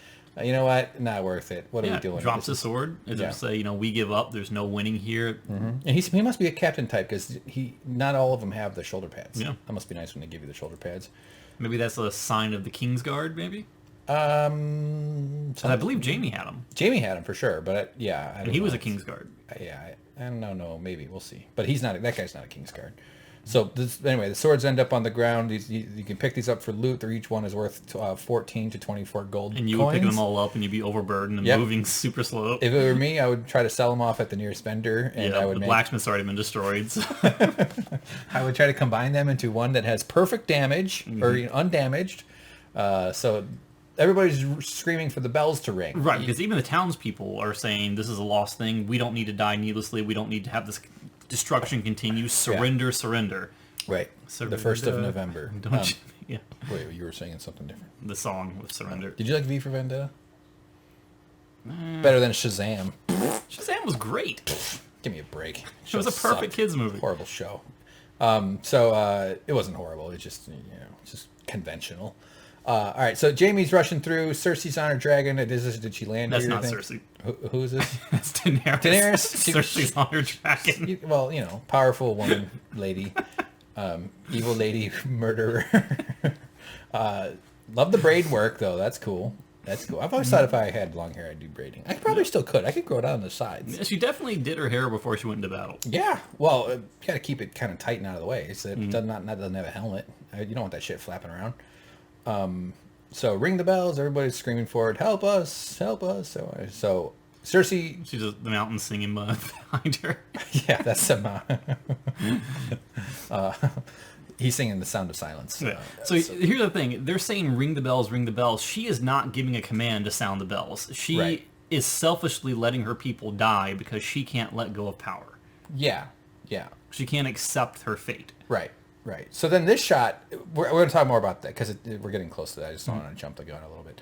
you know what, not worth it. What are we doing? Drops his sword as if to say, we give up. There's no winning here. And he must be a captain type because not all of them have the shoulder pads. Yeah, that must be nice when they give you the shoulder pads. Maybe that's a sign of the Kingsguard. Maybe. I believe Jamie had him. Jamie had him for sure, but he was a Kingsguard. Yeah, I don't know. Maybe we'll see. But he's not. That guy's not a Kingsguard. So anyway, the swords end up on the ground. You can pick these up for loot. Each one is worth 14 to 24 gold and you coins. would pick them all up, and you'd be overburdened and moving super slow. If it were me, I would try to sell them off at the nearest vendor, and I would. The blacksmith's already been destroyed. So. I would try to combine them into one that has perfect damage or undamaged. So everybody's screaming for the bells to ring. Right, because even the townspeople are saying this is a lost thing. We don't need to die needlessly. We don't need to have this destruction continue. Surrender, surrender. Right. Surrender. The 1st of November. Don't you? Wait, you were saying something different. The song with Surrender. Did you like V for Vendetta? Better than Shazam. Shazam was great. Give me a break. It was a perfect kids movie. Horrible show. So it wasn't horrible. It just just conventional. All right, so Jamie's rushing through. Cersei's on her dragon. Did she land That's here? not Cersei. Who is this? That's Daenerys. Cersei's on her dragon. Well, powerful woman, lady, evil lady, murderer. Love the braid work though. That's cool. I've always thought if I had long hair, I'd do braiding. I probably still could. I could grow it out on the sides. She definitely did her hair before she went into battle. Yeah. Well, you got to keep it kind of tight and out of the way. So it doesn't have a helmet. You don't want that shit flapping around. So ring the bells. Everybody's screaming for it. Help us! Help us! So Cersei. She's just the mountain singing behind her. Yeah, that's some. He's singing the Sound of Silence. Yeah. So here's the thing. They're saying ring the bells, ring the bells. She is not giving a command to sound the bells. She is selfishly letting her people die because she can't let go of power. Yeah. Yeah. She can't accept her fate. Right. So then this shot, we're going to talk more about that because we're getting close to that. I just don't want to jump the gun a little bit.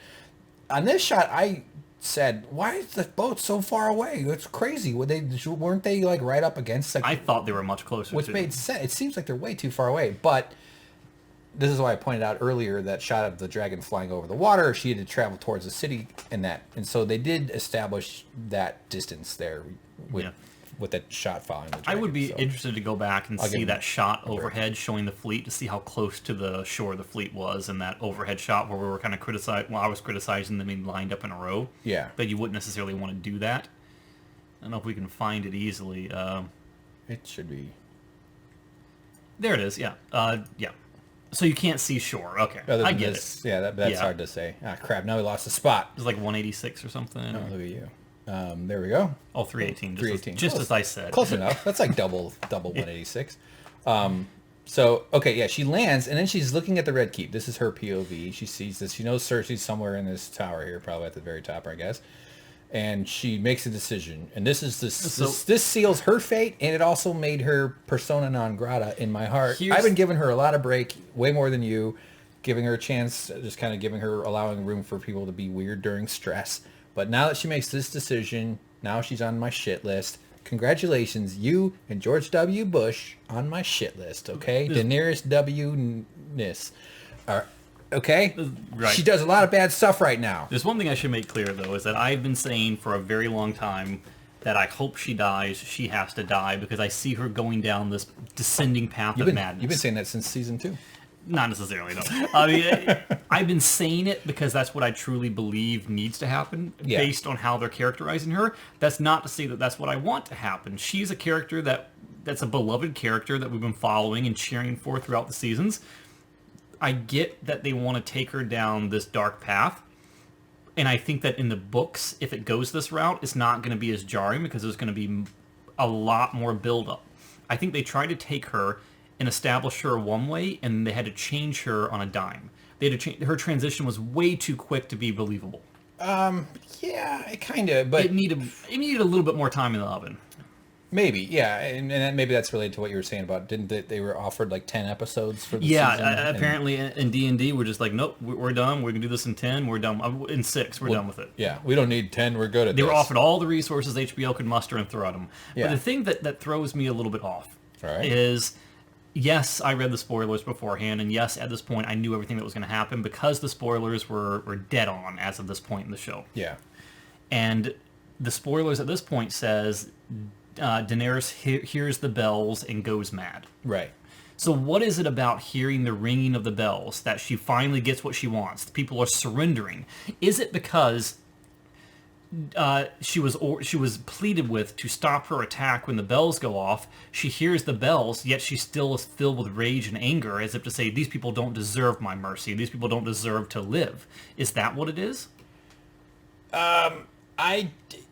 On this shot, I said, "Why is the boat so far away? It's crazy. Weren't they like right up against?" I thought they were much closer. Which made sense. It seems like they're way too far away. But this is why I pointed out earlier that shot of the dragon flying over the water. She had to travel towards the city, and so they did establish that distance there with that shot following the dragon. I would be interested to go back and see that shot overhead showing the fleet to see how close to the shore the fleet was, and that overhead shot where we were kind of criticizing. Well, I was criticizing them being lined up in a row. Yeah. But you wouldn't necessarily want to do that. I don't know if we can find it easily. It should be. There it is. Yeah. Yeah. So you can't see shore. Okay. I get it. Yeah, that's hard to say. Ah, crap. Now we lost the spot. It was like 186 or something. Oh, look at you. There we go. Oh, 318. 318. Just as I said. Close enough. That's like double 186. So, okay, yeah, she lands, and then she's looking at the Red Keep. This is her POV. She sees this. She knows Cersei's somewhere in this tower here, probably at the very top, I guess. And she makes a decision. And this seals her fate, and it also made her persona non grata in my heart. I've been giving her a lot of break, way more than you. giving her a chance, just kind of allowing room for people to be weird during stress. But now that she makes this decision, now she's on my shit list. Congratulations, you and George W. Bush on my shit list, okay? Daenerys W-ness. Okay? Right. She does a lot of bad stuff right now. There's one thing I should make clear, though, is that I've been saying for a very long time that I hope she dies. She has to die because I see her going down this descending path of madness. You've been saying that since season 2. Not necessarily, no. I mean, I've been saying it because that's what I truly believe needs to happen based on how they're characterizing her. That's not to say that that's what I want to happen. She's a character that's a beloved character that we've been following and cheering for throughout the seasons. I get that they want to take her down this dark path. And I think that in the books, if it goes this route, it's not going to be as jarring because there's going to be a lot more build-up. I think they tried to take her and establish her one way, and they had to change her on a dime. They had to change her transition was way too quick to be believable. Yeah, kind of, but it needed a little bit more time in the oven. Maybe, yeah, and maybe that's related to what you were saying about they were offered like 10 episodes for the season? Yeah, apparently in D&D we're just like, nope, we're done. We're gonna do this in 10. We're done in 6. We're done with it. Yeah, we don't need 10. We're good at this. They were offered all the resources HBO could muster and throw at them. Yeah. But the thing that throws me a little bit off right. is, yes, I read the spoilers beforehand, and yes, at this point I knew everything that was going to happen because the spoilers were dead on as of this point in the show. Yeah, and the spoilers at this point says. Daenerys hears the bells and goes mad. Right. So what is it about hearing the ringing of the bells that she finally gets what she wants? The people are surrendering. Is it because she was pleaded with to stop her attack when the bells go off? She hears the bells, yet she still is filled with rage and anger, as if to say, these people don't deserve my mercy. These people don't deserve to live. Is that what it is?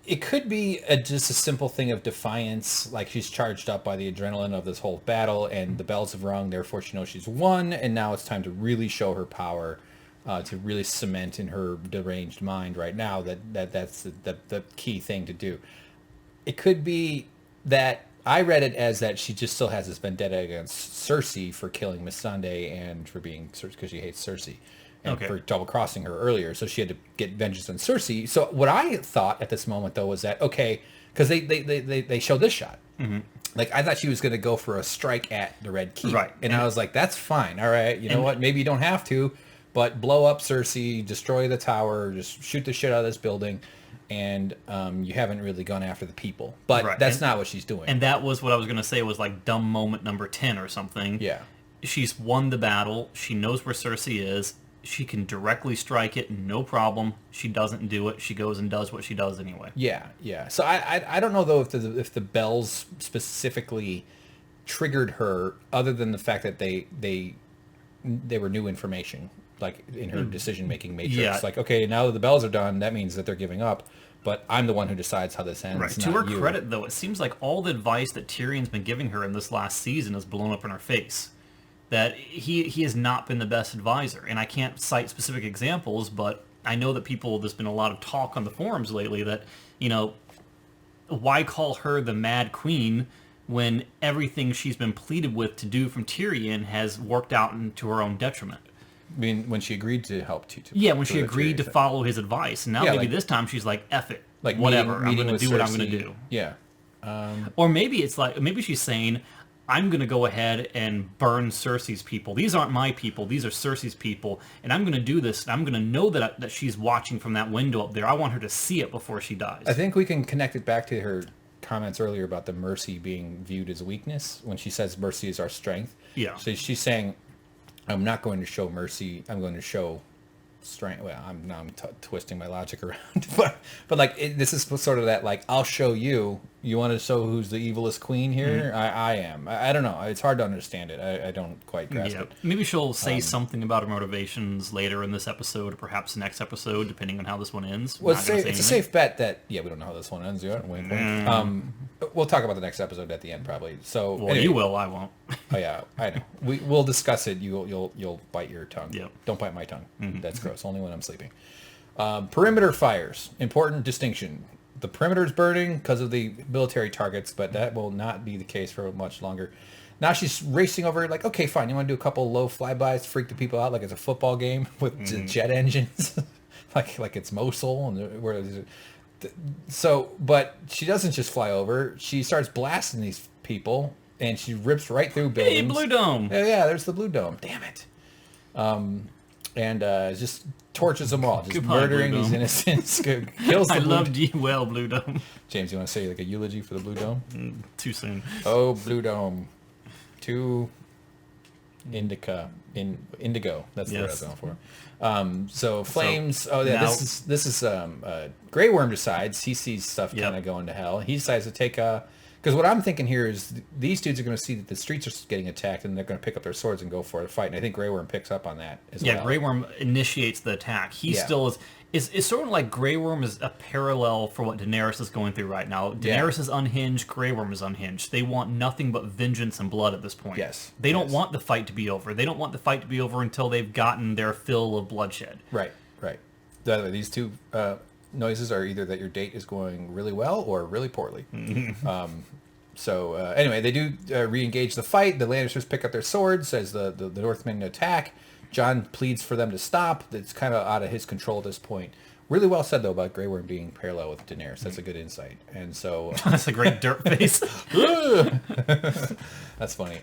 It could be just a simple thing of defiance, like she's charged up by the adrenaline of this whole battle, and the bells have rung, therefore she knows she's won, and now it's time to really show her power, to really cement in her deranged mind right now that's the key thing to do. It could be that, I read it as that she just still has this vendetta against Cersei for killing Missandei and for being, because she hates Cersei. And for double-crossing her earlier, so she had to get vengeance on Cersei. So what I thought at this moment, though, was that, okay, because they showed this shot. Mm-hmm. Like, I thought she was going to go for a strike at the Red Keep. Right. And I was like, that's fine. All right, you know what? Maybe you don't have to, but blow up Cersei, destroy the tower, just shoot the shit out of this building, and you haven't really gone after the people. But that's not what she's doing. And that was what I was going to say was like dumb moment number 10 or something. Yeah. She's won the battle. She knows where Cersei is. She can directly strike it, no problem. She doesn't do it. She goes and does what she does anyway. Yeah. So I don't know though if the bells specifically triggered her, other than the fact that they were new information, like in her decision making matrix. Yeah. Like, okay, now that the bells are done, that means that they're giving up. But I'm the one who decides how this ends. Right. To her credit, though, it seems like all the advice that Tyrion's been giving her in this last season is blown up in her face. That he has not been the best advisor. And I can't cite specific examples, but I know that there's been a lot of talk on the forums lately that, why call her the Mad Queen when everything she's been pleaded with to do from Tyrion has worked out into her own detriment? I mean, when she agreed to help T2. Yeah, when she agreed to follow his advice. And now maybe this time she's like, F it. Like whatever. I'm going to do what I'm Cersei. going to do. Yeah. Or maybe it's like, maybe she's saying, I'm going to go ahead and burn Cersei's people. These aren't my people. These are Cersei's people. And I'm going to do this. And I'm going to know that she's watching from that window up there. I want her to see it before she dies. I think we can connect it back to her comments earlier about the mercy being viewed as weakness when she says mercy is our strength. Yeah. So she's saying, I'm not going to show mercy. I'm going to show strength. Well, I'm twisting my logic around, but like this is sort of that, like, I'll show you. You want to show who's the evilest queen here? Mm-hmm. I am. I don't know. It's hard to understand it. I don't quite grasp it. Maybe she'll say something about her motivations later in this episode, or perhaps the next episode, depending on how this one ends. Well, it's a safe bet that we don't know how this one ends yet. Wink, wink. We'll talk about the next episode at the end, probably. So, anyway. You will. I won't. Oh yeah, I know. We'll discuss it. You'll bite your tongue. Yep. Don't bite my tongue. Mm-hmm. That's gross. Only when I'm sleeping. Perimeter fires. Important distinction. The perimeter is burning because of the military targets, but that will not be the case for much longer. Now she's racing over, like, okay, fine, you want to do a couple low flybys to freak the people out like it's a football game with jet engines, like it's Mosul, and but she doesn't just fly over. She starts blasting these people, and she rips right through buildings. Hey, Blue Dome! Yeah, there's the Blue Dome. Damn it. And just tortures them all, just Goodbye, murdering Blue these Dome. innocents. Kills the I Blue loved you well, Blue Dome. James, you want to say like a eulogy for the Blue Dome? Too soon. Oh, Blue Dome. Indigo. That's the word I was going for. So flames. This is Grey Worm decides he sees stuff kind of going to hell. He decides to take because what I'm thinking here is these dudes are going to see that the streets are getting attacked, and they're going to pick up their swords and go for a fight. And I think Grey Worm picks up on that as well. Yeah, Grey Worm initiates the attack. He still is. It's sort of like Grey Worm is a parallel for what Daenerys is going through right now. Daenerys is unhinged, Grey Worm is unhinged. They want nothing but vengeance and blood at this point. Yes. They don't want the fight to be over. They don't want the fight to be over until they've gotten their fill of bloodshed. Right. These two noises are either that your date is going really well or really poorly. So anyway, they do re-engage the fight. The Lannisters pick up their swords as the Northmen attack. Jon pleads for them to stop. It's kind of out of his control at this point. Really well said, though, about Grey Worm being parallel with Daenerys. That's a good insight. And so... That's a great dirt face. That's funny.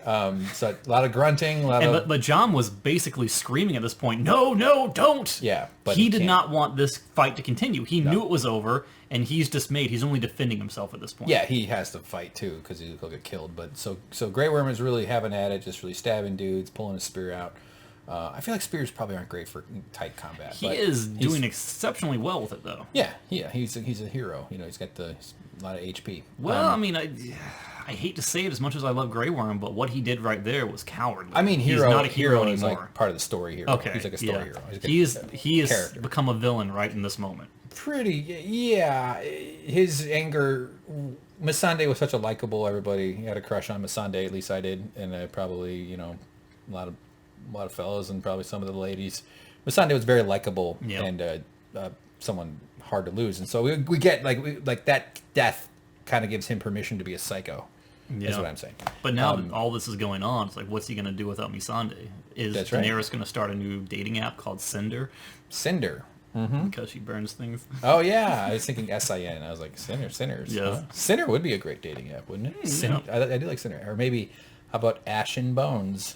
So a lot of grunting. But Jon was basically screaming at this point, no, don't! Yeah. But he did not want this fight to continue. He knew it was over, and he's dismayed. He's only defending himself at this point. Yeah, he has to fight, too, because he'll get killed. But so Grey Worm is really having at it, just really stabbing dudes, pulling his spear out. I feel like spears probably aren't great for tight combat. He's doing exceptionally well with it, though. Yeah, he's a hero. He's got a lot of HP. Well, I mean, I hate to say it as much as I love Grey Worm, but what he did right there was cowardly. I mean, he's not a hero anymore. Is like part of the story hero. Okay, he's like a story hero. He has become a villain right in this moment. His anger. Missandei was such a likable. Everybody had a crush on Missandei. At least I did, and I probably a lot of fellas and probably some of the ladies. Missandei was very likable and someone hard to lose, and so we get like that death kind of gives him permission to be a psycho. Is what I'm saying. But now that all this is going on, it's like, what's he going to do without Missandei? Is Daenerys going to start a new dating app called Cinder? Mm-hmm. Because she burns things. Oh yeah, I was thinking SIN. I was like sinners. Yeah. Cinder would be a great dating app, wouldn't it? I do like Cinder. Or maybe how about Ashen Bones?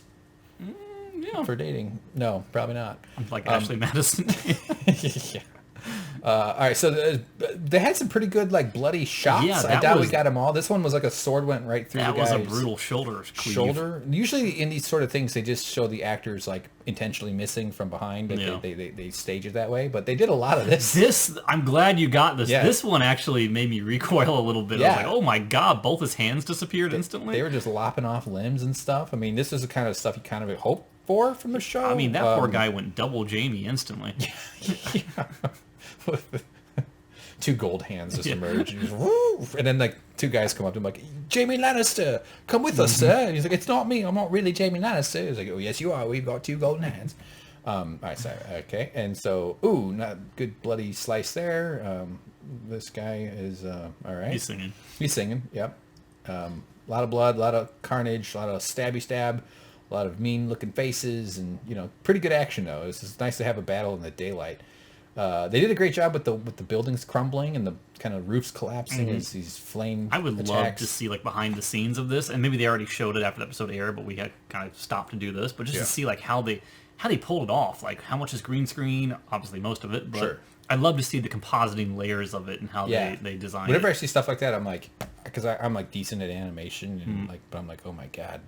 Yeah. For dating. No, probably not. Like Ashley Madison. Yeah. All right, so they had some pretty good bloody shots. Yeah, I doubt we got them all. This one was like a sword went right through the guy's That was a brutal shoulder cleave. Usually in these sort of things, they just show the actors intentionally missing from behind. They stage it that way, but they did a lot of this. I'm glad you got this. Yeah. This one actually made me recoil a little bit. Yeah. I was like, oh my god, both his hands disappeared instantly. They were just lopping off limbs and stuff. I mean, this is the kind of stuff you kind of hope for from the show. I mean, that poor guy went double Jamie instantly. Yeah. Two gold hands just emerge, and then two guys come up to him like, Jaime Lannister, come with us, sir. And he's like, it's not me, I'm not really Jaime Lannister. He's like, oh yes you are, we've got two golden hands. All right, so okay, and so not good bloody slice there. This guy is all right. He's singing. Yep. A lot of blood, a lot of carnage, a lot of stabby stab. A lot of mean-looking faces, and pretty good action though. It's nice to have a battle in the daylight. They did a great job with the buildings crumbling and the kind of roofs collapsing as these flame I would attacks. love to see behind the scenes of this, and maybe they already showed it after the episode aired, but we had kind of stopped to do this. But just to see how they pulled it off, how much is green screen? Obviously most of it, but sure. I'd love to see the compositing layers of it and how they design Whenever it. I see stuff like that, I'm like, because I'm decent at animation, and but I'm like, oh my god,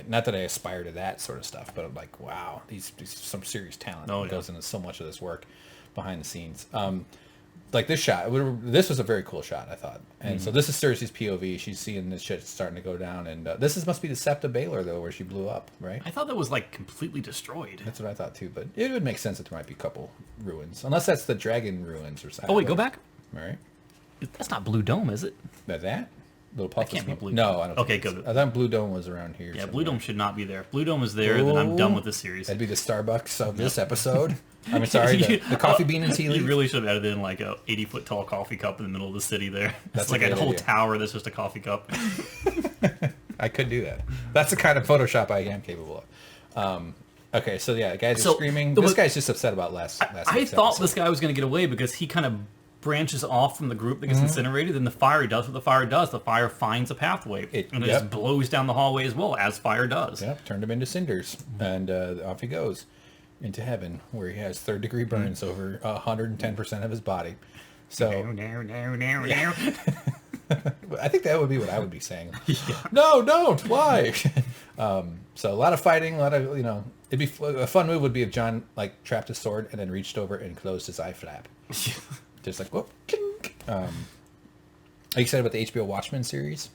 not that I aspire to that sort of stuff, but I'm like, wow, these some serious talent goes into so much of this work behind the scenes. This shot, this was a very cool shot, I thought. And so this is Cersei's POV. She's seeing this shit starting to go down, and must be the Sept of Baelor though, where she blew up, right? I thought that was completely destroyed. That's what I thought too, but it would make sense that there might be a couple ruins, unless that's the dragon ruins or something. Oh wait, go back. All right, that's not Blue Dome, is it? That little puff. That can't be Blue Dome. No, I don't. Okay, think good. I thought Blue Dome was around here. Yeah, somewhere. Blue Dome should not be there. Blue Dome is there, then I'm done with this series. That'd be the Starbucks of this episode. I'm sorry, the coffee bean and tea leaf. You really should have added in a 80-foot tall coffee cup in the middle of the city there. That's That's a whole idea. tower that's just a coffee cup. I could do that. That's the kind of Photoshop I am capable of. Okay, so yeah, guys are screaming. This guy's just upset about last I thought this guy was going to get away because he kind of branches off from the group that gets incinerated, and the fire does what the fire does. The fire finds a pathway, and it just blows down the hallway as well, as fire does. Yep, turned him into cinders, and off he goes into heaven, where he has third-degree burns over 110% of his body. So, I think that would be what I would be saying. No, don't. Why? So a lot of fighting, a lot of, it'd be a fun move would be if Jon like trapped his sword and then reached over and closed his eye flap. Just like whoop. Are you excited about the HBO Watchmen series?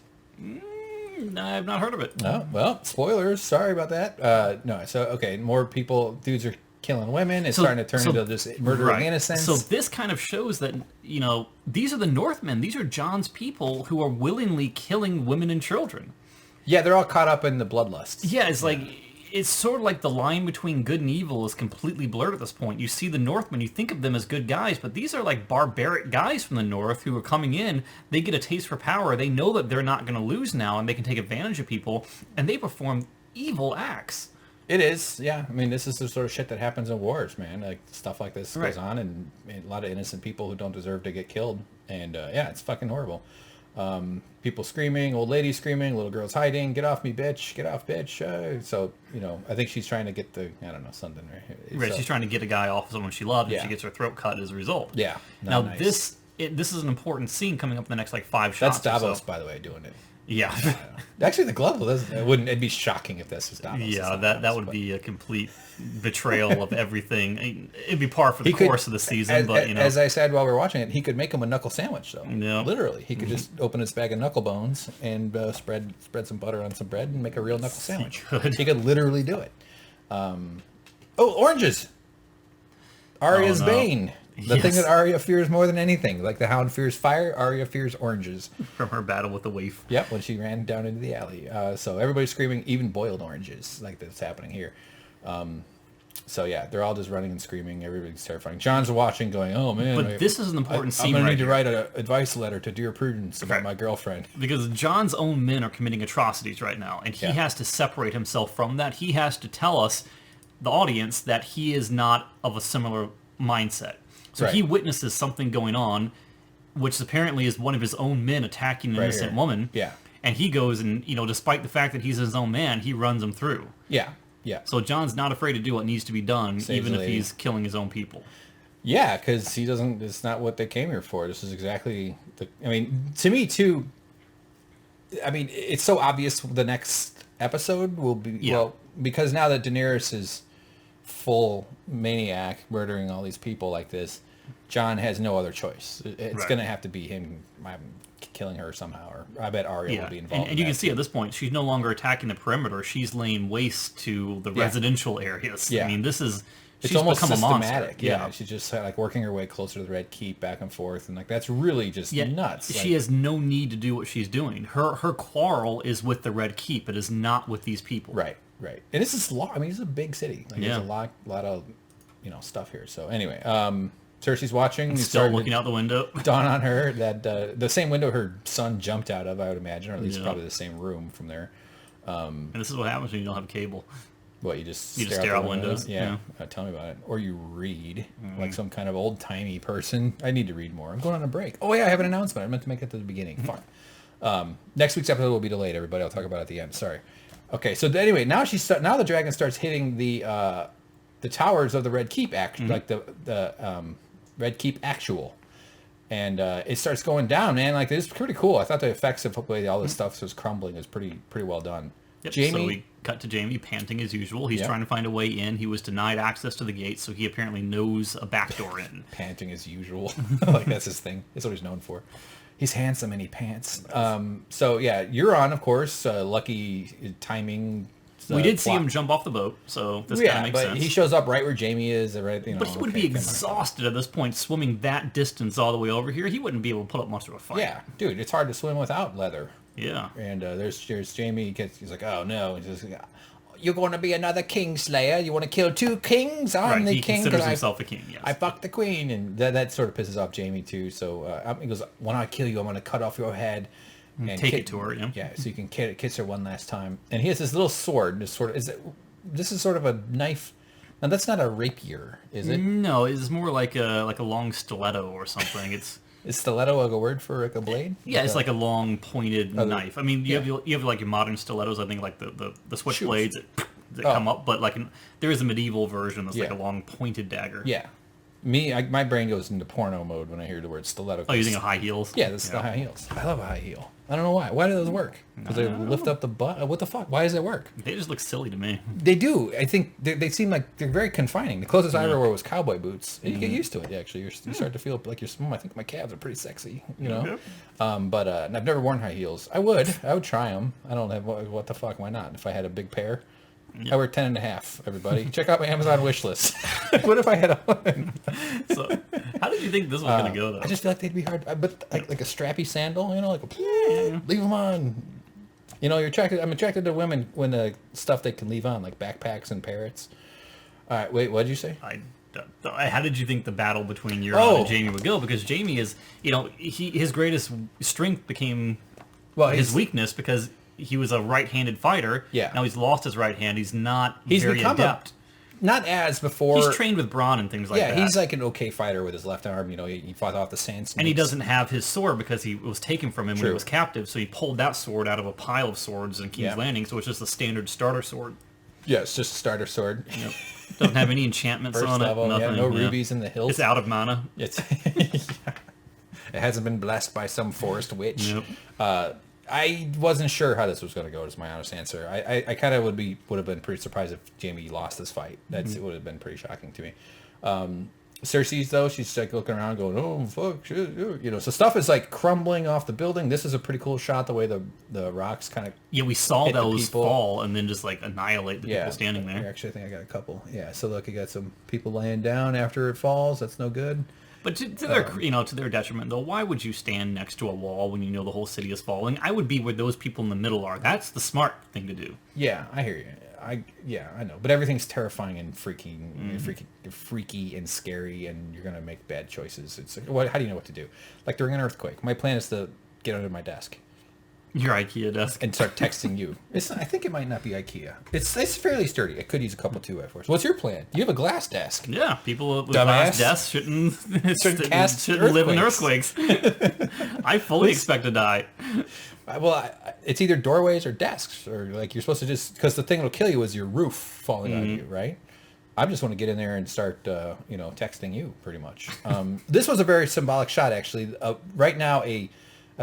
I've not heard of it. Oh, well, spoilers. Sorry about that. No, so okay, more people, dudes are killing women. It's starting to turn into just murdering innocents. So this kind of shows that, these are the Northmen. These are Jon's people who are willingly killing women and children. Yeah, they're all caught up in the bloodlust. Yeah, it's like, it's sort of like the line between good and evil is completely blurred at this point. You see the Northmen, you think of them as good guys, but these are like barbaric guys from the North who are coming in. They get a taste for power. They know that they're not going to lose now, and they can take advantage of people, and they perform evil acts. It is, yeah. I mean, this is the sort of shit that happens in wars, man. Like, stuff like this goes on, and a lot of innocent people who don't deserve to get killed. And, it's fucking horrible. People screaming, old lady screaming, little girls hiding, get off me, bitch, get off, bitch. So, I think she's trying to get something, right? Right, so, she's trying to get a guy off of someone she loved, and she gets her throat cut as a result. Yeah. Now, nice. This is an important scene coming up in the next, 5 shots. That's Davos, by the way, doing it. Yeah. Actually, the glove it'd be shocking if this was Davos. Yeah, that would be a complete betrayal of everything. It'd be par for the course of the season, as I said while we were watching it, he could make him a knuckle sandwich, though. Yeah. Literally, he could just open his bag of knuckle bones and spread some butter on some bread and make a real knuckle sandwich. He could literally do it. Oranges. Arya's bane. The thing that Arya fears more than anything. Like the Hound fears fire, Arya fears oranges. From her battle with the waif. Yep, when she ran down into the alley. So everybody's screaming, even boiled oranges, like that's happening here. So yeah, they're all just running and screaming. Everybody's terrifying. John's watching going, oh man. But this is an important scene. I'm going to need to write an advice letter to Dear Prudence about my girlfriend. Because John's own men are committing atrocities right now, and he has to separate himself from that. He has to tell us, the audience, that he is not of a similar mindset. So he witnesses something going on, which apparently is one of his own men attacking an innocent woman. Yeah. And he goes and, despite the fact that he's his own man, he runs him through. Yeah. Yeah. So John's not afraid to do what needs to be done, even if he's killing his own people. Yeah, because it's not what they came here for. This is exactly to me too, it's so obvious the next episode will be, because now that Daenerys is full maniac murdering all these people like this, Jon has no other choice. It's going to have to be him killing her somehow, or I bet Arya will be involved. And you can see at this point, she's no longer attacking the perimeter. She's laying waste to the residential areas. Yeah. I mean, she's almost become systematic. A monster. Yeah, she's just working her way closer to the Red Keep, back and forth, and that's really just nuts. She has no need to do what she's doing. Her quarrel is with the Red Keep. It is not with these people. Right. And this is long. This is a big city. There's a lot of stuff here. So anyway, Cersei's watching. Still looking out the window. Dawn on her that the same window her son jumped out of, I would imagine, or at least probably the same room from there. And this is what happens when you don't have cable. What, you just stare out windows? Yeah. Tell me about it. Or you read like some kind of old-timey person. I need to read more. I'm going on a break. Oh yeah, I have an announcement. I meant to make it to the beginning. Fuck. Next week's episode will be delayed, everybody. I'll talk about it at the end. Sorry. Okay, so anyway, now the dragon starts hitting the towers of the Red Keep, like the Red Keep actual, and it starts going down, man. Like, this is pretty cool. I thought the effects of the way all this stuff was crumbling was pretty well done. Yep. Jaime, so we cut to Jaime panting as usual. He's trying to find a way in. He was denied access to the gate, so he apparently knows a back door in. Panting as usual. Like, that's his thing. That's what he's known for. He's handsome and he pants. So yeah, Euron, of course, lucky timing. We did see him jump off the boat, so this kind of makes sense. He shows up right where Jaime is, right? But he would be exhausted at this point, swimming that distance all the way over here. He wouldn't be able to put up much of a fight. Yeah, dude, it's hard to swim without leather. Yeah. And there's Jaime. He's like, oh no, he's just, you're going to be another Kingslayer. You want to kill two kings? I'm the king. He considers himself a king, yes. I fucked the queen. And that sort of pisses off Jaime, too. So he goes, when I kill you, I'm going to cut off your head, and Take it to her, yeah. Yeah, so you can kiss her one last time. And he has this little sword. This is sort of a knife. Now that's not a rapier, is it? No, it's more like a long stiletto or something. Is stiletto like a word for like a blade? Yeah, it's like a long pointed knife. I mean, you yeah. have like your modern stilettos. I think like the switchblades that Oh. come up, but like there is a medieval version that's like Yeah. a long pointed dagger. Yeah. My brain goes into porno mode when I hear the word stiletto. Oh, using high heels. Yeah, this is the high heels. I love a high heel. I don't know why. Why do those work? Because they lift up the butt. What the fuck? Why does it work? They just look silly to me. They do. I think they seem like they're very confining. The closest I ever wore was cowboy boots. And you get used to it, actually. You start to feel like you're small. I think my calves are pretty sexy, you know? But I've never worn high heels. I would try them. I don't have, what the fuck, why not? If I had a big pair. I wear 10.5, everybody. Check out my Amazon wish list. What if I had a... So, how did you think this was going to go, though? I just feel like they'd be hard. But like a strappy sandal, you know, like leave them on. You know, I'm attracted to women when the stuff they can leave on, like backpacks and parrots. All right, wait, what did you say? How did you think the battle between Euron and Jaime would go? Because Jaime is, you know, his greatest strength became his weakness because he was a right-handed fighter. Yeah. Now he's lost his right hand. He's not very adept. Not as before. He's trained with brawn and things like that. Yeah, he's like an okay fighter with his left arm. You know, he fought off the sand snakes. And he doesn't have his sword because he was taken from him when he was captive. So he pulled that sword out of a pile of swords in King's Landing. So it's just a standard starter sword. Yeah, it's just a starter sword. Yep. Doesn't have any enchantments on it. Nothing. Yeah, no rubies in the hilt. It's out of mana. It hasn't been blessed by some forest witch. Nope. I wasn't sure how this was going to go. Is my honest answer. I kind of would have been pretty surprised if Jaime lost this fight. It would have been pretty shocking to me. Cersei's though, she's like looking around, going, "Oh fuck, shit," you know. So stuff is like crumbling off the building. This is a pretty cool shot. The way the rocks kind of we saw those fall and then just like annihilate the people standing there. Actually, I think I got a couple. Yeah. So look, you got some people laying down after it falls. That's no good. But to their to their detriment, though, why would you stand next to a wall when you know the whole city is falling? I would be where those people in the middle are. That's the smart thing to do. Yeah, I hear you. I know. But everything's terrifying and freaky and scary, and you're gonna make bad choices. It's like, how do you know what to do? Like during an earthquake, my plan is to get under my desk. Your IKEA desk. And start texting you. I think it might not be IKEA. It's fairly sturdy. I could use a couple 2x4s. What's your plan? You have a glass desk. Yeah, people with glass desks shouldn't live in earthquakes. I fully expect to die. Well, it's either doorways or desks, or like you're supposed to just, because the thing that'll kill you is your roof falling on you, right? I just want to get in there and start, texting you pretty much. This was a very symbolic shot, actually. Right now, I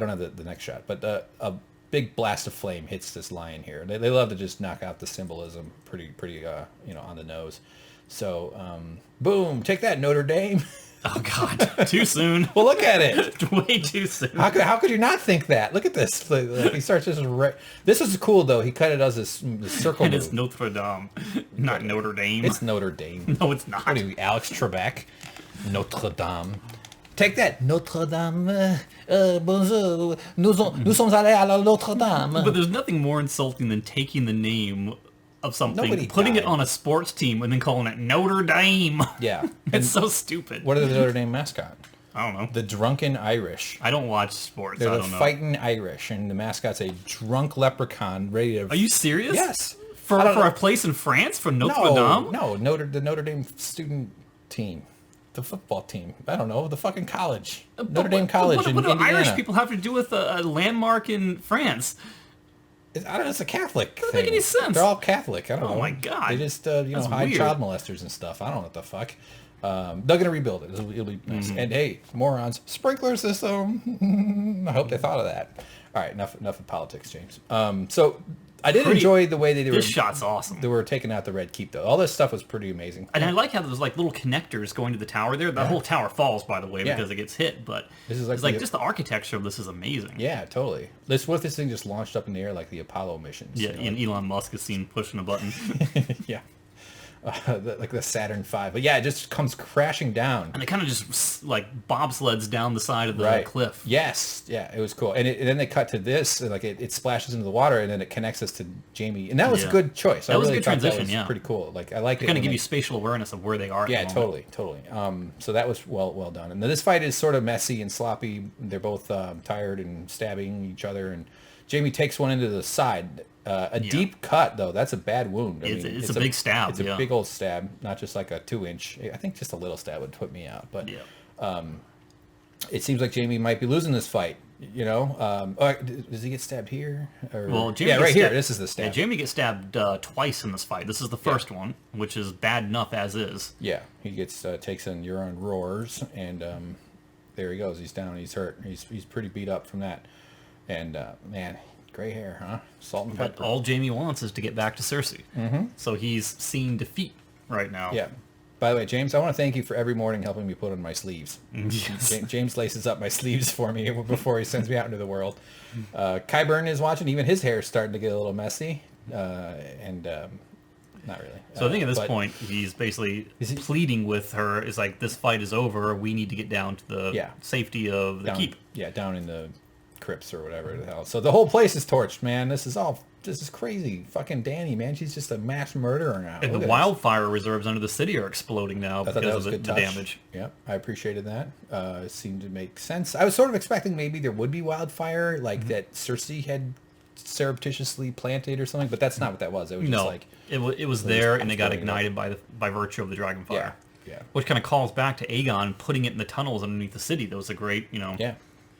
don't have the next shot, but a big blast of flame hits this lion here. They love to just knock out the symbolism pretty on the nose. So, boom, take that, Notre Dame. Oh God, too soon. Well, look at it. Way too soon. How could you not think that? Look at this. Like, he starts just This is cool though. He kind of does this circle. And move. it's Notre Dame, not Notre Dame. It's Notre Dame. No, it's not. What are you, Alex Trebek? Notre Dame. Take that, Notre Dame. Bonjour. Nous sommes allés à la Notre Dame. But there's nothing more insulting than taking the name of something, putting it on a sports team, and then calling it Notre Dame. Yeah. It's so stupid. What are the Notre Dame mascot? I don't know. The drunken Irish. I don't watch sports. They're I the don't know. fighting Irish, and the mascot's a drunk leprechaun ready to... Are you serious? Yes. For a place in France? For Notre Dame? No, the Notre Dame student team. The football team. I don't know. The fucking college. Notre Dame College in Indiana. What do Irish people have to do with a landmark in France? I don't know. It's a Catholic Doesn't thing. make any sense. They're all Catholic. I don't know. Oh my God. They just hide child molesters and stuff. I don't know what the fuck. They're gonna rebuild it. It'll be nice. And hey, morons, sprinkler system. I hope they thought of that. All right, enough of politics, James. So I did enjoy the way they were. This shot's awesome. They were taking out the Red Keep, though. All this stuff was pretty amazing. And I like how there's like little connectors going to the tower there. The whole tower falls, by the way, because it gets hit. But this is like just the architecture of this is amazing. Yeah, totally. What if this thing just launched up in the air like the Apollo missions? Yeah, and Elon Musk is seen pushing a button. Yeah. like the Saturn V. But yeah, it just comes crashing down. And it kind of just like bobsleds down the side of the cliff. Yes, yeah, it was cool. And then they cut to this, and like it splashes into the water, and then it connects us to Jaime. And that was a good choice. That was a good transition. That was pretty cool. Like I like it. Kind of give you spatial awareness of where they are. Yeah, totally. So that was well done. And this fight is sort of messy and sloppy. They're both tired and stabbing each other, and Jaime takes one into the side. A deep cut, though. That's a bad wound. It's a big stab. It's a big old stab, not just like a 2-inch. I think just a little stab would put me out. But it seems like Jaime might be losing this fight. Does he get stabbed here? Well, right here. This is the stab. Yeah, Jaime gets stabbed twice in this fight. This is the first one, which is bad enough as is. Yeah, he gets takes in Euron roars, and there he goes. He's down. He's hurt. He's pretty beat up from that. And man. Gray hair, huh? Salt and pepper. But all Jaime wants is to get back to Cersei. Mm-hmm. So he's seen defeat right now. Yeah. By the way, James, I want to thank you for every morning helping me put on my sleeves. Yes. James laces up my sleeves for me before he sends me out into the world. Qyburn is watching. Even his hair is starting to get a little messy. Not really. So I think at this point, he's basically pleading with her. It's like, this fight is over. We need to get down to the safety of the keep. Yeah, down in the crypts or whatever the hell. So the whole place is torched, man. This is crazy. Fucking Dany, man. She's just a mass murderer now. And the wildfire reserves under the city are exploding now because of the damage. Yep, I appreciated that. It seemed to make sense. I was sort of expecting maybe there would be wildfire, like that Cersei had surreptitiously planted or something, but that's not what that was. It was just like it was there, and it got ignited by virtue of the dragon fire. Yeah. Which kind of calls back to Aegon putting it in the tunnels underneath the city. That was a great, Yeah.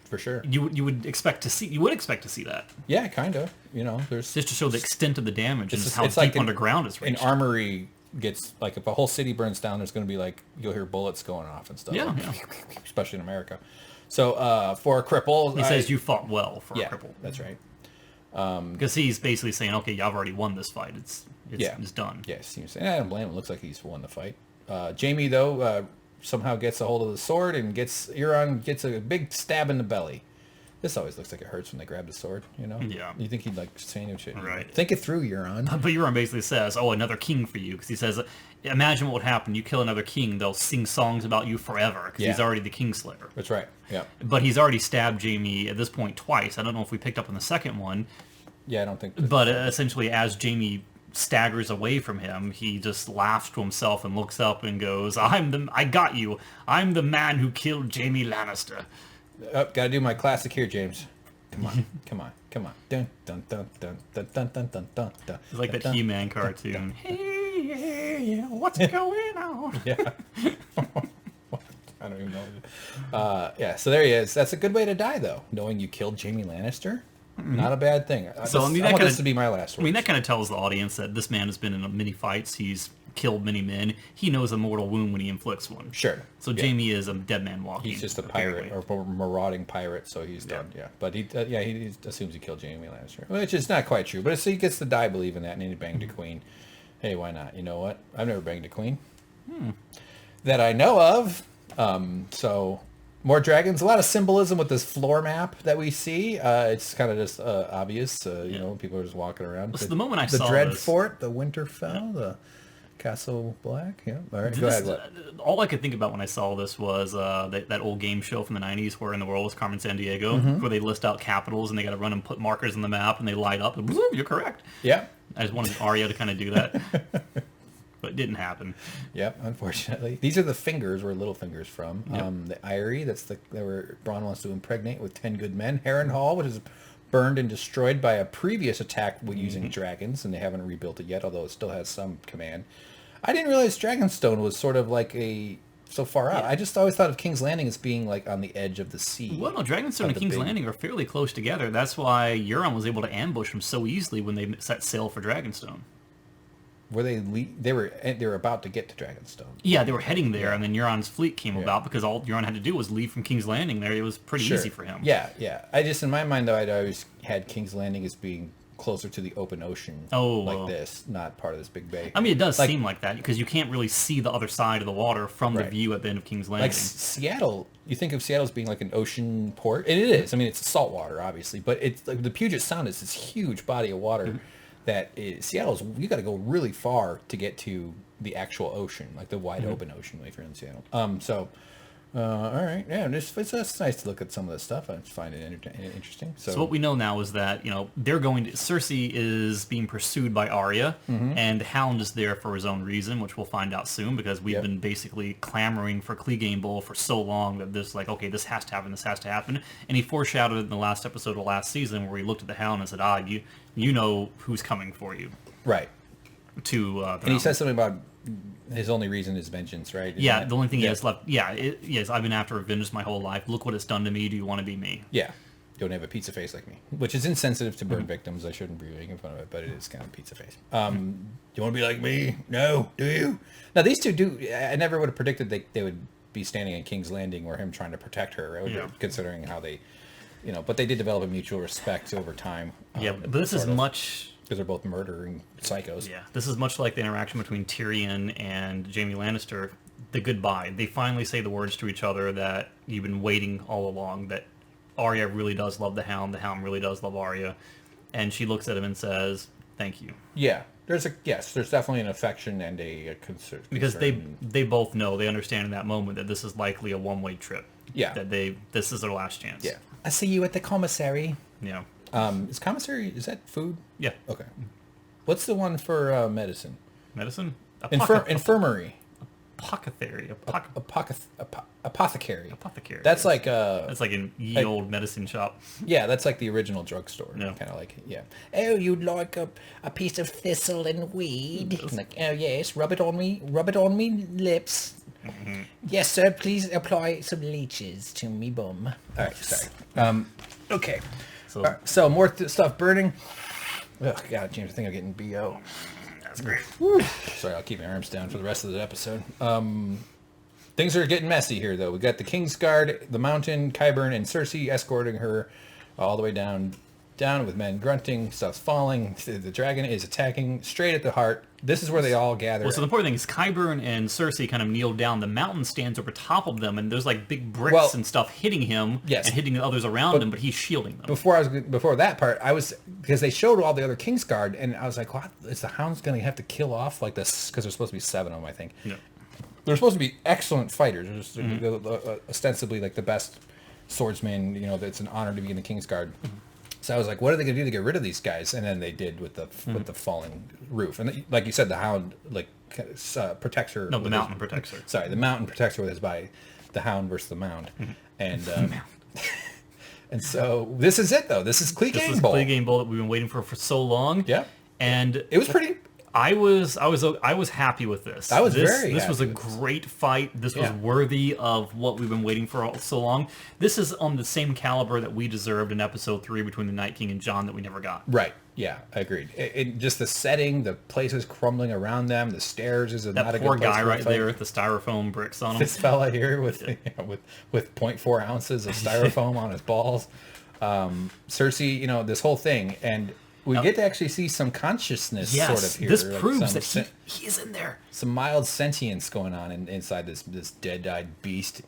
For sure. You would expect to see that. Yeah, kind of. There's just to show the extent of the damage and how deep underground it's reached. An armory gets, like, if a whole city burns down, there's going to be, like, you'll hear bullets going off and stuff. Yeah. Especially in America. So, for a cripple... He says you fought well for a cripple. That's right. Because he's basically saying, okay, I've already won this fight. It's done. Yes. And I don't blame him. It looks like he's won the fight. Jaime, though... somehow gets a hold of the sword and Euron gets a big stab in the belly. This always looks like it hurts when they grab the sword, Yeah. You think he'd like say any shit. Right. Think it through, Euron. But Euron basically says, oh, another king for you. Because he says, imagine what would happen. You kill another king, they'll sing songs about you forever. Because he's already the Kingslayer. That's right. Yeah. But he's already stabbed Jaime at this point twice. I don't know if we picked up on the second one. Yeah, I don't think. But essentially, as Jaime staggers away from him, he just laughs to himself and looks up and goes, I got you. I'm the man who killed Jaime Lannister. Gotta do my classic here, James. Come on. Dun dun dun dun dun dun dun dun dun. It's like that He-Man cartoon. Hey, what's going on? Yeah. I don't even know. So there he is. That's a good way to die, though. Knowing you killed Jaime Lannister. Not a bad thing. So I want this to be my last word. I mean, that kind of tells the audience that this man has been in many fights. He's killed many men. He knows a mortal wound when he inflicts one. Sure. So Jaime is a dead man walking. He's just a pirate or marauding pirate, so he's done. Yeah. But he assumes he killed Jaime Lannister, which is not quite true. But he gets to die believing that, and he banged a queen. Hey, why not? You know what? I've never banged a queen that I know of. So. More dragons. A lot of symbolism with this floor map that we see. It's kind of just obvious. People are just walking around. The moment I saw the Dread Fort, the Winterfell, the Castle Black. Yeah. All right. Go ahead. All I could think about when I saw this was that old game show from the 90s where in the world was Carmen Sandiego, where they list out capitals and they got to run and put markers on the map and they light up and you're correct. Yeah. I just wanted Arya to kind of do that. But it didn't happen. Yep, unfortunately. These are the fingers where Littlefinger's from. Yep. The Eyrie, that's where Bronn wants to impregnate with 10 good men. Harrenhal, which is burned and destroyed by a previous attack using dragons, and they haven't rebuilt it yet, although it still has some command. I didn't realize Dragonstone was sort of like so far out. I just always thought of King's Landing as being like on the edge of the sea. Well, no, Dragonstone and King's Landing are fairly close together. That's why Euron was able to ambush them so easily when they set sail for Dragonstone. Were they were about to get to Dragonstone. Yeah, they were heading there, and then Euron's fleet came about because all Euron had to do was leave from King's Landing there. It was pretty easy for him. Yeah. I just, in my mind, though, I'd always had King's Landing as being closer to the open ocean this, not part of this big bay. I mean, it does seem like that, because you can't really see the other side of the water from the view at the end of King's Landing. Like Seattle, you think of Seattle as being like an ocean port, and it is. I mean, it's salt water, obviously, but it's like the Puget Sound is this huge body of water Seattle's, you got to go really far to get to the actual ocean, like the wide open ocean if you're in Seattle. All right, yeah, it's nice to look at some of this stuff. I find it interesting. So what we know now is that Cersei is being pursued by Arya, and Hound is there for his own reason, which we'll find out soon because we've been basically clamoring for Clegane for so long that this this has to happen, and he foreshadowed it in the last episode of last season where he looked at the Hound and said, you know who's coming for you, right? And he says something about his only reason is vengeance, right? The only thing he has left. Yes, I've been after vengeance my whole life. Look what it's done to me. Do you want to be me? Yeah. Don't have a pizza face like me, which is insensitive to burn victims. I shouldn't be making fun of it, but it is kind of pizza face. Do you want to be like me? No. Do you? Now, these two do. I never would have predicted they would be standing in King's Landing or him trying to protect her, considering how they, but they did develop a mutual respect over time. But this is much... Because they're both murdering psychos. Yeah, this is much like the interaction between Tyrion and Jaime Lannister, the goodbye. They finally say the words to each other that you've been waiting all along, that Arya really does love the Hound really does love Arya, and she looks at him and says, thank you. Yeah, there's definitely an affection and a concern. Because they both know, they understand in that moment that this is likely a one-way trip. Yeah. That this is their last chance. Yeah. I see you at the commissary. Yeah. Is commissary, is that food? Yeah. Okay. What's the one for medicine? Medicine? Infirmary. Apothecary. Apothecary. Apothecary. That's like that's like an old medicine shop. Yeah, that's like the original drugstore. Yeah. Kind of like, yeah. Oh, you'd like a piece of thistle and weed? Like, oh yes, rub it on me lips. Mm-hmm. Yes, sir, please apply some leeches to me bum. All right, sorry. Okay. So more stuff burning. Oh God, James, I think I'm getting BO. That's great. Woo. Sorry, I'll keep my arms down for the rest of the episode. Things are getting messy here, though. We got the Kingsguard, the Mountain, Qyburn, and Cersei escorting her all the way down with men grunting. Stuff's falling. The dragon is attacking straight at the heart. This is where they all gather. Well, so the important thing is Qyburn and Cersei kind of kneel down. The mountain stands over top of them, and there's like big bricks and stuff hitting him and hitting the others around him, but he's shielding them. Before that part, because they showed all the other Kingsguard, and I was like, what? Is the Hound's going to have to kill off like this? Because there's supposed to be 7 of them, I think. Yeah. They're supposed to be excellent fighters. They're ostensibly like the best swordsman. It's an honor to be in the Kingsguard. Mm-hmm. So I was like, what are they going to do to get rid of these guys? And then they did with the falling roof. And like you said, the Hound protects her. No, the Mountain protects her. Sorry, the Mountain protects her with his body. The Hound versus the Mound. Mm-hmm. And and so this is it, though. This is Clegane Bowl. This is Clegane Bowl that we've been waiting for so long. Yeah. And it was pretty... I was happy with this. I was This was a great fight. This was worthy of what we've been waiting for so long. This is on the same caliber that we deserved in episode 3 between the Night King and Jon that we never got. Right. Yeah, I agreed. Just the setting, the places crumbling around them, the stairs is not a good place. That poor guy right there with the styrofoam bricks on him. This fella here with 0.4 ounces of styrofoam on his balls. Cersei, this whole thing, and we get to actually see some consciousness sort of here. This proves that he is in there. Some mild sentience going on inside this dead-eyed beast.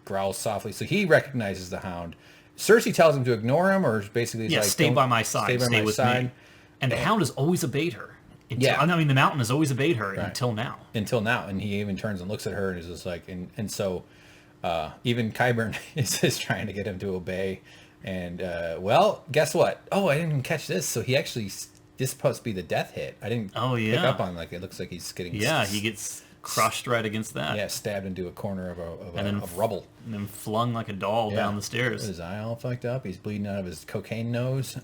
Growls softly. So he recognizes the Hound. Cersei tells him to ignore him, or basically he's like, stay by my side. Stay with me. And the Hound has always obeyed her. I mean, the Mountain has always obeyed her until now. Until now. And he even turns and looks at her and is just like... And so even Qyburn is trying to get him to obey. And, guess what? Oh, I didn't even catch this. So he actually, this is supposed to be the death hit. I didn't pick up on, it looks like he's getting... Yeah, he gets crushed right against that. Yeah, stabbed into a corner of rubble. And then flung like a doll down the stairs. With his eye all fucked up. He's bleeding out of his cocaine nose.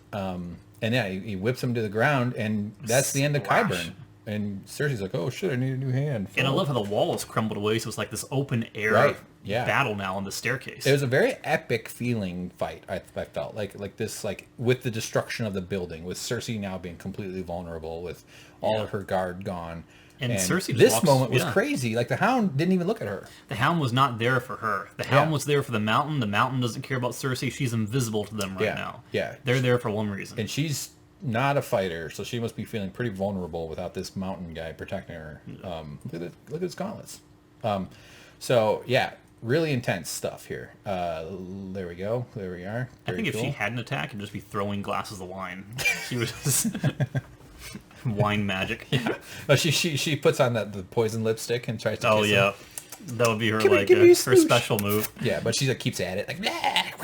He whips him to the ground, and that's the end of Qyburn. And Cersei's like, oh shit, I need a new hand. And I love how the walls crumbled away, so it's like this open air battle now on the staircase. It was a very epic feeling fight, I felt. Like this, with the destruction of the building, with Cersei now being completely vulnerable, with all of her guard gone. And Cersei this moment was crazy. Like, the Hound didn't even look at her. The Hound was not there for her. The Hound was there for the Mountain. The Mountain doesn't care about Cersei. She's invisible to them right now. Yeah. They're there for one reason. And she's not a fighter, so she must be feeling pretty vulnerable without this Mountain guy protecting her. Look at his gauntlets. Really intense stuff here. There we go. There we are. I think if she had an attack, it'd just be throwing glasses of wine. She would just... Wine magic. Oh, she puts on the poison lipstick and tries to kiss him. That would be her Give me her smooch. special move. Yeah, but she like keeps at it, like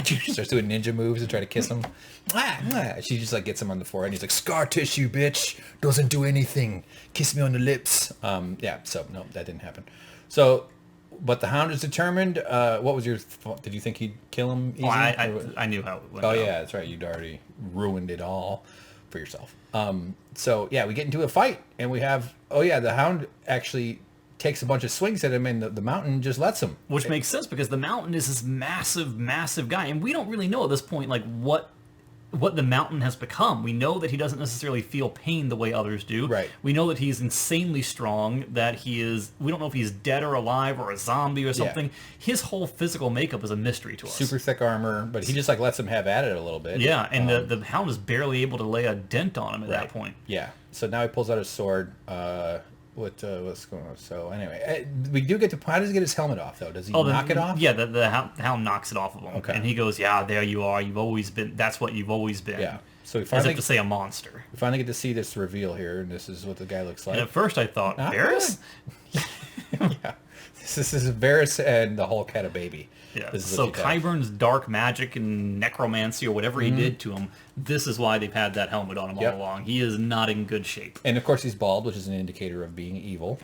she starts doing ninja moves and try to kiss him. She just like gets him on the forehead. And he's like, "Scar tissue, bitch, doesn't do anything. Kiss me on the lips." Yeah. So no, that didn't happen. So, but the Hound is determined. What was your? Did you think he'd kill him easy? I knew how it went. Oh yeah, that's right. You'd already ruined it all for yourself. So yeah, we get into a fight and we have. Oh yeah, the Hound actually takes a bunch of swings at him, and the Mountain just lets him. Which makes sense because the Mountain is this massive, massive guy, and we don't really know at this point like what the Mountain has become. We know that he doesn't necessarily feel pain the way others do. Right. We know that he's insanely strong, that he is... We don't know if he's dead or alive or a zombie or something. Yeah. His whole physical makeup is a mystery to us. Super thick armor, but he just like lets him have at it a little bit. Yeah, and the Hound is barely able to lay a dent on him at that point. Yeah. So now he pulls out his sword. What's going on? So anyway, we do get to... How does he get his helmet off, though? Does he knock it off? Yeah, the Hound knocks it off of him. Okay. And he goes, yeah, there you are. You've always been... That's what you've always been. Yeah. So we finally... As if to say a monster. We finally get to see this reveal here, and this is what the guy looks like. And at first I thought, Varys? Yeah. This is Varys and the Hulk had a baby. Yeah. So Qyburn's dark magic and necromancy or whatever he did to him, this is why they've had that helmet on him all along. He is not in good shape. And of course he's bald, which is an indicator of being evil.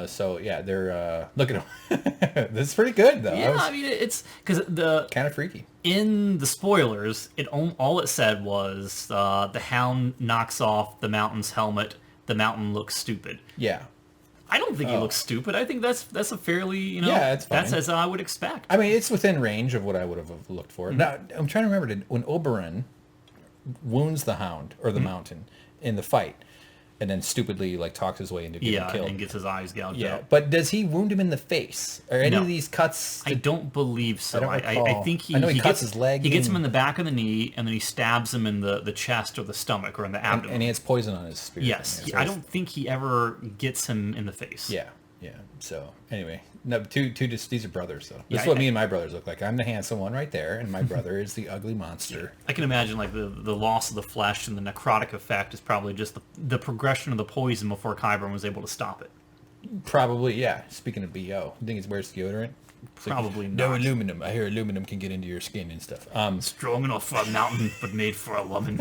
So yeah, they're look at him. This is pretty good though. Yeah, I mean it's because the kind of freaky. In the spoilers, all it said was the Hound knocks off the Mountain's helmet. The Mountain looks stupid. Yeah. I don't think he looks stupid. I think that's a fairly, yeah, it's fine. That's as I would expect. I mean, it's within range of what I would have looked for. Now, I'm trying to remember, when Oberyn wounds the Hound, or the Mountain, in the fight, and then stupidly like talks his way into getting killed. And gets his eyes gouged out. But does he wound him in the face? Or any of these cuts? I don't believe so. I think he cuts his leg. He gets him in the back of the knee, and then he stabs him in the chest or the stomach or in the abdomen. And he has poison on his spear. Yes. I don't think he ever gets him in the face. Yeah. Yeah. So anyway, no, these are brothers though. This is what me and my brothers look like. I'm the handsome one right there, and my brother is the ugly monster. I can imagine like the loss of the flesh and the necrotic effect is probably just the progression of the poison before Qyburn was able to stop it. Probably, yeah. Speaking of BO, you think it's wears deodorant? Probably not. No aluminum. I hear aluminum can get into your skin and stuff. Strong enough for a mountain, but made for a woman.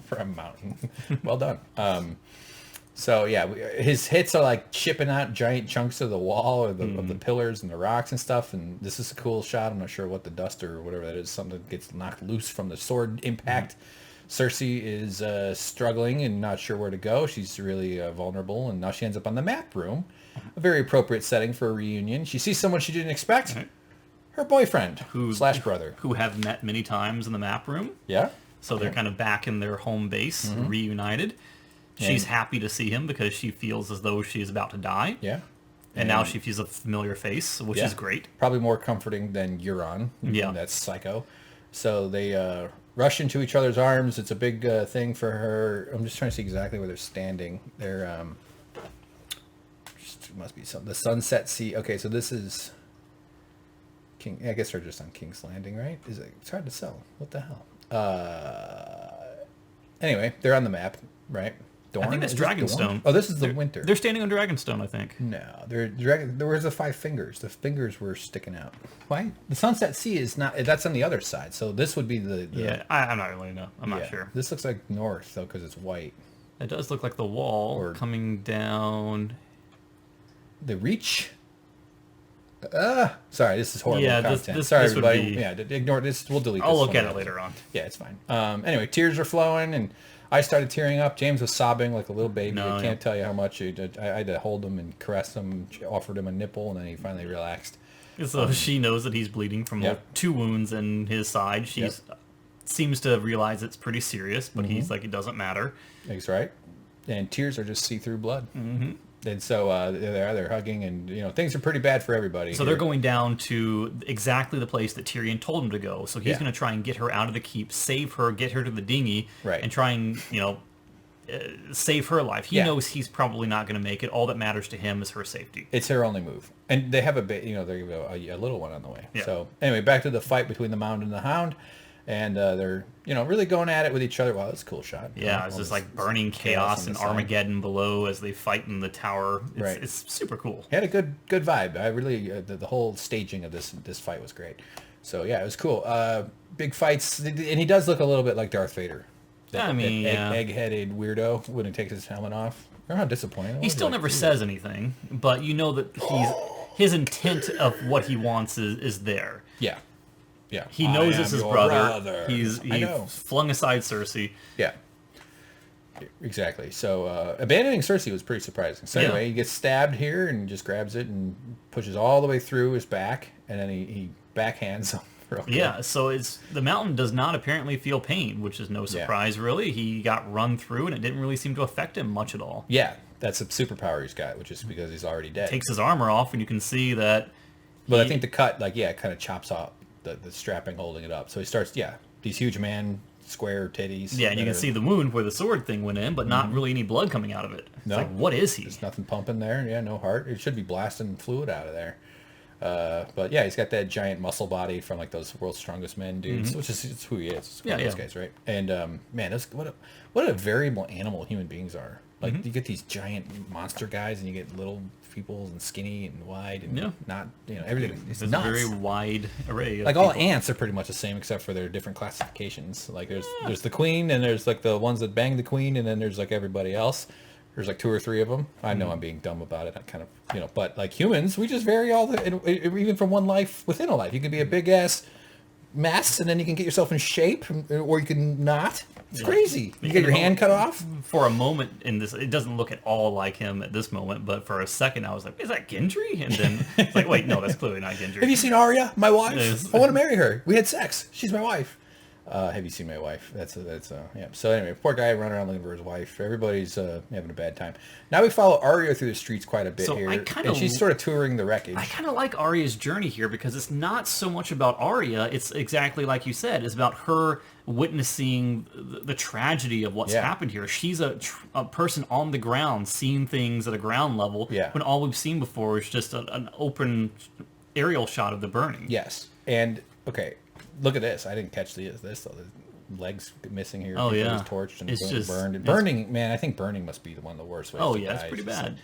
For a mountain. Well done. So yeah, his hits are like chipping out giant chunks of the wall or of the pillars and the rocks and stuff. And this is a cool shot. I'm not sure what the duster or whatever that is. Something gets knocked loose from the sword impact. Cersei is struggling and not sure where to go. She's really vulnerable, and now she ends up on the map room. A very appropriate setting for a reunion. She sees someone she didn't expect. Her boyfriend / brother, who have met many times in the map room. Yeah. So they're kind of back in their home base, reunited. She's happy to see him because she feels as though she is about to die. Yeah. And now she feels a familiar face, which is great. Probably more comforting than Euron. Yeah. That's psycho. So they rush into each other's arms. It's a big thing for her. I'm just trying to see exactly where they're standing. They're... must be something. The Sunset Sea. Okay, so this is... I guess they're just on King's Landing, right? It's hard to sell. What the hell? Anyway, they're on the map, right? Dorne? I think that's Dragonstone. Oh, this is the winter. They're standing on Dragonstone, I think. No, there was the 5 fingers. The fingers were sticking out. Why? The Sunset Sea is not. That's on the other side. So this would be the yeah, I'm not really know. I'm not sure. This looks like north though because it's white. It does look like the wall coming down. The Reach. Sorry, this is horrible content. Sorry, everybody. Ignore this. We'll delete. I'll look at it later on. Yeah, it's fine. Anyway, tears are flowing and. I started tearing up. James was sobbing like a little baby. I can't tell you how much. I had to hold him and caress him, offered him a nipple, and then he finally relaxed. So she knows that he's bleeding from 2 wounds in his side. She seems to realize it's pretty serious, but he's like, it doesn't matter. That's right. And tears are just see-through blood. Mm-hmm. And so they're hugging, and things are pretty bad for everybody. So they're going down to exactly the place that Tyrion told him to go. So he's going to try and get her out of the keep, save her, get her to the dinghy, and try and save her life. He knows he's probably not going to make it. All that matters to him is her safety. It's her only move, and they have a little one on the way. Yeah. So anyway, back to the fight between the Mound and the Hound. And they're, really going at it with each other. Wow, that's a cool shot. Yeah, it's just like burning chaos and Armageddon below as they fight in the tower. It's super cool. It had a good vibe. I really, the whole staging of this fight was great. So yeah, it was cool. Big fights, and he does look a little bit like Darth Vader. Egg-headed weirdo when he takes his helmet off. Remember how disappointing? He still never says anything, but you know that his intent of what he wants is there. Yeah. Yeah. He knows it's his brother. He's flung aside Cersei. Yeah. Exactly. So abandoning Cersei was pretty surprising. So anyway, he gets stabbed here and just grabs it and pushes all the way through his back, and then he backhands him. Yeah, so the Mountain does not apparently feel pain, which is no surprise, really. He got run through, and it didn't really seem to affect him much at all. Yeah, that's a superpower he's got, which is because he's already dead. Takes his armor off, and you can see that... But I think the cut, kind of chops off the strapping holding it up. So he starts, these huge square titties. Yeah, and you can see the wound where the sword thing went in, but not really any blood coming out of it. It's like, what is he? There's nothing pumping there. Yeah, no heart. It should be blasting fluid out of there. But yeah, he's got that giant muscle body from like those World's Strongest Men dudes, which is who he is. It's one of those guys, right? And man, what a variable animal human beings are. Like you get these giant monster guys, and you get little people and skinny and wide and not everything. It's nuts. A very wide array. Like all ants are pretty much the same except for their different classifications. Like there's the queen, and there's like the ones that bang the queen, and then there's like everybody else. There's like 2 or 3 of them. I know I'm being dumb about it. I kind of, but like humans, we just vary even from one life within a life. You can be a big ass mess, and then you can get yourself in shape, or you can not. It's crazy. You get your hand cut off. For a moment in this, it doesn't look at all like him at this moment, but for a second I was like, is that Gendry? And then it's like, wait, no, that's clearly not Gendry. Have you seen Arya, my wife? I want to marry her. We had sex. She's my wife. Have you seen my wife? That's yeah. So anyway, poor guy running around looking for his wife. Everybody's having a bad time. Now we follow Arya through the streets quite a bit here, and she's sort of touring the wreckage. I kind of like Arya's journey here because it's not so much about Arya. It's exactly like you said. It's about her witnessing the tragedy of what's happened here. She's a person on the ground, seeing things at a ground level, when all we've seen before is just an open aerial shot of the burning. Yes, and okay. Look at this. I didn't catch this. The legs missing here. Oh, yeah. Torched and it's burned. And burning, man, I think burning must be one of the worst ways to die. It's pretty bad.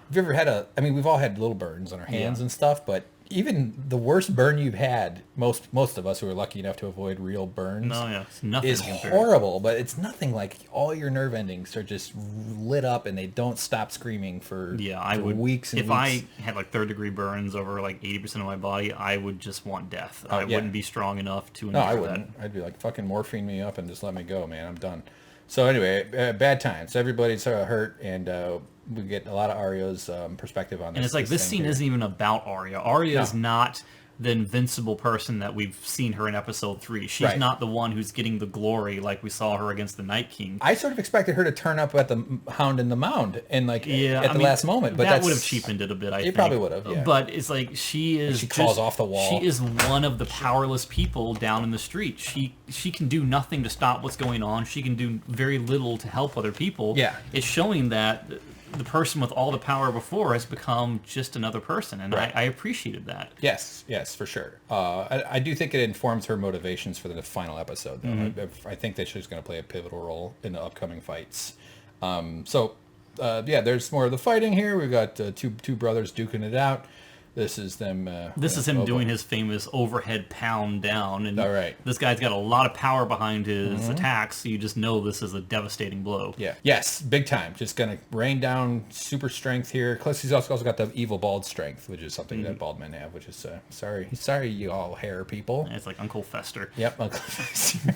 Have you ever had we've all had little burns on our hands and stuff, but even the worst burn you've had, most of us who are lucky enough to avoid real burns, it's nothing is horrible, but it's nothing like all your nerve endings are just lit up and they don't stop screaming for weeks and if weeks. I had like 3rd-degree burns over like 80% of my body, I would just want death. I wouldn't be strong enough to endure I wouldn't. I'd be like, fucking morphine me up and just let me go, man. I'm done. So anyway, bad times. Everybody's hurt, and we get a lot of Arya's perspective on this. And it's like this scene isn't even about Arya. Arya is not the invincible person that we've seen her in episode 3. She's not the one who's getting the glory like we saw her against the Night King. I sort of expected her to turn up at the Hound in the Mound and at the last moment, but that would have cheapened it a bit. I think it probably would have. Yeah. But it's like she calls off the wall. She is one of the powerless people down in the street. She can do nothing to stop what's going on. She can do very little to help other people. Yeah, it's showing that the person with all the power before has become just another person, and I appreciated that. Yes, for sure. I do think it informs her motivations for the final episode, though. I think that she's going to play a pivotal role in the upcoming fights. There's more of the fighting here. We've got two brothers duking it out. This is them. This is him doing his famous overhead pound down, and this guy's got a lot of power behind his attacks. So you just know this is a devastating blow. Yeah. Yes, big time. Just gonna rain down super strength here. Plus, he's also got the evil bald strength, which is something that bald men have. Which is sorry, you all hair people. And it's like Uncle Fester. Yep, Uncle Fester.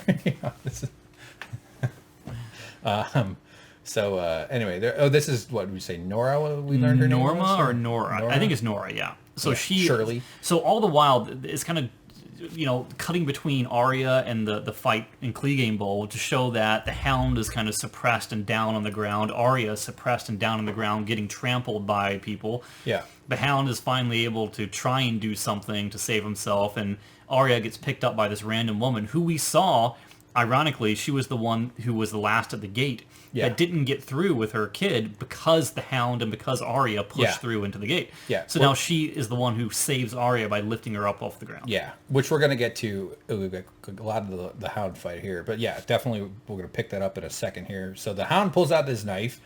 Anyway, this is what we say. Nora, we learned her name. Norma or Nora? I think it's Nora. Yeah. So Shirley. So all the while, it's kind of cutting between Arya and the fight in Clegane Bowl to show that the Hound is kind of suppressed and down on the ground. Arya is suppressed and down on the ground, getting trampled by people. Yeah. The Hound is finally able to try and do something to save himself, and Arya gets picked up by this random woman who we saw ironically, she was the one who was the last at the gate Yeah. that didn't get through with her kid because the Hound and because Arya pushed Yeah. through into the gate. Yeah. So now she is the one who saves Arya by lifting her up off the ground. Yeah, which we're going to get to. We've got a lot of the Hound fight here. But yeah, definitely we're going to pick that up in a second here. So the Hound pulls out this knife,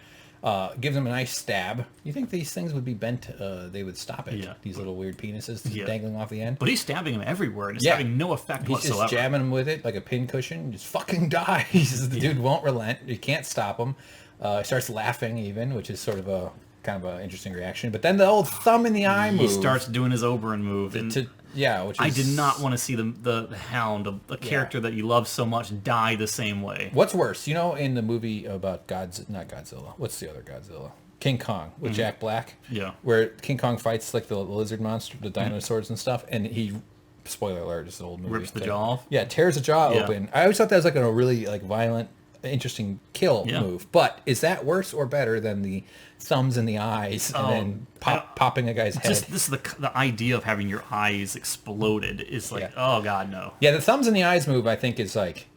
gives him a nice stab. You think these things would be bent? They would stop it. Yeah. These little weird penises Yeah. dangling off the end. But he's stabbing him everywhere, and it's Yeah. having no effect He's whatsoever. just jabbing him with it like a pincushion. Just fucking dies. The dude won't relent. You can't stop him. He starts laughing even, which is sort of a kind of an interesting reaction. But then the old thumb in the eye move. He starts doing his Oberyn move. And which is, I did not want to see the Hound, a character that you love so much, die the same way. What's worse, in the movie about not Godzilla. What's the other Godzilla? King Kong with Jack Black. Yeah. Where King Kong fights like the lizard monster, the dinosaurs and stuff, and he, spoiler alert, it's an old movie. Rips the jaw off? Yeah, tears the jaw Yeah. open. I always thought that was like a really like violent, interesting kill move. But is that worse or better than the thumbs in the eyes and then popping a guy's head? Just the idea of having your eyes exploded is like, oh god, no. Yeah, the thumbs in the eyes move I think is like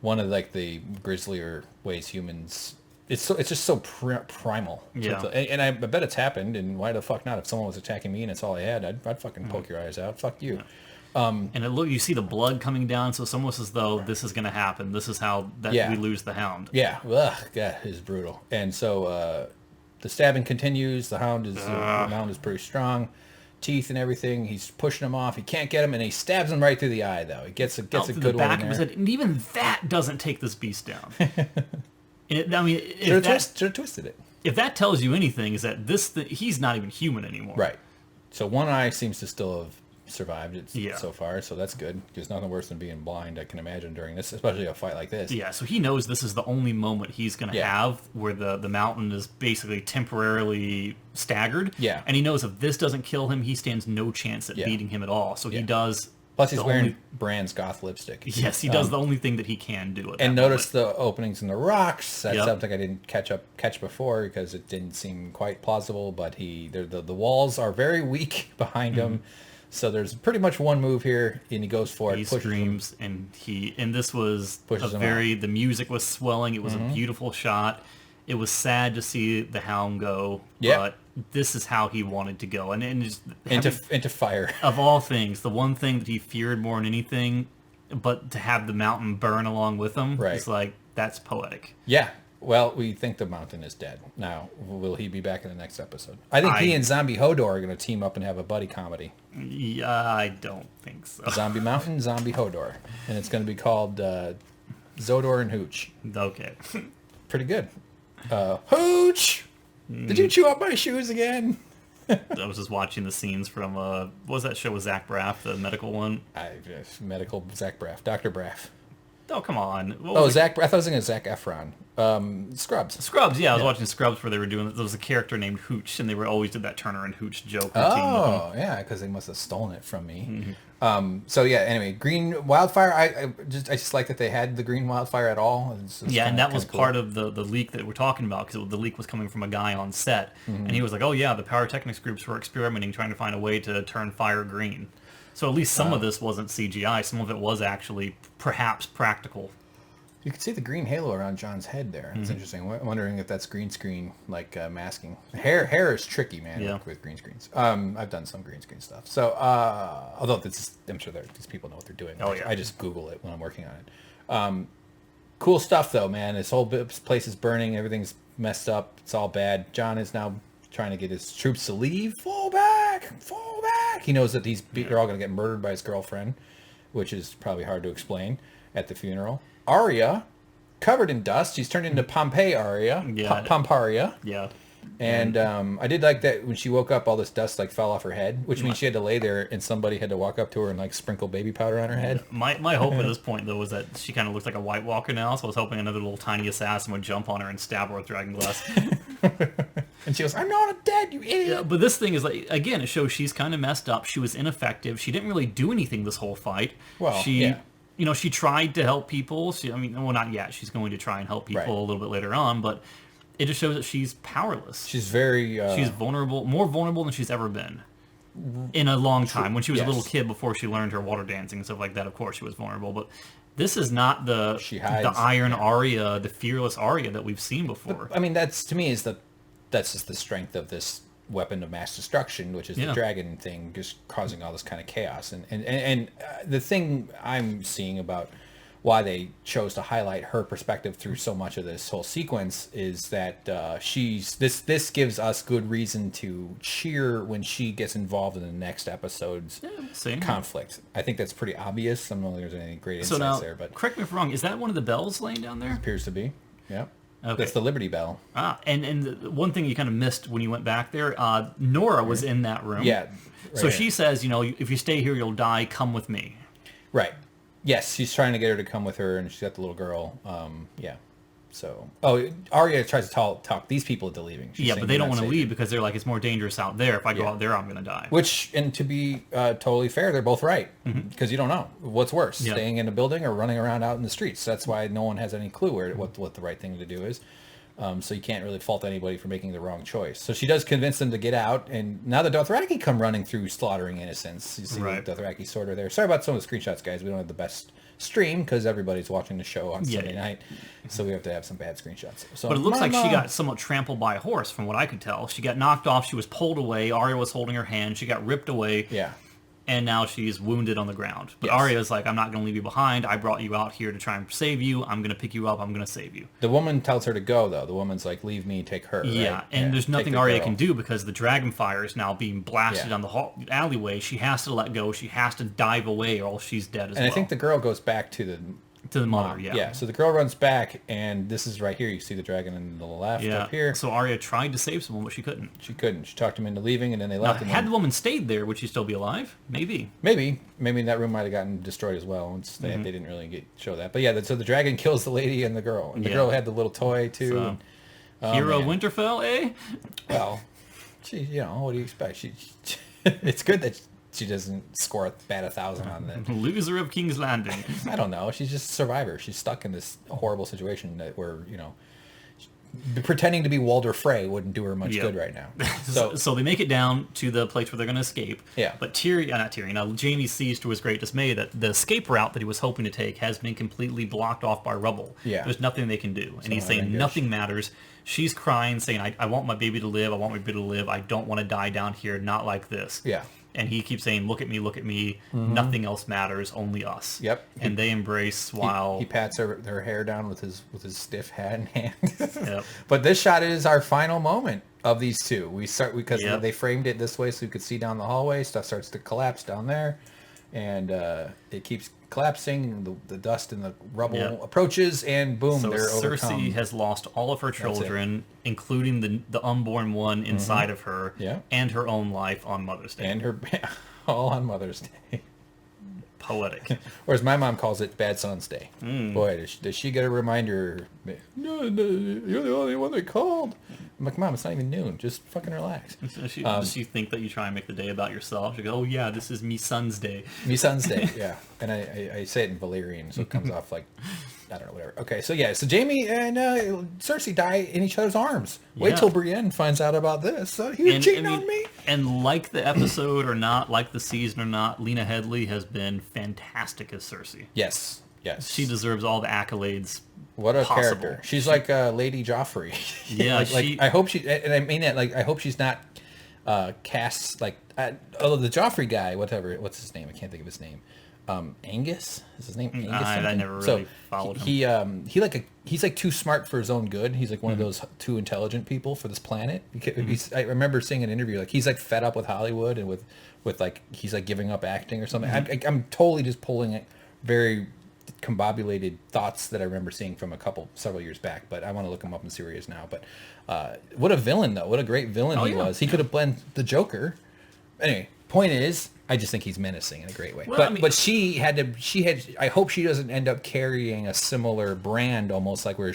one of like the grislier ways humans. It's just so primal. Yeah. And I bet it's happened. And why the fuck not? If someone was attacking me and it's all I had, I'd fucking poke your eyes out. Fuck you. Yeah. And you see the blood coming down, so it's almost as though this is going to happen. This is how we lose the Hound. Yeah. Ugh, God, it is brutal. And so the stabbing continues. The Hound is pretty strong. Teeth and everything. He's pushing him off. He can't get him, and he stabs him right through the eye. Though he gets a good one in there. And even that doesn't take this beast down. Should have twisted it. If that tells you anything, is that he's not even human anymore. Right. So one eye seems to still have survived so far, so that's good. There's nothing worse than being blind, I can imagine, during this, especially a fight like this. Yeah, so he knows this is the only moment he's going to have where the mountain is basically temporarily staggered. Yeah. And he knows if this doesn't kill him, he stands no chance at beating him at all. So he does... Plus, he's wearing Bran's goth lipstick. Yes, he does the only thing that he can do. And notice the openings in the rocks. That's something I didn't catch before because it didn't seem quite plausible. But the walls are very weak behind him, so there's pretty much one move here, and he goes for it. He screams, and this was the music was swelling. It was a beautiful shot. It was sad to see the Hound go, but this is how he wanted to go, and just into fire. Of all things, the one thing that he feared more than anything, but to have the mountain burn along with him, it's like that's poetic. Yeah. Well, we think the mountain is dead. Now, will he be back in the next episode? I think he and Zombie Hodor are going to team up and have a buddy comedy. Yeah, I don't think so. Zombie Mountain, Zombie Hodor, and it's going to be called Zodor and Hooch. Okay. Pretty good. Hooch! Did you chew up my shoes again? I was just watching the scenes from, what was that show with Zach Braff, the medical one? Medical Zach Braff. Dr. Braff. Oh, come on. Zach. I thought I was thinking of Zac Efron. Scrubs. Scrubs, yeah. I was watching Scrubs where they were doing, there was a character named Hooch, and they always did that Turner and Hooch joke routine. Oh, yeah, because they must have stolen it from me. So yeah, anyway, green wildfire. I just like that they had the green wildfire at all. It's and that was part of the leak that we're talking about, because the leak was coming from a guy on set, and he was like, "Oh yeah, the pyrotechnics groups were experimenting, trying to find a way to turn fire green." So at least some of this wasn't CGI. Some of it was actually perhaps practical. You can see the green halo around Jon's head there. It's interesting. I'm wondering if that's green screen, like masking. Hair is tricky, man, with green screens. I've done some green screen stuff. So, although I'm sure these people know what they're doing. Oh, yeah. I just Google it when I'm working on it. Cool stuff, though, man. This whole place is burning. Everything's messed up. It's all bad. Jon is now trying to get his troops to leave. Fall back! Fall back! He knows that they're all going to get murdered by his girlfriend, which is probably hard to explain at the funeral. Arya, covered in dust. She's turned into Pompeii Arya. Yeah. Pomparia. Yeah. And I did like that when she woke up, all this dust like fell off her head, which means she had to lay there and somebody had to walk up to her and like sprinkle baby powder on her head. My hope at this point, though, was that she kind of looks like a White Walker now, so I was hoping another little tiny assassin would jump on her and stab her with dragon glass. And she goes, "I'm not dead, you idiot." Yeah, but this thing is like, again, it shows she's kind of messed up. She was ineffective. She didn't really do anything this whole fight. Well, she tried to help people. Not yet. She's going to try and help people a little bit later on, but it just shows that she's powerless. She's very... she's vulnerable, more vulnerable than she's ever been. in a long time. When she was a Yes. little kid before she learned her water dancing and stuff like that, of course she was vulnerable. But this is not the Iron Arya, the fearless Arya that we've seen before. But, I mean, that's just the strength of this weapon of mass destruction, which is the dragon thing, just causing all this kind of chaos. And the thing I'm seeing about why they chose to highlight her perspective through so much of this whole sequence is that this gives us good reason to cheer when she gets involved in the next episode's conflict. I think that's pretty obvious. I don't know if there's any great insights there, but correct me if I'm wrong. Is that one of the bells laying down there? Appears to be. Yeah. Okay. That's the Liberty Bell. And the one thing you kind of missed when you went back there, Nora was in that room. Yeah. So she says, if you stay here, you'll die. Come with me. Right. Yes, she's trying to get her to come with her, and she's got the little girl. Yeah. So, Arya tries to talk these people into leaving. But they don't want to leave because they're like, it's more dangerous out there. If I go out there, I'm going to die. Which, and to be totally fair, they're both right. Because you don't know what's worse, staying in a building or running around out in the streets. That's why no one has any clue what the right thing to do is. So you can't really fault anybody for making the wrong choice. So she does convince them to get out, and now the Dothraki come running through, slaughtering innocents. You see the Dothraki sword there. Sorry about some of the screenshots, guys. We don't have the best stream because everybody's watching the show on Sunday night, so we have to have some bad screenshots. So, but it looks like she got somewhat trampled by a horse, from what I could tell. She got knocked off. She was pulled away. Arya was holding her hand. She got ripped away. Yeah. And now she's wounded on the ground. But Arya's like, I'm not going to leave you behind. I brought you out here to try and save you. I'm going to pick you up. I'm going to save you. The woman tells her to go, though. The woman's like, leave me, take her. Yeah, right? and there's nothing Arya can do because the dragon fire is now being blasted on the alleyway. She has to let go. She has to dive away or else she's dead as well. And I think the girl goes back to the mother, Yeah, so the girl runs back, and this is right here. You see the dragon on the left up here. So Arya tried to save someone, but she couldn't. She talked him into leaving, and then they left. Had the woman stayed there, would she still be alive? Maybe that room might have gotten destroyed as well. They didn't really show that. But yeah, so the dragon kills the lady and the girl. And the girl had the little toy, too. So, Hero Winterfell, eh? Well, what do you expect? It's good that she doesn't score bat 1,000 on that. Loser of King's Landing. I don't know. She's just a survivor. She's stuck in this horrible situation where pretending to be Walder Frey wouldn't do her much good right now. So they make it down to the place where they're going to escape. Yeah. But Jaime sees to his great dismay that the escape route that he was hoping to take has been completely blocked off by rubble. Yeah. There's nothing they can do. And he's saying nothing matters. She's crying, saying, I want my baby to live. I want my baby to live. I don't want to die down here. Not like this. Yeah. And he keeps saying, look at me, look at me. Nothing else matters, only us. Yep. And they embrace while... He pats her hair down with his stiff hat in hand. Yep. But this shot is our final moment of these two. Because they framed it this way so we could see down the hallway. Stuff starts to collapse down there. And it keeps collapsing. The dust and the rubble approaches, and boom, they're overcome. Cersei has lost all of her children, including the unborn one inside of her, and her own life on Mother's Day. And her all on Mother's Day. Poetic. Or as my mom calls it, Bad Son's Day. Boy, does she get a reminder. No, you're the only one that called. I'm like, Mom, it's not even noon. Just fucking relax. Does she think that you try and make the day about yourself? She goes, oh, yeah, this is me son's day. Me son's day, yeah. And I say it in Valyrian, so it comes off like, I don't know, whatever. Okay, so Jaime and Cersei die in each other's arms. Wait till Brienne finds out about this. He was cheating on me. And like the episode or not, like the season or not, Lena Headey has been fantastic as Cersei. Yes. She deserves all the accolades. What a character. She's like Lady Joffrey. Yeah, I hope she, and I mean that, I hope she's not cast the Joffrey guy, whatever, what's his name? I can't think of his name. Angus? Is his name Angus? I never really followed him. He's like too smart for his own good. He's like one of those too intelligent people for this planet. I remember seeing an interview, like he's like fed up with Hollywood and with like he's like giving up acting or something. I'm totally just pulling it very combobulated thoughts that I remember seeing from several years back, but I want to look him up and see where he is now. But what a villain, though. What a great villain he was. He could have been the Joker. Anyway, point is, I just think he's menacing in a great way. Well, but I mean- but I hope she doesn't end up carrying a similar brand, almost like where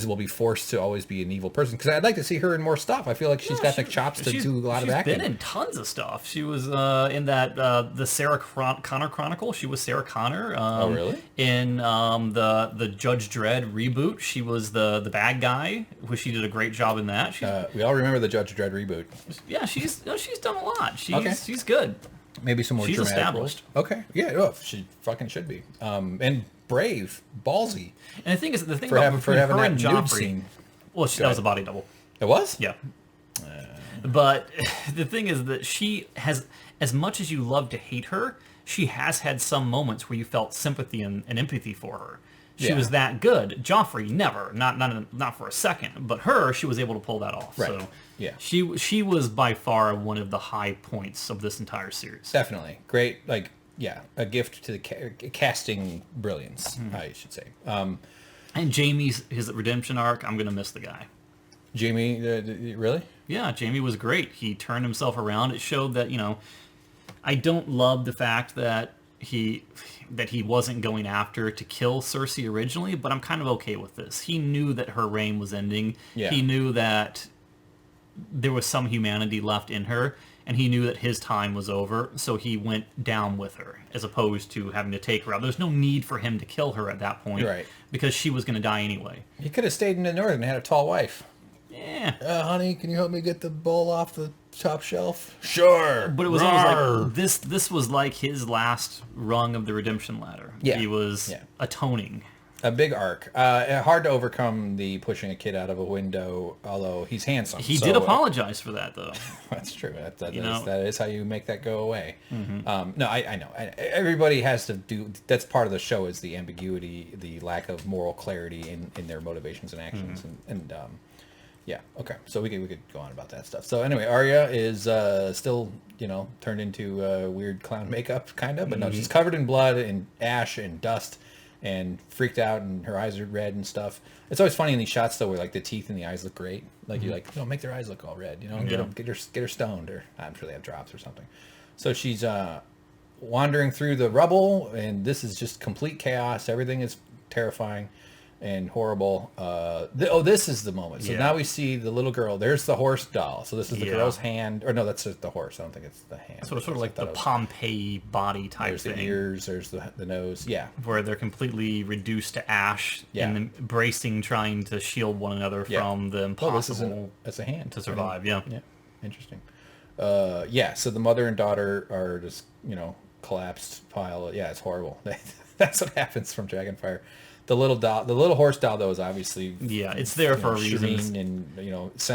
will be forced to always be an evil person. Because I'd like to see her in more stuff. I feel like she's got the chops to do a lot of acting. She's been in tons of stuff. She was in that the Sarah Connor Chronicle. She was Sarah Connor. Oh, really? In the Judge Dredd reboot, she was the bad guy, which she did a great job in that. We all remember the Judge Dredd reboot. Yeah, she's done a lot. Okay. She's good. Maybe some more She's dramatic established. roles. Okay, yeah, oh, she fucking should be. And brave, ballsy. And the thing is, For having her that and nude Joffrey, scene. well, that was a body double. It was? Yeah. But the thing is that she has, as much as you love to hate her, she has had some moments where you felt sympathy and empathy for her. She was that good. Joffrey, never. Not for a second. But her, she was able to pull that off. Right. So Yeah. she was by far one of the high points of this entire series. Definitely. Great, a gift to the casting brilliance, I should say. And his redemption arc, I'm going to miss the guy. Jamie, really? Yeah, Jamie was great. He turned himself around. It showed that, I don't love the fact that he wasn't going after to kill Cersei originally, but I'm kind of okay with this. He knew that her reign was ending. Yeah. He knew that there was some humanity left in her, and he knew that his time was over, so he went down with her, as opposed to having to take her out. There's no need for him to kill her at that point, Right. because she was going to die anyway. He could have stayed in the north and had a tall wife. Yeah. Honey, can you help me get the bowl off the top shelf? Sure. But it was always like this was like his last rung of the redemption ladder. Yeah. He was atoning. A big arc. Hard to overcome the pushing a kid out of a window, although he's handsome. He did apologize for that, though. That's true. That is how you make that go away. No, I know. Everybody has to do. That's part of the show, is the ambiguity, the lack of moral clarity in their motivations and actions, and yeah. Okay. So we could go on about that stuff. So anyway, Arya is still turned into weird clown makeup, kind of, but no, she's covered in blood and ash and dust, and freaked out, and her eyes are red and stuff. It's always funny in these shots though, where like the teeth and the eyes look great. Like you're like, make their eyes look all red, get her stoned, or I'm sure they have drops or something. So she's wandering through the rubble, and this is just complete chaos. Everything is terrifying and horrible. This is the moment. So now we see the little girl. There's the horse doll. So this is the girl's hand. Or no, that's just the horse. I don't think it's the hand. So it's sort of like the Pompeii body type there's thing. There's the ears. There's the nose. Yeah. Where they're completely reduced to ash and embracing, trying to shield one another from the impossible that's a hand to survive. Yeah. Interesting. So the mother and daughter are just, collapsed pile. Yeah, it's horrible. That's what happens from Dragonfire. The little horse doll, though, is obviously it's there for a reason, and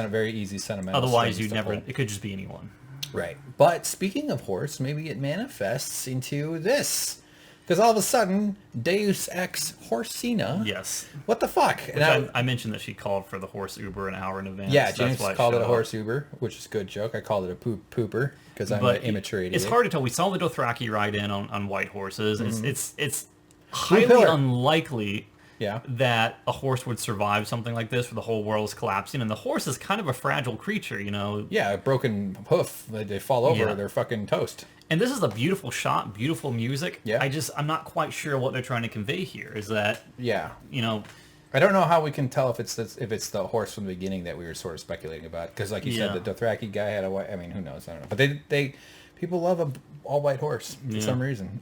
very easy sentimental. Otherwise, you'd never. It could just be anyone, right? But speaking of horse, maybe it manifests into this, because all of a sudden, Deus Ex Horsina. Yes. What the fuck? And I mentioned that she called for the horse Uber an hour in advance. Yeah, James called it a horse Uber, which is a good joke. I called it a pooper because I'm an immature idiot. It's hard to tell. We saw the Dothraki ride in on white horses. It's highly unlikely that a horse would survive something like this, where the whole world is collapsing, and the horse is kind of a fragile creature, Yeah, a broken hoof, they fall over, they're fucking toast. And this is a beautiful shot, beautiful music. Yeah. I'm not quite sure what they're trying to convey here. Is that I don't know how we can tell if it's the horse from the beginning that we were sort of speculating about, because like you said, the Dothraki guy had a white. I mean, who knows? I don't know. But they people love a all white horse for some reason.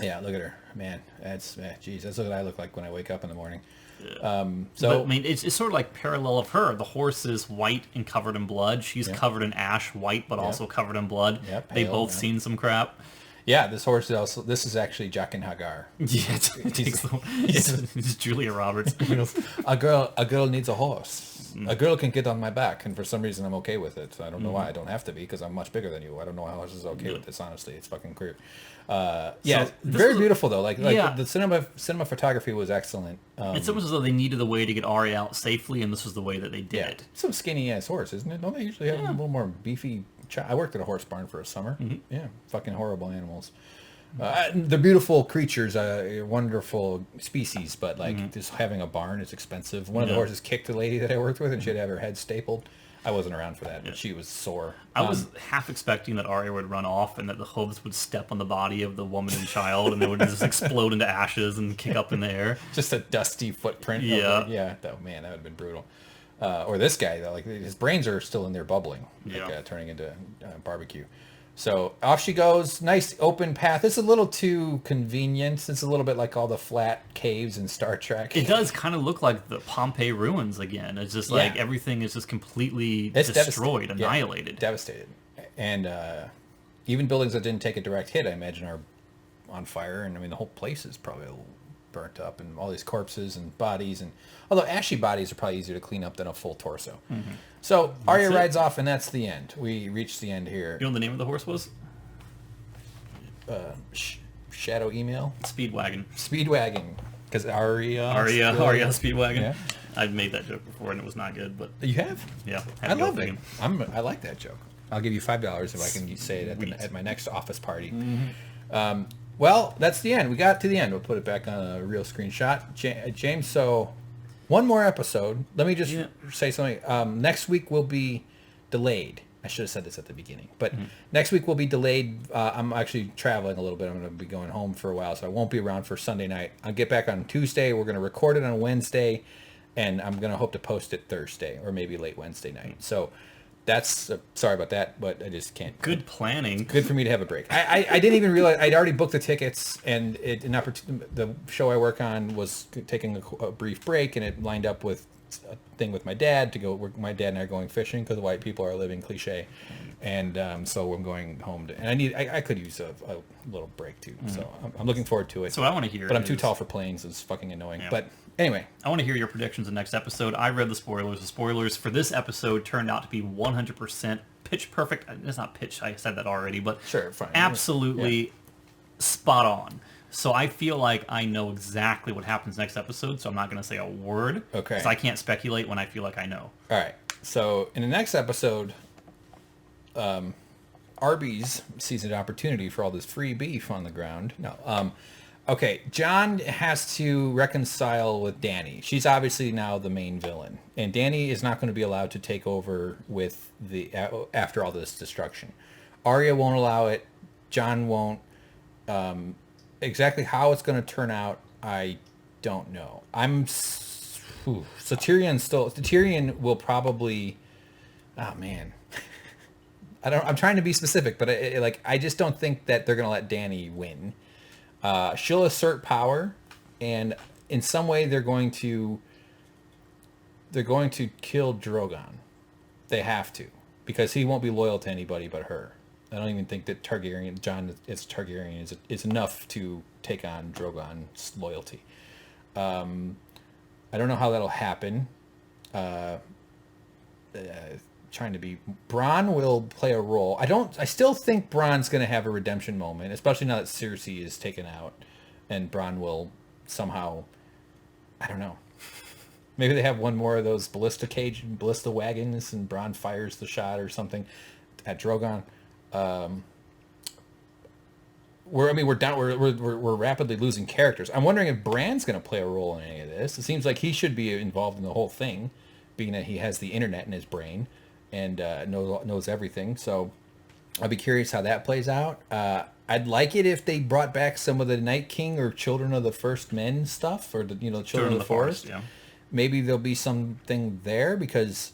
Yeah, look at her, man. That's that's what I look like when I wake up in the morning. Yeah. But, I mean, it's sort of like parallel of her. The horse is white and covered in blood. She's covered in ash, white, but also covered in blood. Yeah, they both seen some crap. Yeah, this horse is also. This is actually Jaqen Hagar. Yeah, it's Julia Roberts. a girl needs a horse. A girl can get on my back, and for some reason I'm okay with it. So I don't know why. I don't have to be, because I'm much bigger than you. I don't know how horses is okay with this. Honestly, it's fucking crazy. Very beautiful though. Like the cinema photography was excellent. It's almost as though they needed a way to get Arya out safely, and this was the way that they did. Yeah. Some skinny ass horse, isn't it? Don't they usually have a little more beefy? I worked at a horse barn for a summer. Yeah, fucking horrible animals. They're beautiful creatures, wonderful species, but just having a barn is expensive. One of the horses kicked a lady that I worked with, and she had to have her head stapled. I wasn't around for that, but she was sore. I was half expecting that Arya would run off and that the hooves would step on the body of the woman and child and they would just explode into ashes and kick up in the air. Just a dusty footprint. Yeah. Yeah. Oh, man, that would have been brutal. Or this guy, though, like his brains are still in there bubbling, like, turning into barbecue. So off she goes. Nice open path. It's a little too convenient. It's a little bit like all the flat caves in Star Trek. It does kind of look like the Pompeii ruins again. It's just like everything is just completely destroyed, annihilated. Devastated. And even buildings that didn't take a direct hit, I imagine, are on fire. And I mean, the whole place is probably burnt up, and all these corpses and bodies. And although ashy bodies are probably easier to clean up than a full torso. Mm-hmm. So Arya rides off, and that's the end. We reached the end here. You know what the name of the horse was? Shadow Email? Speedwagon. Speedwagon. Because Arya Speedwagon. Yeah. I've made that joke before, and it was not good. But you have? Yeah. I love it. I like that joke. I'll give you $5 if I can say it at my next office party. Mm-hmm. Well, that's the end. We got to the end. We'll put it back on a real screenshot. James, so one more episode. Let me just say something. Next week will be delayed. I should have said this at the beginning. But next week will be delayed. I'm actually traveling a little bit. I'm going to be going home for a while, so I won't be around for Sunday night. I'll get back on Tuesday. We're going to record it on Wednesday, and I'm going to hope to post it Thursday or maybe late Wednesday night. So that's sorry about that, but I just can't. Good planning. Good for me to have a break. I didn't even realize I'd already booked the tickets, and the show I work on was taking a brief break, and it lined up with a thing with my dad to go. My dad and I are going fishing because white people are living cliche, and so I'm going home. And I could use a little break too. So I'm looking forward to it. So I want to hear. But I'm too tall for planes. It's fucking annoying. Yeah. But anyway, I want to hear your predictions of the next episode. I read the spoilers. The spoilers for this episode turned out to be 100% pitch perfect. It's not pitch. I said that already, but sure, fine. Absolutely spot on. So I feel like I know exactly what happens next episode, so I'm not going to say a word. Okay. Because I can't speculate when I feel like I know. All right. So in the next episode, Arby's sees an opportunity for all this free beef on the ground. No. Okay, Jon has to reconcile with Dany. She's obviously now the main villain, and Dany is not going to be allowed to take over with after all this destruction. Arya won't allow it. Jon won't. Exactly how it's going to turn out, I don't know. So Tyrion will probably. Oh man, I'm trying to be specific, but I just don't think that they're going to let Dany win. She'll assert power, and in some way they're going to kill Drogon. They have to, because he won't be loyal to anybody but her. I don't even think that Jon as Targaryen is enough to take on Drogon's loyalty. I don't know how that'll happen. Trying to be, Bronn will play a role. I still think Bronn's going to have a redemption moment, especially now that Cersei is taken out, and Bronn will somehow, I don't know. Maybe they have one more of those ballista wagons, and Bronn fires the shot or something at Drogon. We're rapidly losing characters. I'm wondering if Bran's going to play a role in any of this. It seems like he should be involved in the whole thing, being that he has the internet in his brain and knows everything. So I'll be curious how that plays out. I'd like it if they brought back some of the Night King or Children of the First Men stuff, or the Children of the Forest. Yeah. Maybe there'll be something there, because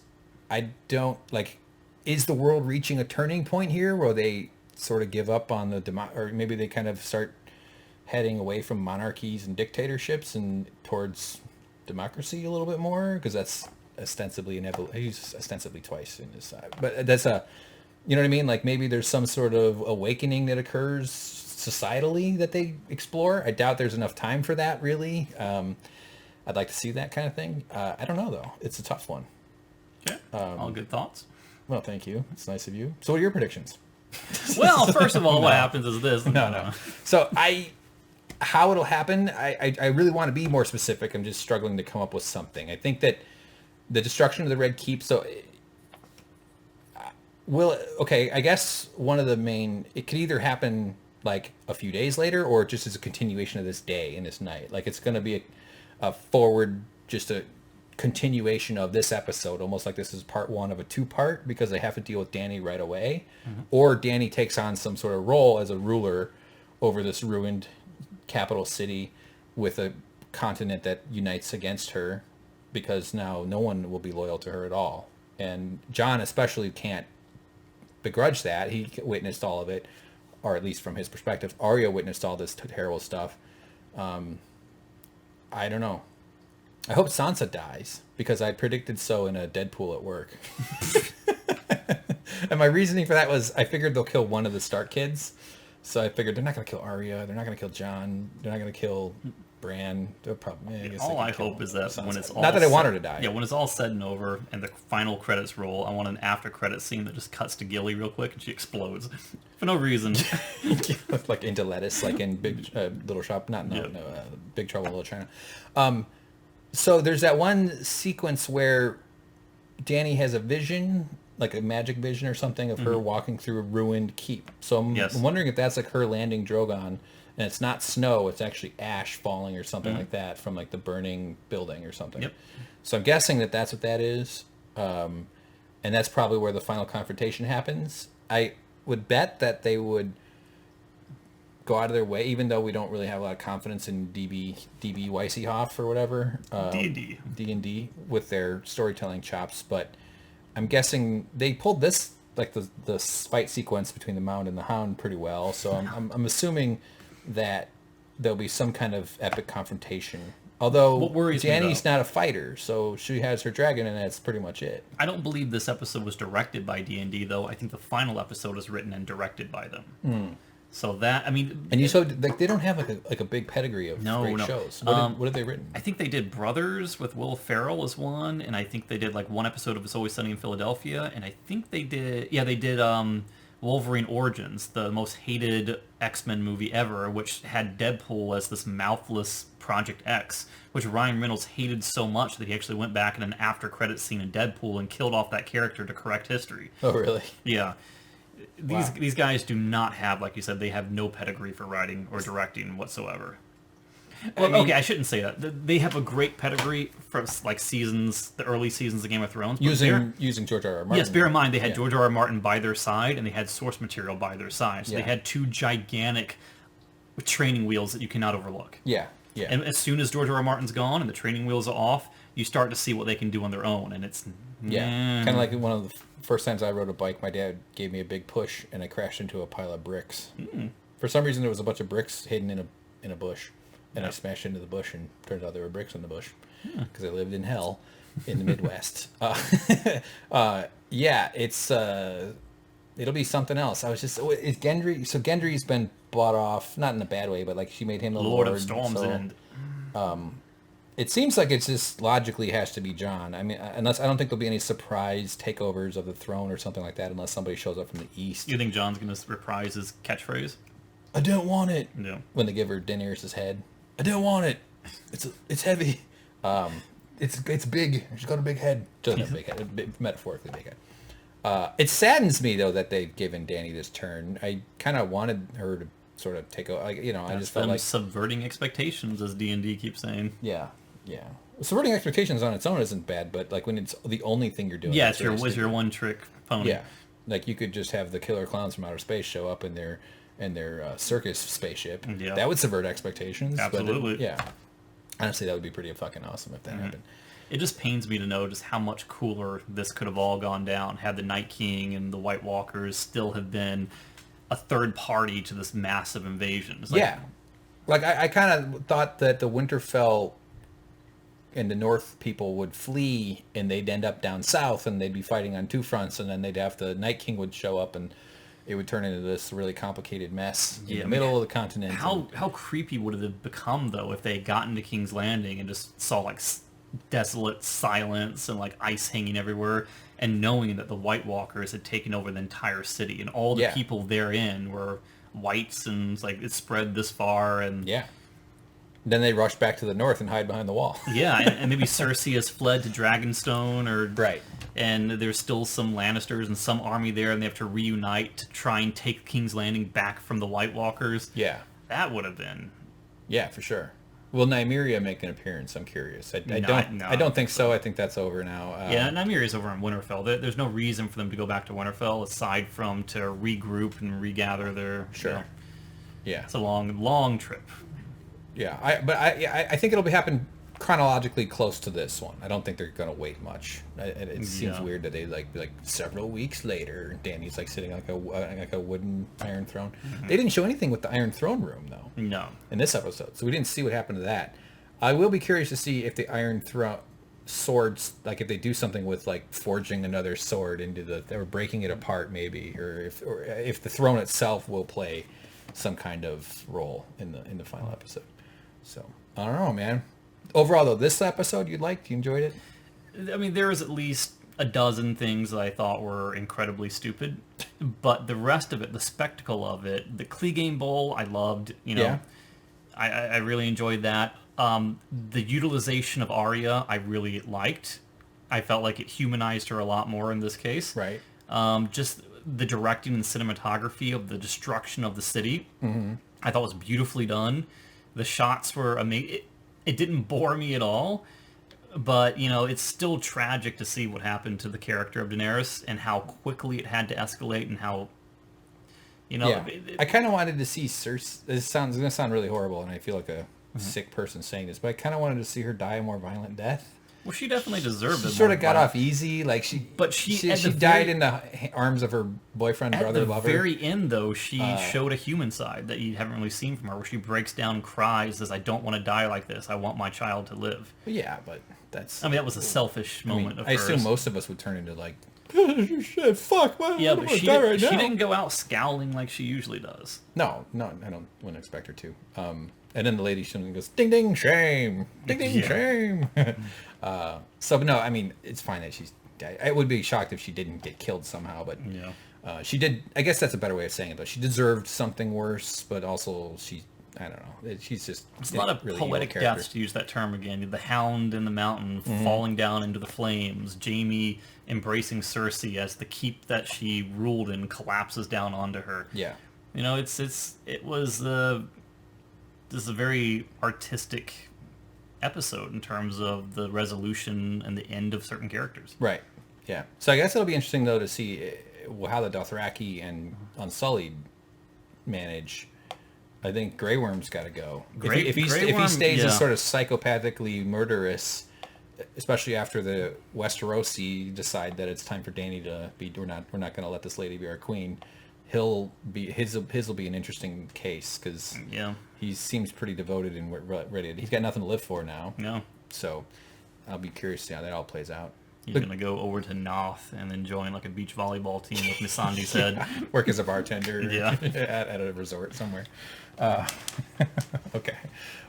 I don't like. Is the world reaching a turning point here where they sort of give up on or maybe they kind of start heading away from monarchies and dictatorships and towards democracy a little bit more? Because that's ostensibly I use ostensibly twice in this, but that's you know what I mean? Like maybe there's some sort of awakening that occurs societally that they explore. I doubt there's enough time for that, really. I'd like to see that kind of thing. I don't know, though. It's a tough one. Yeah, all good thoughts. Well, thank you. It's nice of you. So what are your predictions? Well, first of all, what happens is this. No. So how it'll happen, I really want to be more specific. I'm just struggling to come up with something. I think that the destruction of the Red Keep, I guess one of the main, it could either happen like a few days later, or just as a continuation of this day and this night. Like it's going to be a forward, just a continuation of this episode, almost like this is part one of a two-part, because they have to deal with Dany right away, or Dany takes on some sort of role as a ruler over this ruined capital city with a continent that unites against her, because now no one will be loyal to her at all. And Jon especially can't begrudge that. He witnessed all of it, or at least from his perspective. Arya witnessed all this terrible stuff. I don't know. I hope Sansa dies, because I predicted so in a Deadpool at work. And my reasoning for that was I figured they'll kill one of the Stark kids. So I figured they're not going to kill Arya. They're not going to kill Jon. They're not going to kill Bran. They'll probably, I guess all I hope is that Sansa. when it's all not that I want her to die. Yeah, when it's all said and over and the final credits roll, I want an after credit scene that just cuts to Gilly real quick and she explodes for no reason. Like into lettuce, like in Big Little Shop, Big Trouble in Little China. So there's that one sequence where Dany has a vision, like a magic vision or something, of her walking through a ruined keep. So I'm wondering if that's like her landing Drogon, and it's not snow, it's actually ash falling or something like that from like the burning building or something. Yep. So I'm guessing that that's what that is. And that's probably where the final confrontation happens. I would bet that they would go out of their way, even though we don't really have a lot of confidence in DB Weissehoff or whatever. D&D with their storytelling chops, but I'm guessing they pulled this, like the fight sequence between the Mound and the Hound pretty well. So I'm assuming that there'll be some kind of epic confrontation. Although Dany's not a fighter, so she has her dragon, and that's pretty much it. I don't believe this episode was directed by D&D, though. I think the final episode is written and directed by them. So that, I mean... And you saw, like, they don't have like a big pedigree of great shows. What have they written? I think they did Brothers with Will Ferrell as one, and I think they did, like, one episode of It's Always Sunny in Philadelphia, and I think they did... Yeah, they did Wolverine Origins, the most hated X-Men movie ever, which had Deadpool as this mouthless Project X, which Ryan Reynolds hated so much that he actually went back in an after-credits scene in Deadpool and killed off that character to correct history. Oh, really? Yeah. These guys do not have, like you said, they have no pedigree for writing or directing whatsoever. Well, okay, I shouldn't say that. They have a great pedigree from like the early seasons of Game of Thrones. Using George R. R. Martin. Yes, bear in mind they had George R. R. Martin by their side, and they had source material by their side. So they had two gigantic training wheels that you cannot overlook. Yeah, yeah. And as soon as George R. R. Martin's gone and the training wheels are off, you start to see what they can do on their own, and it's kind of like one of the first times I rode a bike. My dad gave me a big push, and I crashed into a pile of bricks. For some reason, there was a bunch of bricks hidden in a bush, and I smashed into the bush, and turned out there were bricks in the bush because I lived in hell in the Midwest. It's it'll be something else. I was just is Gendry. So Gendry's been bought off, not in a bad way, but like she made him the Lord of Storm's End. It seems like it just logically has to be Jon. I mean, unless I don't think there'll be any surprise takeovers of the throne or something like that, unless somebody shows up from the east. You think Jon's going to reprise his catchphrase? I don't want it. No. When they give her Daenerys' head, I don't want it. It's heavy. It's big. She's got a big head. Doesn't have a big head. Metaphorically big head. It saddens me though that they've given Dany this turn. I kind of wanted her to sort of take over. Like, I just felt like subverting expectations, as D&D keeps saying. Yeah. Yeah. Subverting expectations on its own isn't bad, but like when it's the only thing you're doing. Yeah, it's your one trick pony. Yeah. Like you could just have the killer clowns from outer space show up in their circus spaceship. Yeah. That would subvert expectations. Absolutely. But honestly, that would be pretty fucking awesome if that happened. It just pains me to know just how much cooler this could have all gone down had the Night King and the White Walkers still have been a third party to this massive invasion. Like I kind of thought that the Winterfell and the North people would flee, and they'd end up down south, and they'd be fighting on two fronts, and then the Night King would show up, and it would turn into this really complicated mess in the middle of the continent. How creepy would it have become, though, if they had gotten to King's Landing and just saw, like, desolate silence and, like, ice hanging everywhere, and knowing that the White Walkers had taken over the entire city, and all the people therein were whites, and it's like, it spread this far, and... Yeah. Then they rush back to the north and hide behind the wall. Yeah, and maybe Cersei has fled to Dragonstone, or... Right. And there's still some Lannisters and some army there, and they have to reunite to try and take King's Landing back from the White Walkers. Yeah. That would have been... Yeah, for sure. Will Nymeria make an appearance? I'm curious. I don't think so. I think that's over now. Yeah, Nymeria's over in Winterfell. There's no reason for them to go back to Winterfell aside from to regroup and regather their... Sure. You know, yeah. It's a long trip. Yeah, I think it'll happen chronologically close to this one. I don't think they're going to wait much. It seems weird that they be like several weeks later, Dany's like sitting on like a wooden Iron Throne. Mm-hmm. They didn't show anything with the Iron Throne room though. No. In this episode, so we didn't see what happened to that. I will be curious to see if the Iron Throne swords, like if they do something with like forging another sword into or breaking it apart maybe, or if the throne itself will play some kind of role in the final episode. So I don't know, man. Overall, though, this episode you liked? You enjoyed it? I mean, there was at least a dozen things that I thought were incredibly stupid, but the rest of it, the spectacle of it, the Clegane Bowl, I loved. You know, yeah. I really enjoyed that. The utilization of Arya, I really liked. I felt like it humanized her a lot more in this case. Right. Just the directing and cinematography of the destruction of the city, I thought was beautifully done. The shots were amazing. It didn't bore me at all, but, you know, it's still tragic to see what happened to the character of Daenerys and how quickly it had to escalate and how, you know... Yeah. I kind of wanted to see Cersei... It's going to sound really horrible, and I feel like a sick person saying this, but I kind of wanted to see her die a more violent death. Well, she definitely deserved it. She sort of got off easy, like she died in the arms of her boyfriend, brother, lover. At the very end, though, she showed a human side that you haven't really seen from her, where she breaks down and cries, says, "I don't want to die like this. I want my child to live." Yeah, but that's... I mean, that was a selfish moment of hers. I assume most of us would turn into like, shit, fuck, why yeah, but she didn't go out scowling like she usually does. No, wouldn't expect her to. And then the lady goes, ding, ding, shame. Ding, ding, shame. So, no, I mean, it's fine that she's... I would be shocked if she didn't get killed somehow, but she did... I guess that's a better way of saying it, though. She deserved something worse, but also I don't know. She's just... It's a lot of really poetic deaths, to use that term again. The Hound in the mountain falling down into the flames. Jaime embracing Cersei as the keep that she ruled in collapses down onto her. Yeah. You know, it was... This is a very artistic episode in terms of the resolution and the end of certain characters. Right. Yeah. So I guess it'll be interesting, though, to see how the Dothraki and Unsullied manage. I think Grey Worm's got to go. If he stays as sort of psychopathically murderous, especially after the Westerosi decide that it's time for Dany to be, we're not going to let this lady be our queen. His will be an interesting case because he seems pretty devoted and ready. He's got nothing to live for now. No. So I'll be curious to see how that all plays out. He's going to go over to Noth and then join like a beach volleyball team with Missandei said. Work as a bartender at a resort somewhere. Okay.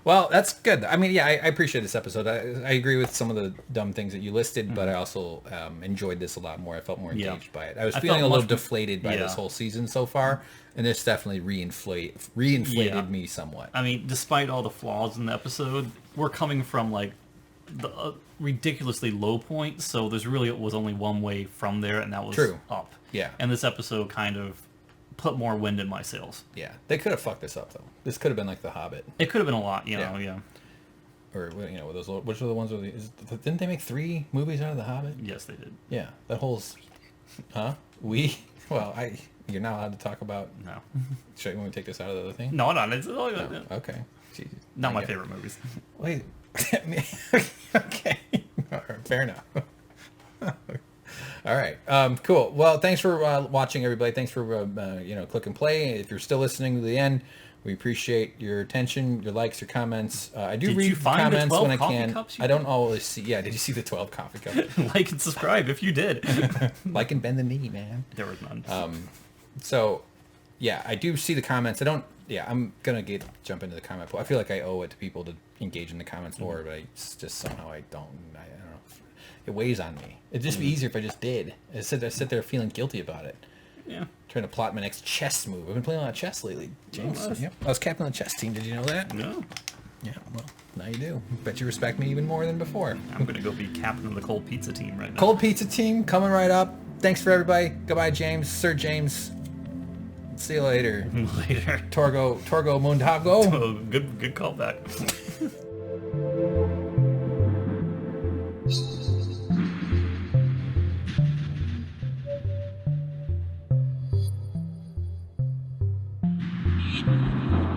Well, that's good. I mean, I appreciate this episode. I agree with some of the dumb things that you listed, but I also enjoyed this a lot more. I felt more engaged by it. I was feeling a little deflated by this whole season so far, and this definitely reinflated me somewhat. I mean, despite all the flaws in the episode, we're coming from like the ridiculously low point, so it was only one way from there, and that was up. Yeah. And this episode kind of put more wind in my sails. Yeah. They could have fucked this up, though. This could have been like The Hobbit. It could have been a lot, you know, Or, which are the ones didn't they make 3 movies out of The Hobbit? Yes, they did. Yeah. That whole... Huh? You're not allowed to talk about... No. Should we take this out of the other thing? No. It's all no. Okay. Jeez. Not my favorite movies. Wait. Okay. Fair enough. All right. Cool. Well, thanks for watching, everybody. Thanks for click and play. If you're still listening to the end, we appreciate your attention, your likes, your comments. I do read comments when I can. I don't always see. Yeah. Did you see the 12 coffee cups? Like and subscribe if you did. Like and bend the knee, man. There was none. So, yeah, I do see the comments. I'm gonna jump into the comment pool. I feel like I owe it to people to engage in the comments more, but it's just somehow I don't know. It weighs on me. It'd just be easier if I just did. I sit there feeling guilty about it. Yeah. Trying to plot my next chess move. I've been playing a lot of chess lately, James. Yep. I was captain of the chess team. Did you know that? No. Yeah, well, now you do. Bet you respect me even more than before. I'm going to go be captain of the cold pizza team right now. Cold pizza team coming right up. Thanks for everybody. Goodbye, James. Sir James. See you later. Later. Torgo Mundago. Oh, good callback. much.